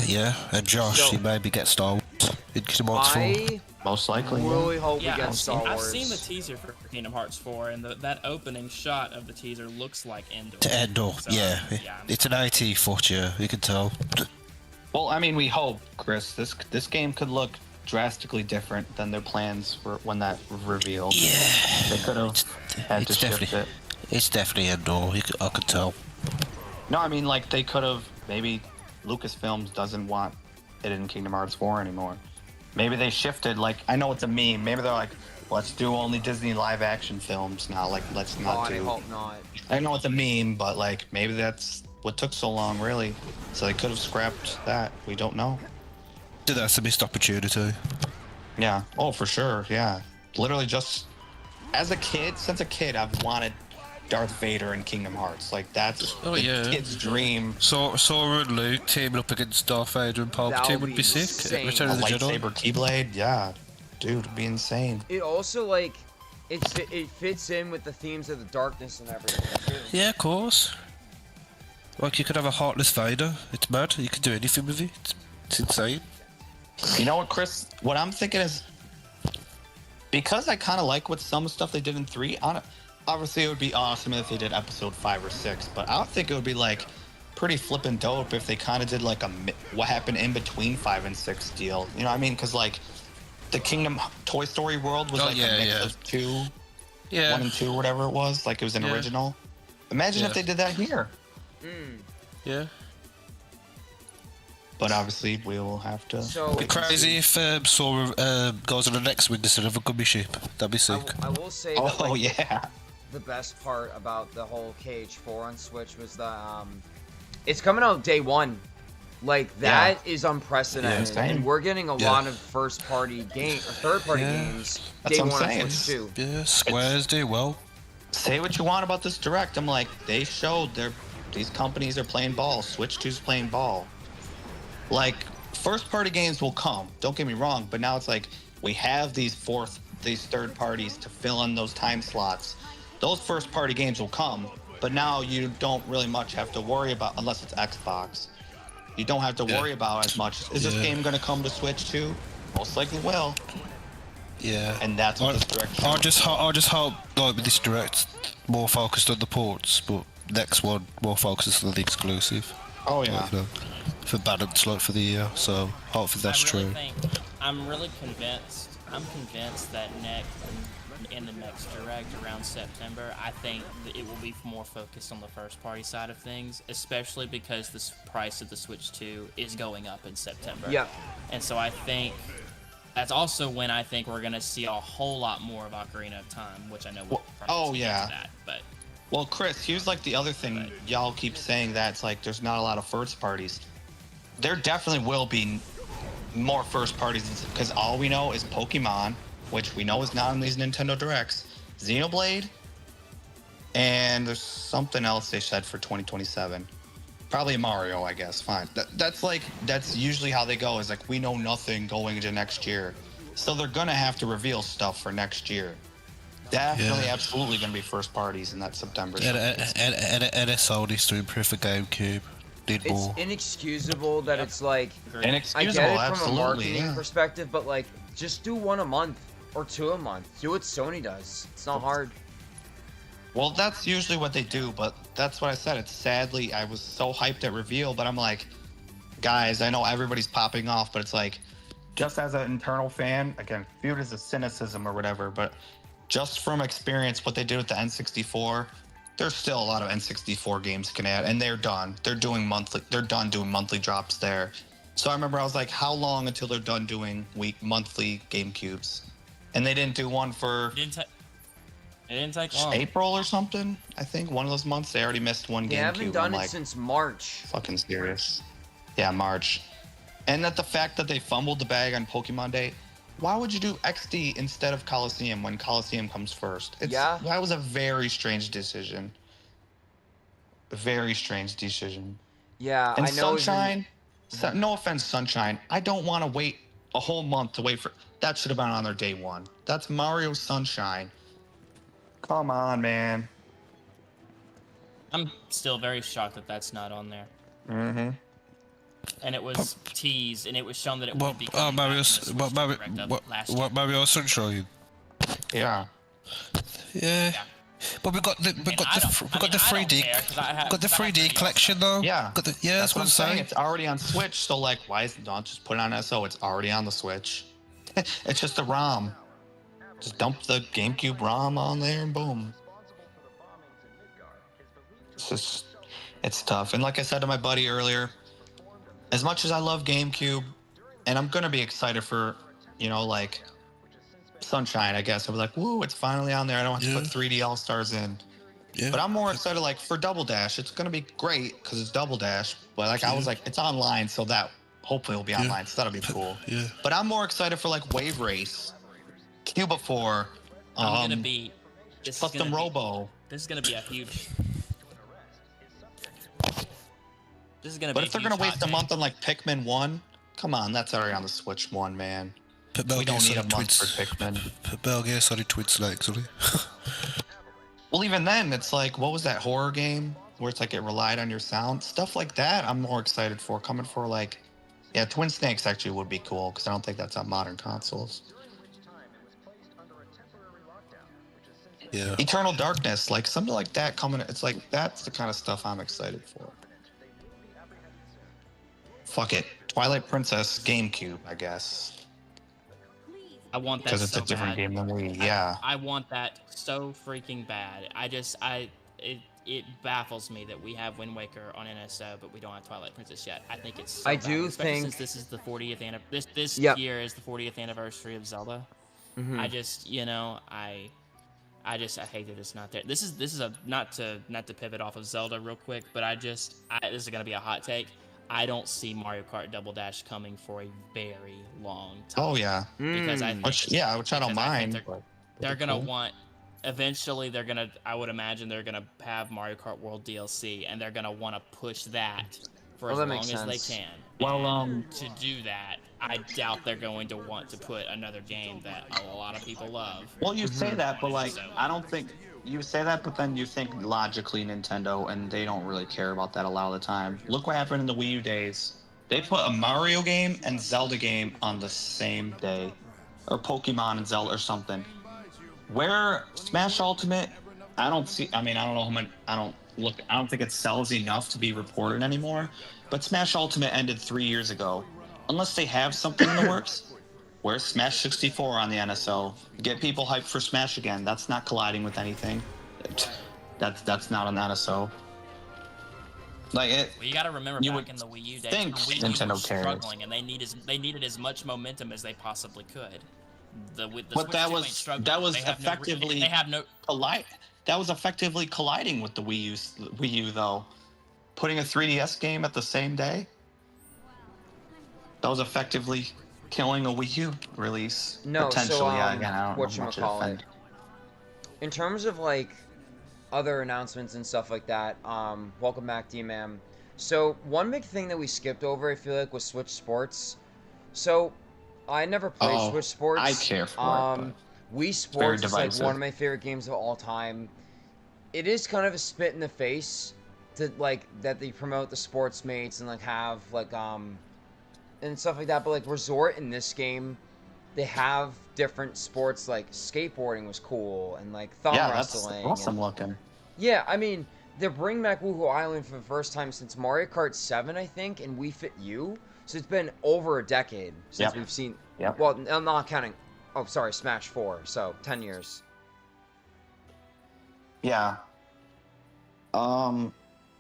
Yeah, and Josh, you maybe get Star Wars in Kingdom Hearts 4. I Most likely. really hope we get I've Star Wars. I've seen the teaser for Kingdom Hearts 4, and that opening shot of the teaser looks like Endor. To Endor, So, It's an 80 foot, you can tell. Well, I mean, we hope, Chris, this game could look drastically different than their plans for when that revealed. Yeah. They could have had to shift it. It's definitely Endor, I could tell. No, I mean, like, they could have, maybe Lucasfilms doesn't want it in Kingdom Hearts 4 anymore. Maybe they shifted, like, I know it's a meme. Maybe they're like, let's do only Disney live action films now. Like, let's not do. I hope not. I know it's a meme, but, like, maybe that's what took so long, really. So they could have scrapped that. We don't know. That's a missed opportunity. Yeah. Oh, for sure. Yeah. Literally just since a kid, I've wanted Darth Vader in Kingdom Hearts. Like, that's kid's dream. Sora and Luke teaming up against Darth Vader and Palpatine would be sick. insane. Return A of the Jedi. lightsaber Keyblade. Yeah. Dude, it'd be insane. It also, like, it fits in with the themes of the darkness and everything, too. Yeah, of course. Like, you could have a heartless Vader. It's mad. You could do anything with it. It's insane. You know what, Chris? What I'm thinking is, because I kind of like what some stuff they did in 3, obviously it would be awesome if they did episode 5 or 6, but I don't think it would be, like, pretty flippin' dope if they kind of did, like, what happened in between 5 and 6 deal. You know what I mean? Because, like, the Kingdom Toy Story world was, a mix of 2, 1 and 2, whatever it was. Like, it was an original. Imagine if they did that here. Yeah. But obviously, we will have to. So, It'd be crazy if Sora goes on the next wing instead of a gummy ship. That'd be sick. I will say that, like, yeah. the best part about the whole KH4 on Switch was the it's coming out day 1. Like, that is unprecedented, and we're getting a lot of first-party third-party games That's day what 1 I'm on Switch saying. too. Yeah, Squares do well. Say what you want about this direct. I'm like, they showed these companies are playing ball. Switch 2's playing ball. Like, first-party games will come. Don't get me wrong, but now it's like we have these third parties to fill in those time slots. Those first-party games will come, but now you don't really much have to worry about, unless it's Xbox. You don't have to worry about as much. Is this game going to come to Switch too? Most likely will. Yeah. And that's what this direct. I just hope, like, with this direct, more focused on the ports, but next one more focused on the exclusive. Oh yeah. Like, for balance, like, for the year. So hopefully that's true. I'm really convinced. I'm convinced that in the next direct around September, I think that it will be more focused on the first party side of things, especially because the price of the Switch 2 is going up in September. Yeah. And so I think that's also when I think we're gonna see a whole lot more of Ocarina of Time, which I know we'll probably get to that, but. Well, Chris, here's like the other thing. Y'all keep saying that it's like there's not a lot of first parties. There definitely will be more first parties because all we know is Pokemon, which we know is not in these Nintendo Directs, Xenoblade, and there's something else they said for 2027. Probably Mario, I guess. Fine. That's usually how they go. Is like we know nothing going into next year, so they're gonna have to reveal stuff for next year. Definitely, absolutely gonna be first parties in that September. And Sony's to improve the GameCube. Need more. It's inexcusable that it's like, Inexcusable, I get it from a absolutely, marketing perspective, but like, just do 1 a month or 2 a month. Do what Sony does. It's not hard. Well, that's usually what they do, but that's what I said. It's sadly, I was so hyped at reveal, but I'm like, guys, I know everybody's popping off, but it's like, just as an internal fan, again, viewed as a cynicism or whatever, but just from experience, what they did with the N64, there's still a lot of N64 games can add, and they're done. They're done doing monthly drops there. So I remember I was like, how long until they're done doing monthly GameCubes? And they didn't do one for It didn't take long. April or something. I think one of those months they already missed one GameCube. They haven't done I'm it like, since March. fucking serious. Yeah, March. And that the fact that they fumbled the bag on Pokemon Day, why would you do XD instead of Coliseum when Coliseum comes first? Yeah. That was a very strange decision. A very strange decision. Yeah, And I know. Sunshine, no offense, Sunshine, I don't want to wait a whole month to wait for... That should have been on their day one. That's Mario Sunshine. Come on, man. I'm still very shocked that that's not on there. Mm-hmm. And it was teased, and it was shown that it What? would be Oh, coming back in the Mario. Switch What? Mario. Direct of What? last What? year. Mario Sunshine. Yeah. Yeah. But we got the I don't 3D. care, 'cause I have- Got the 3D collection though. Yeah. That's what I'm saying. It's already on Switch, so like, why is not just put it on SO? It's already on the Switch. It's just a ROM. Just dump the GameCube ROM on there and boom. It's tough. And like I said to my buddy earlier, as much as I love GameCube, and I'm gonna be excited for, like Sunshine, I guess. I'll be like, woo, it's finally on there. I don't have to put 3D All-Stars in. Yeah. But I'm more excited, like, for Double Dash. It's gonna be great because it's Double Dash. But like, I was like, it's online, so that hopefully will be online. So that'll be cool. Yeah. But I'm more excited for like Wave Race, Cuba4, I'm gonna be Custom Robo. This is gonna be a huge. This is gonna But be. if they're gonna waste a month on like Pikmin 1, come on, that's already on the Switch 1, man. We don't need a month for Pikmin. Metal Gear Solid Twin Snakes, sorry. Well, even then, it's like, what was that horror game where it's like it relied on your sound? Stuff like that, I'm more excited for. Coming for like, yeah, Twin Snakes actually would be cool because I don't think that's on modern consoles. Yeah. Eternal Darkness, like something like that coming. It's like that's the kind of stuff I'm excited for. Fuck it, Twilight Princess GameCube, I guess. I want that Because it's so a different bad. game than Wii. Yeah. I want that so freaking bad. It baffles me that we have Wind Waker on NSO, but we don't have Twilight Princess yet. I think it's. So I bad, do especially think since this is the 40th anniversary. This Yep. year is the 40th anniversary of Zelda. Mhm. I just, I hate that it's not there. This is a not to pivot off of Zelda real quick, but this is gonna be a hot take. I don't see Mario Kart Double Dash coming for a very long time. Oh yeah. Because I think Which I don't because I think mind. they're gonna want. Eventually, they're gonna. I would imagine they're gonna have Mario Kart World DLC, and they're gonna want to push that for as that long makes as they sense. can. Well, And to do that, I doubt they're going to want to put another game that a lot of people love. Well, you say that, but like, So- I don't think you say that, but then you think logically Nintendo, and they don't really care about that a lot of the time. Look what happened in the Wii U days. They put a Mario game and Zelda game on the same day, or Pokemon and Zelda or something. Where Smash Ultimate, I don't see. I mean, I don't know how many. I don't think it sells enough to be reported anymore. But Smash Ultimate ended 3 years ago. Unless they have something in the works. Where's Smash 64 on the NSO? Get people hyped for Smash again. That's not colliding with anything. That's not on the NSO. Like it. Well, you got to remember You back would in the Wii U days, think the Wii U Nintendo was cares. struggling, and they needed as much momentum as they possibly could. The But Switch that 2 was- ain't struggling. that was They have effectively- they have no. That was effectively colliding with the Wii U though. Putting a 3DS game at the same day. That was effectively killing a Wii U release. No, potentially. so Again, I don't know how much it whatchamacallit. offend. In terms of like other announcements and stuff like that, welcome back, D-Man. So one big thing that we skipped over, I feel like, was Switch Sports. So I never played Switch Sports. I care for it. But Wii Sports is like divisive. one of my favorite games of all time. It is kind of a spit in the face to like that they promote the sports mates and like have like and stuff like that. But like Resort in this game, they have different sports like skateboarding was cool and like thumb yeah, that's wrestling. awesome and- looking. yeah, I mean they're bringing back Woohoo Island for the first time since Mario Kart 7, I think, and Wii Fit U. So it's been over a decade since we've seen. Yep. Well, I'm not counting. Oh, sorry, Smash 4. So 10 years. Yeah.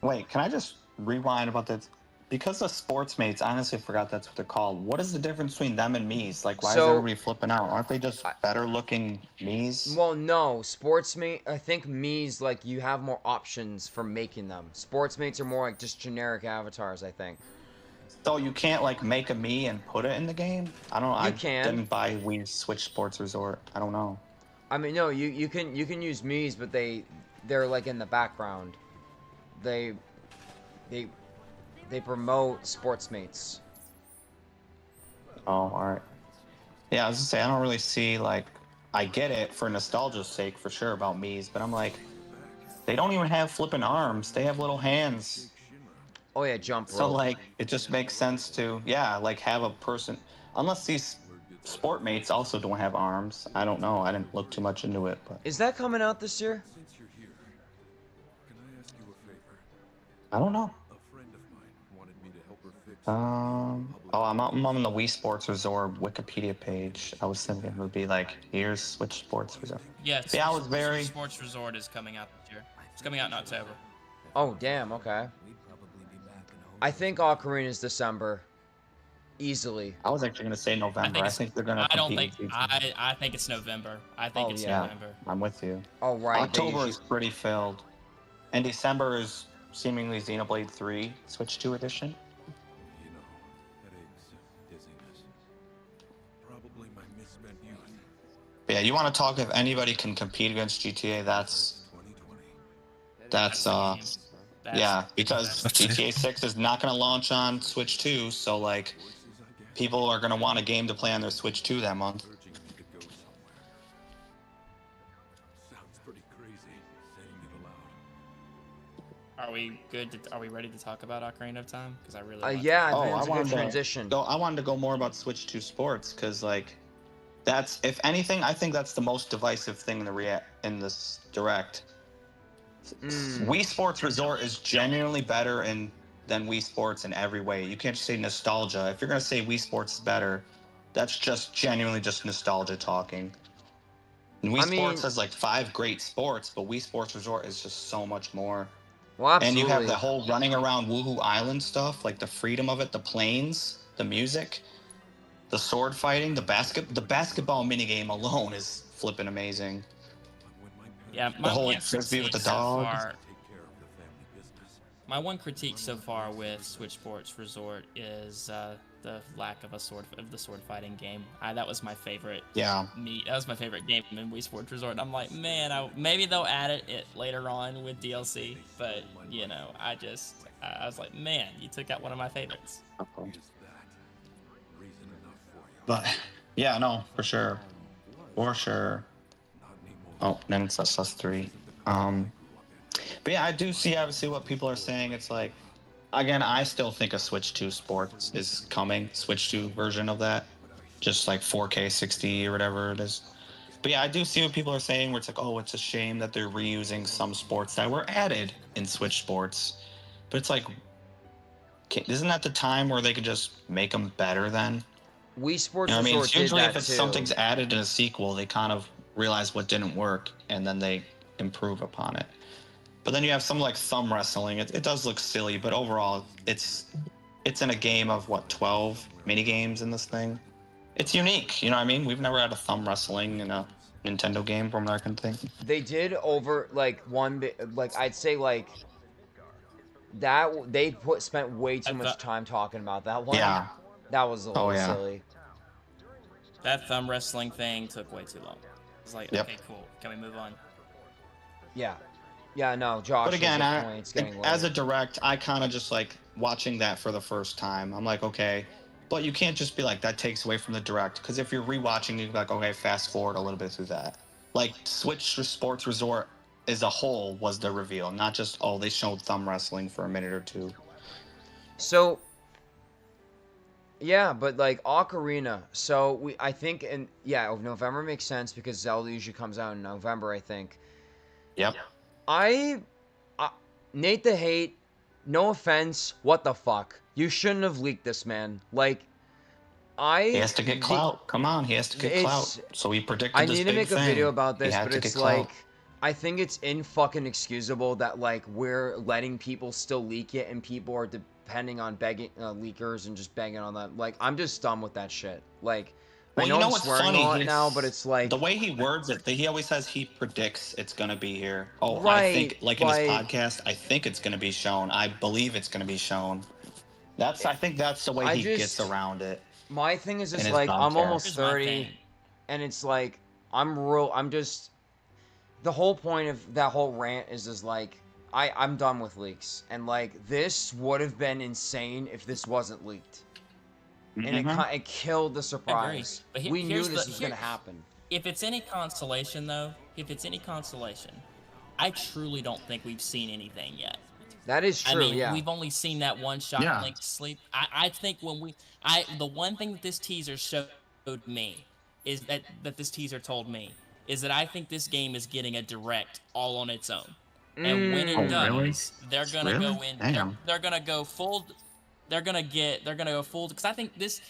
Wait, can I just rewind about that? Because the sports mates, I honestly forgot that's what they're called. What is the difference between them and Mii's? Like, why is everybody flipping out? Aren't they just better looking Mii's? Well, no. Sportsmate, I think Mii's, like, you have more options for making them. Sportsmates are more like just generic avatars, I think. So you can't, like, make a Mii and put it in the game? I don't know. You can. I didn't buy Wii Switch Sports Resort. I don't know. I mean, no, you can use Mii's, but they're like in the background. They promote Sportsmates. Oh, alright. Yeah, I was gonna say, I don't really see, like, I get it for nostalgia's sake, for sure, about Mii's, but I'm like, they don't even have flipping arms. They have little hands. Oh, yeah, jump rope. So, like, it just makes sense to, yeah, like, have a person, unless these sport mates also don't have arms. I don't know. I didn't look too much into it, but. Is that coming out this year? Since you're here, can I ask you a favor? I don't know. A friend of mine wanted me to help her fix. Oh, I'm on the Wii Sports Resort Wikipedia page. I was thinking it would be like, here's Switch Sports Resort. Yes. Yeah, I was very. Sports Resort is coming out this year. It's coming out in October. Oh, damn, okay. I think Ocarina is December. Easily. I was actually going to say November. I think they're going to compete. I think it's November. I think it's November. I'm with you. Oh, right. October is pretty filled. And December is seemingly Xenoblade 3 Switch 2 edition. You know, headaches, dizziness. Probably my misspent youth. But yeah, you want to talk if anybody can compete against GTA, that's 2020. yeah, because GTA 6 is not going to launch on Switch 2, so like people are going to want a game to play on their Switch 2 that month. Urging me to go somewhere. Sounds pretty crazy saying it aloud. Are we good? Are we ready to talk about Ocarina of Time? Because I really. Yeah, Oh, I think I it's a wanted good to transition. I wanted to go more about Switch 2 Sports because like that's, if anything, I think that's the most divisive thing in this direct. Wii Sports Resort is genuinely better than Wii Sports in every way. You can't just say nostalgia. If you're gonna say Wii Sports is better, that's just genuinely just nostalgia talking. And Wii Sports has like 5 great sports, but Wii Sports Resort is just so much more. Well, absolutely. And you have the whole running around Woohoo Island stuff, like the freedom of it, the planes, the music, the sword fighting, the basketball minigame alone is flipping amazing. Yeah, the whole frisbee with the dog. My one critique so far with Switch Sports Resort is the lack of the sword fighting game. That was my favorite. Yeah. That was my favorite game in Wii Sports Resort. And I'm like, man, maybe they'll add it later on with DLC, but you know, I was like, man, you took out one of my favorites. But yeah, no, for sure, for sure. Oh, then it's us 3. But yeah, I do see obviously what people are saying. It's like, again, I still think a Switch 2 Sports is coming. Switch 2 version of that, just like 4K 60 or whatever it is. But yeah, I do see what people are saying where it's like, oh, it's a shame that they're reusing some sports that were added in Switch Sports. But it's like, isn't that the time where they could just make them better then? Wii Sports Resort, Resort did usually that if it's too. something's added in a sequel, they kind of realize what didn't work and then they improve upon it. But then you have some like thumb wrestling. It does look silly, but overall, it's in a game of 12 mini games in this thing. It's unique, you know what I mean? We've never had a thumb wrestling in a Nintendo game from what I can think. They did over like one bit, like I'd say like that they spent way too much time talking about that one. Yeah, that was a little silly. That thumb wrestling thing took way too long. It's like, okay, cool. Can we move on? Yeah. Yeah, no, Josh. But again, as a direct, I kind of just like watching that for the first time. I'm like, okay, but you can't just be like, that takes away from the direct. Because if you're rewatching, you'd be like, okay, fast forward a little bit through that. Like, Switch Sports Resort as a whole was the reveal, not just, oh, they showed thumb wrestling for a minute or two. So, yeah, but like Ocarina. So I think, November makes sense because Zelda usually comes out in November, I think. Yep. Nate the Hate, no offense, what the fuck? You shouldn't have leaked this, man. Like, He has to get clout. Come on, he has to get clout. So he predicted I this need to big make a thing. video about He this, had but to it's get clout. like, I think it's fucking excusable that like we're letting people still leak it and people are depending on begging leakers and just begging on that. Like, I'm just done with that shit. Like, Well, I know you know I'm what's swearing funny? a lot now, but it's like the way he words it. He always says he predicts it's gonna be here. Oh, right, I think like in his but podcast, I think it's gonna be shown. I believe it's gonna be shown. I think that's the way I he just gets around it. my thing is in just his like I'm podcast. almost Here's my 30, thing. and it's like I'm just the whole point of that whole rant is just like I'm done with leaks, and like this would have been insane if this wasn't leaked, and it killed the surprise. But We knew here's this the- was gonna happen. If it's any consolation, though, I truly don't think we've seen anything yet. That is true. I mean, yeah. we've only seen that one shot Yeah. in Link to Sleep. I think the one thing that this teaser showed me is that this teaser told me is that I think this game is getting a direct all on its own. And when it Oh, does, really? they're gonna Really? go in. Damn. They're gonna go full. They're gonna go full because I think this.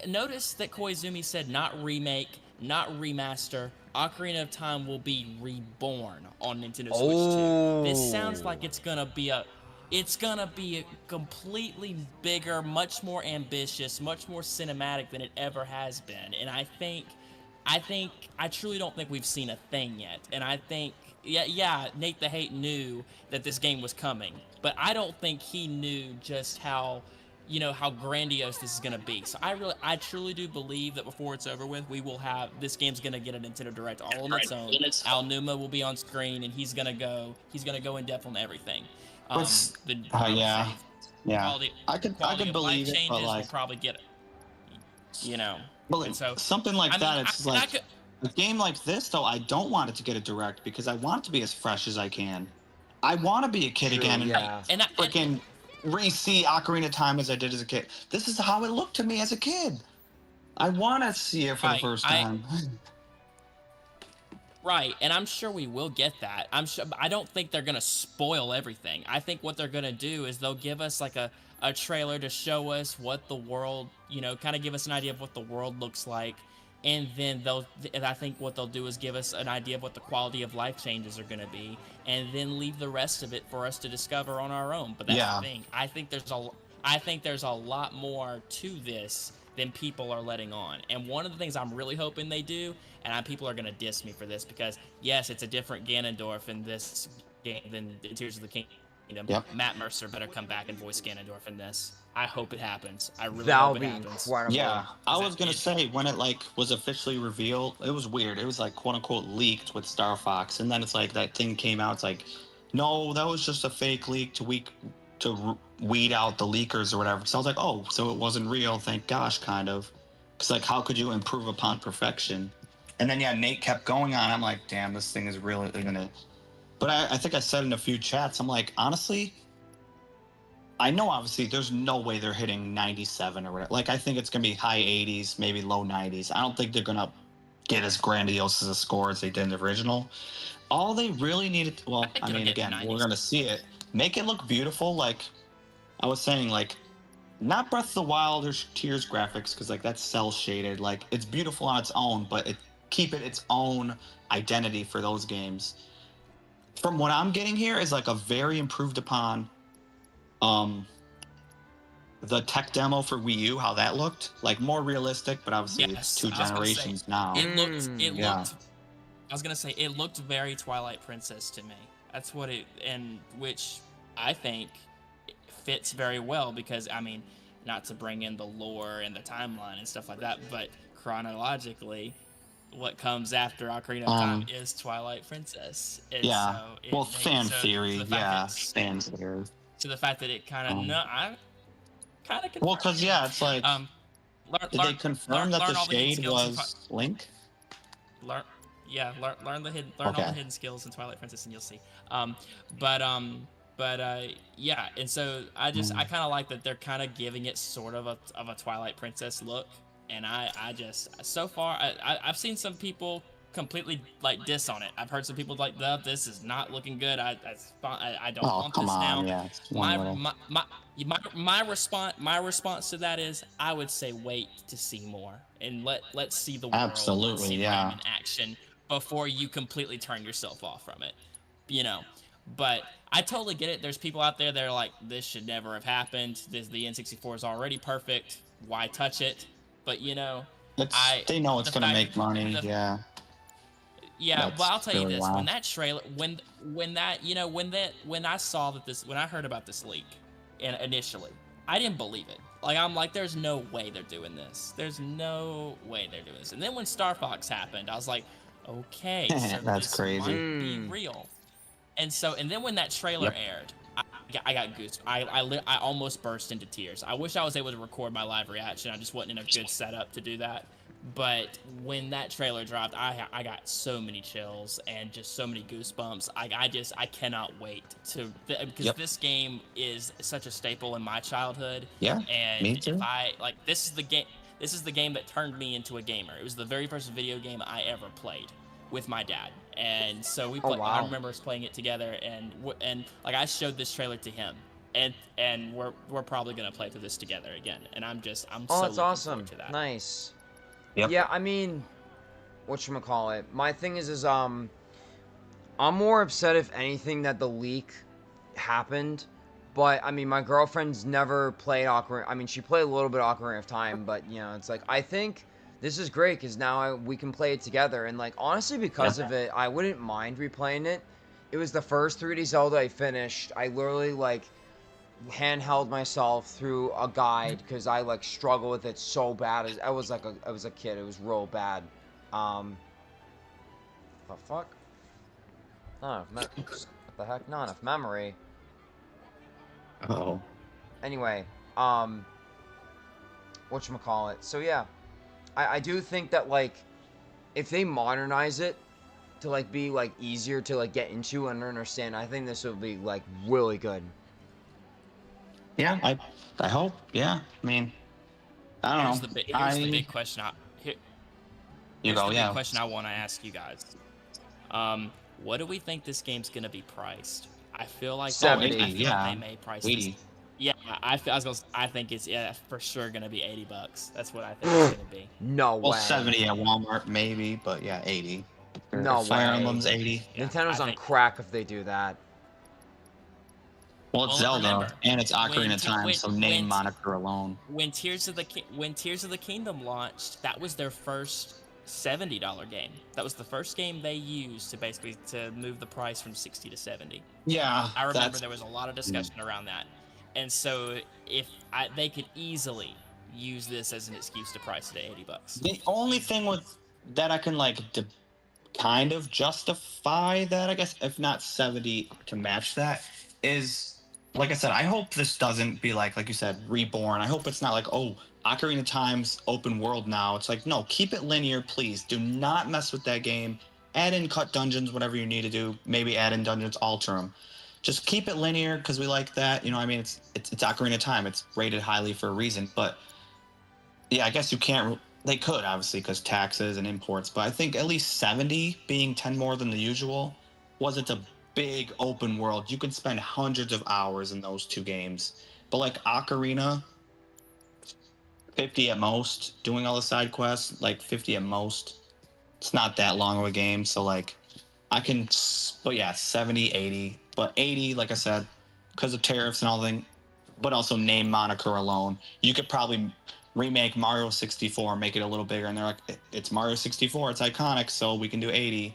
Notice that Koizumi said not remake, not remaster. Ocarina of Time will be reborn on Nintendo Switch 2. This sounds like it's gonna be a completely bigger, much more ambitious, much more cinematic than it ever has been. And I truly don't think we've seen a thing yet. And I think, yeah, Nate the Hate knew that this game was coming, but I don't think he knew just how grandiose this is gonna be. So I truly do believe that before it's over with, we will have this game's gonna get a Nintendo Direct all on its own. Al Numa will be on screen, and he's gonna go in depth on everything. Yeah. Quality, I could of believe life it, but changes like, will probably get it. well, And so something like I mean, that. It's I like could- a game like this, though. I don't want it to get a direct because I want it to be as fresh as I can. I want to be a kid True, again and yeah. freaking re-see Ocarina of Time as I did as a kid. This is how it looked to me as a kid. I want to see it for the first time. Right, and I'm sure we will get that. I don't think they're gonna spoil everything. I think what they're gonna do is they'll give us like a trailer to show us what the world, kind of give us an idea of what the world looks like, and then I think what they'll do is give us an idea of what the quality of life changes are gonna be, and then leave the rest of it for us to discover on our own. But that's the thing. I think there's a lot more to this than people are letting on. And one of the things I'm really hoping they do, and people are going to diss me for this because, yes, it's a different Ganondorf in this game than Tears of the Kingdom. Yep. Matt Mercer better come back and voice Ganondorf in this. I hope it happens. I really That hope would it be happens. incredible. Yeah, I was gonna say when it like was officially revealed, it was weird. It was like quote unquote leaked with Star Fox, and then it's like that thing came out. It's like, no, that was just a fake leak to weed out the leakers or whatever. So I was like, oh, so it wasn't real. Thank gosh, kind of. Because like, how could you improve upon perfection? And then Nate kept going on. I'm like, damn, this thing is really gonna. But I think I said in a few chats, I'm like, honestly, I know obviously there's no way they're hitting 97 or whatever. Like, I think it's gonna be high 80s, maybe low 90s. I don't think they're gonna get as grandiose as a score as they did in the original. All they really needed, well, I mean, again, we're gonna see it. Make it look beautiful, like I was saying, like not Breath of the Wild or Tears graphics, because like that's cell shaded. Like it's beautiful on its own, but keep it its own identity for those games. From what I'm getting here is like a very improved upon the tech demo for Wii U, how that looked, like more realistic, but obviously it's two generations now. It looked I was gonna say it looked very Twilight Princess to me. That's what which I think fits very well because I mean, not to bring in the lore and the timeline and stuff like that, but chronologically, what comes after Ocarina of Time is Twilight Princess. And yeah. so fan theory. Yeah. Fan theory. To the fact that it kind of I kind of well, because it's like did they confirm that the shade was Link? Learn all the hidden skills in Twilight Princess, and you'll see. Yeah, and so I kind of like that they're kind of giving it sort of a Twilight Princess look, and I just so far I've seen some people completely like diss on it. I've heard some people like, this is not looking good. I don't Oh, want come this now. on, yeah. It's one little... My response to that is I would say wait to see more and let's see the world. Let's Absolutely, see yeah. Ram in action before you completely turn yourself off from it. You know. But I totally get it. There's people out there that are like, this should never have happened. The N64 is already perfect. Why touch it? But you know, They know it's gonna make money, yeah. Yeah, That's but I'll tell you really this: why. when that trailer, when I saw that this, when I heard about this leak, and initially, I didn't believe it. Like I'm like, there's no way they're doing this. There's no way they're doing this. And then when Star Fox happened, I was like, okay, so That's this crazy. might be real. And then when that trailer aired, I got goose. I almost burst into tears. I wish I was able to record my live reaction. I just wasn't in a good setup to do that. But when that trailer dropped, I got so many chills and just so many goosebumps. I cannot wait to, because this game is such a staple in my childhood. Yeah, and me too. If I like, this is the game that turned me into a gamer. It was the very first video game I ever played with my dad. And so we played. I remember us playing it together, and like I showed this trailer to him, and we're probably gonna play through this together again. And I'm so that's awesome. forward to that. Nice. Yep. Yeah, I mean, whatchamacallit, my thing is I'm more upset if anything that the leak happened. But I mean, my girlfriend's never played Ocarina. I mean, she played a little bit of Ocarina of Time, but you know, it's like I think this is great because now we can play it together. And like honestly, because of it, I wouldn't mind replaying it. It was the first 3D Zelda I finished. I literally like handheld myself through a guide because I like struggle with it so bad. I was a kid. It was real bad. The fuck? Not enough. What the heck? Not enough memory. Oh. Anyway, whatchamacallit. So yeah, I do think that like if they modernize it to like be like easier to like get into and understand, I think this would be like really good. Yeah, I hope. Yeah, I mean, I don't know. Here's the big question. Big question I want to ask you guys. What do we think this game's gonna be priced? I feel like 70. They may price 80. Yeah, I think it's for sure gonna be $80. That's what I think it's gonna be. No way. Well, 70 at Walmart maybe, but yeah, 80. No Fire way. Emblem's 80. Yeah, Nintendo's on crack if they do that. Well, it's Zelda, remember, and it's Ocarina of Time, so name moniker alone. When Tears of the Kingdom launched, that was their first $70 game. That was the first game they used to basically move the price from 60 to 70. Yeah, I remember there was a lot of discussion around that, and so they could easily use this as an excuse to price it at $80. The only thing with that I can like kind of justify that, I guess, if not 70 to match that, is like I said, I hope this doesn't be like you said, Reborn. I hope it's not like, oh, Ocarina of Time's open world now. It's like, no, keep it linear, please. Do not mess with that game. Add in cut dungeons, whatever you need to do. Maybe add in dungeons, alter them. Just keep it linear because we like that. You know, I mean, it's Ocarina of Time. It's rated highly for a reason. But yeah, I guess you can't. They could obviously because taxes and imports. But I think at least 70 being 10 more than the usual wasn't a big open world. You could spend hundreds of hours in those two games. But like Ocarina, 50 at most, doing all the side quests, like 50 at most. It's not that long of a game, so like but yeah, 70, 80. But 80, like I said, because of tariffs and all that, but also name moniker alone, you could probably remake Mario 64, make it a little bigger, and they're like, it's Mario 64, it's iconic, so we can do 80.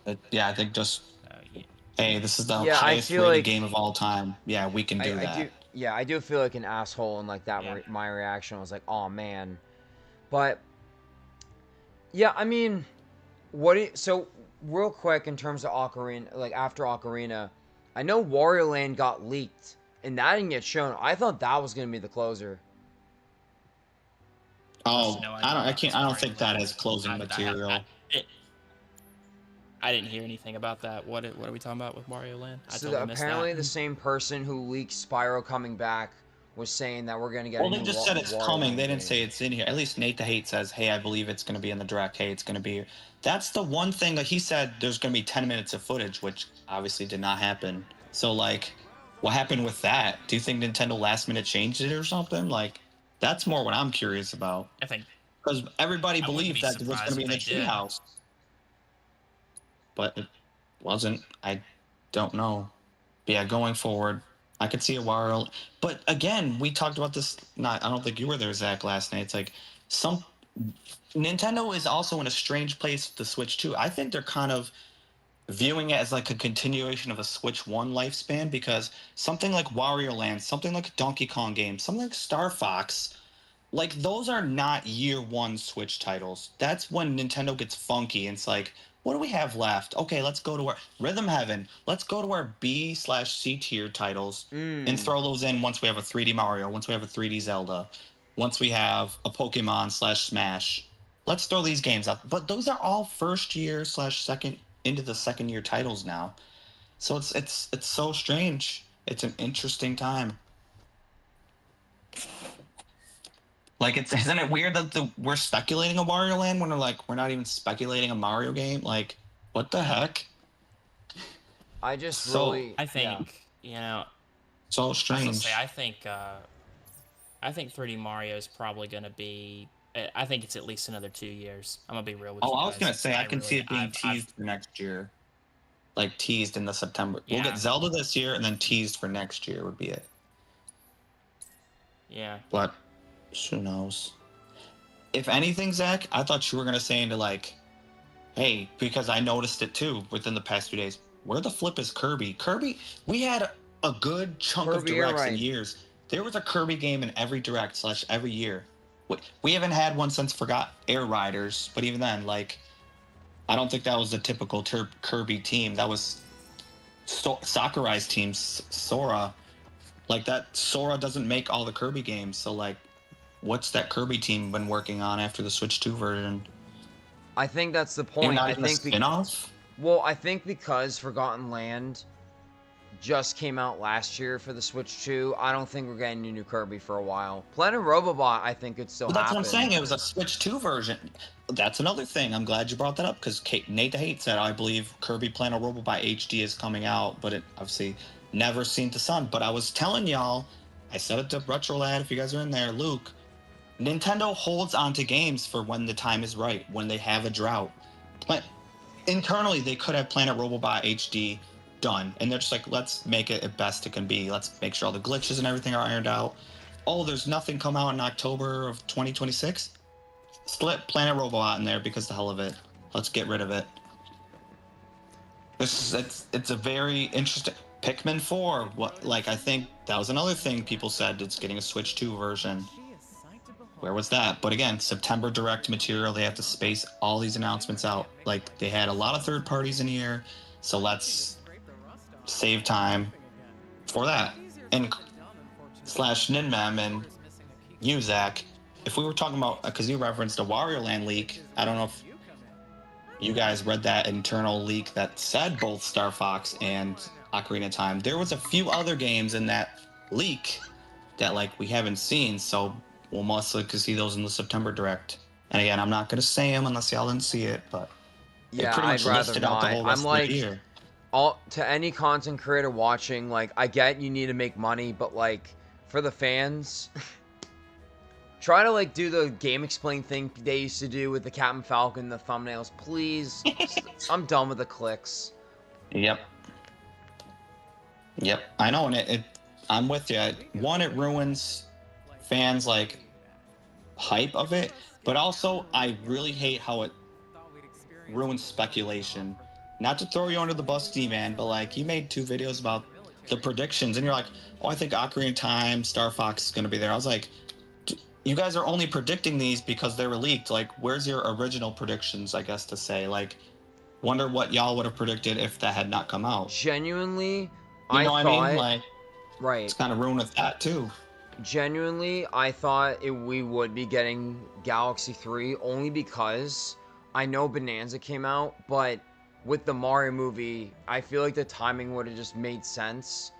But yeah, I think just, hey, this is the highest rated game of all time. Yeah, we can do that. I do feel like an asshole in like that. My reaction was like, oh man. But yeah, I mean, so real quick in terms of Ocarina, like after Ocarina, I know Wario Land got leaked and that didn't get shown. I thought that was gonna be the closer. Oh, I don't think that is closing material. I didn't hear anything about that. What are we talking about with Mario Land? So apparently the same person who leaked Spyro coming back was saying that we're gonna get Well, a they new just said it's Wario coming. They Land didn't game. say it's in here. At least Nate the Hate says, "Hey, I believe it's going to be in the direct. Hey, it's going to be here." That's the one thing that he said. There's going to be 10 minutes of footage, which obviously did not happen. So, like, what happened with that? Do you think Nintendo last minute changed it or something? Like, that's more what I'm curious about. I think Because everybody I wouldn't believed be that it was going surprised to be if in the they did. treehouse, but it wasn't. I don't know. But yeah, going forward, I could see a Wario. But again, we talked about this. Not, I don't think you were there, Zach, last night. It's like some Nintendo is also in a strange place with the Switch too. I think they're kind of viewing it as like a continuation of a Switch One lifespan because something like Wario Land, something like a Donkey Kong game, something like Star Fox, like those are not year one Switch titles. That's when Nintendo gets funky and it's like, what do we have left? Okay, let's go to our Rhythm Heaven. Let's go to our B/C tier titles and throw those in once we have a 3D Mario, once we have a 3D Zelda, once we have a Pokemon / Smash. Let's throw these games out. But those are all first year / second into the second year titles now. So it's so strange. It's an interesting time. Like, isn't it weird that we're speculating a Wario Land when we're not even speculating a Mario game? Like, what the heck? I just So- really, I think you know. So I was gonna strange. say I think 3D Mario is probably gonna be. I think it's at least another 2 years. I'm gonna be real with you Oh, guys. I was gonna say I can see really- it being I've- teased for next year. Like teased in the September. We'll Yeah. get Zelda this year and then teased for next year would be it. Yeah. But who knows? If anything, Zach, I thought you were gonna say into like, hey, because I noticed it too within the past 2 days. Where the flip is Kirby? Kirby, we had a good chunk Kirby, of you're directs in right. years. There was a Kirby game in every direct / every year. We haven't had one since Forgot Air Riders, but even then, like, I don't think that was the typical Kirby team. That was Sakurai's team, Sora. Like that, Sora doesn't make all the Kirby games. So like, what's that Kirby team been working on after the Switch 2 version? I think that's the Maybe point. not I even a think spin-off? well, I think because Forgotten Land just came out last year for the Switch 2, I don't think we're getting a new Kirby for a while. Planet Robobot, I think could still Well, that's happen. what I'm saying. It was a Switch 2 version. That's another thing. I'm glad you brought that up because Nate the Hate said, I believe Kirby Planet Robobot HD is coming out, but it obviously never seen the sun. But I was telling y'all, I said it to Retro Lad, if you guys are in there, Luke, Nintendo holds onto games for when the time is right, when they have a drought. Internally, they could have Planet Robobot HD done, and they're just like, let's make it as best it can be. Let's make sure all the glitches and everything are ironed out. Oh, there's nothing come out in October of 2026? Slip Planet Robobot in there because the hell of it. Let's get rid of it. It's a very interesting Pikmin 4. What, like, I think that was another thing people said, it's getting a Switch 2 version. Where was that? But again, September Direct material, they have to space all these announcements out. Like, they had a lot of third parties in here, so let's save time for that. And / Ninmem and you, Zach, if we were talking about, because you referenced a Wario Land leak, I don't know if you guys read that internal leak that said both Star Fox and Ocarina of Time. There was a few other games in that leak that like we haven't seen, so we'll most likely see those in the September Direct. And again, I'm not going to say them unless y'all didn't see it, but they Yeah, pretty much I'd rather listed out the not. whole rest I'm of like, the year. to any content creator watching, like, I get you need to make money, but like, for the fans, try to like do the game explain thing they used to do with the Captain Falcon, the thumbnails, please. I'm done with the clicks. Yep, I know, and I'm with you. One, it ruins fans like hype of it, but also I really hate how it ruins speculation. Not to throw you under the bus, D-Man, but like you made 2 videos about the predictions, and you're like, oh, I think Ocarina of Time, Star Fox is going to be there. I was like, you guys are only predicting these because they were leaked. Like, where's your original predictions, I guess to say? Like, wonder what y'all would have predicted if that had not come out. Genuinely, You I know what thought, I mean? Like, right. it's kind of ruined with that too. Genuinely, I thought we would be getting Galaxy 3 only because I know Bonanza came out, but with the Mario movie, I feel like the timing would have just made sense.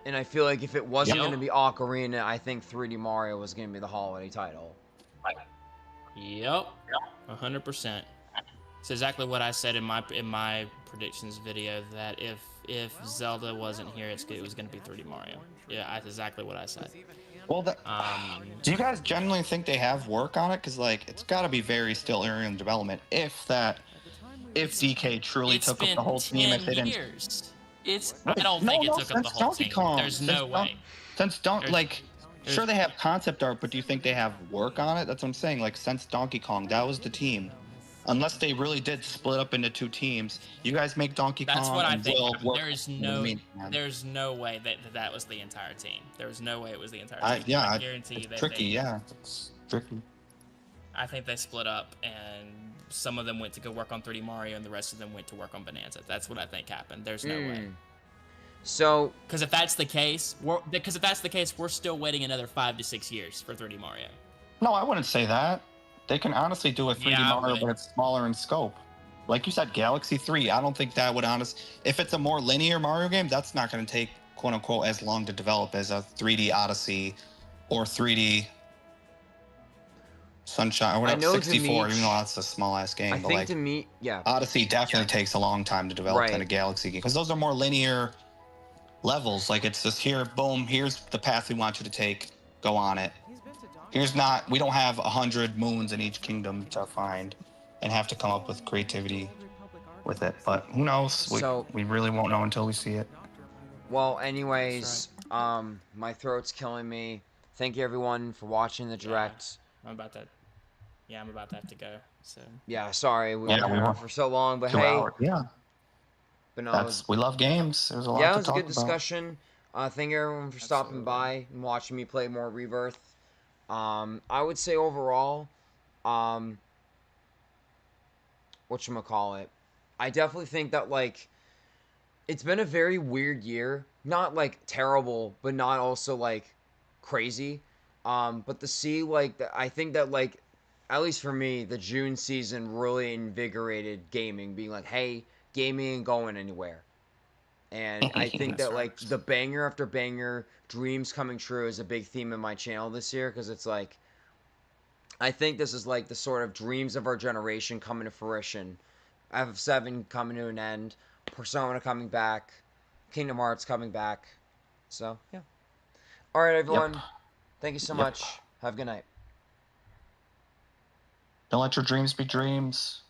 And I feel like if it wasn't Yep. going to be Ocarina, I think 3D Mario was going to be the holiday title. Yep. 100%. It's exactly what I said in my predictions video, that if Zelda wasn't here, it was going to be 3D Mario. Yeah, that's exactly what I said. Well, do you guys genuinely think they have work on it? Because like it's got to be very still early in development. If DK truly It's took up been the whole team, 10 if they didn't. years. I don't think it took up the whole Donkey team. Kong. There's no way. Sure they have concept art, but do you think they have work on it? That's what I'm saying. Like since Donkey Kong, that was the team. Unless they really did split up into 2 teams, you guys make Donkey Kong. That's what I and think. we'll work. There's no way that was the entire team. There was no way it was the entire team. I guarantee you that tricky. It's tricky. I think they split up, and some of them went to go work on 3D Mario, and the rest of them went to work on Bonanza. That's what I think happened. There's no way. So, because if that's the case, we're still waiting another 5 to 6 years for 3D Mario. No, I wouldn't say that. They can honestly do a 3D Mario, but it's smaller in scope. Like you said, Galaxy 3, I don't think that would if it's a more linear Mario game, that's not going to take, quote unquote, as long to develop as a 3D Odyssey or 3D Sunshine or whatever, 64, even though that's a small ass game. I think to me, yeah. Odyssey definitely takes a long time to develop than a Galaxy game, because those are more linear levels. Like it's just here, boom, here's the path we want you to take, go on it. We don't have 100 moons in each kingdom to find and have to come up with creativity with it. But who knows? We really won't know until we see it. Well, anyways, my throat's killing me. Thank you everyone for watching the direct. I'm about to have to go. So yeah, sorry we were on for so long, but 2 hours. Yeah. But no, we love games. There's a lot to talk about. Yeah, it was a good discussion. Thank you everyone for stopping by and watching me play more Rebirth. I would say overall, whatchamacallit, I definitely think that, like, it's been a very weird year. Not, like, terrible, but not also, like, crazy. But to see, like, I think that, like, at least for me, the June season really invigorated gaming, being like, hey, gaming ain't going anywhere. And I think that, like, the banger after banger, dreams coming true is a big theme in my channel this year, because it's like, I think this is like the sort of dreams of our generation coming to fruition. FF7 coming to an end, Persona coming back, Kingdom Hearts coming back. So, yeah. Alright, everyone. Thank you so much. Have a good night. Don't let your dreams be dreams.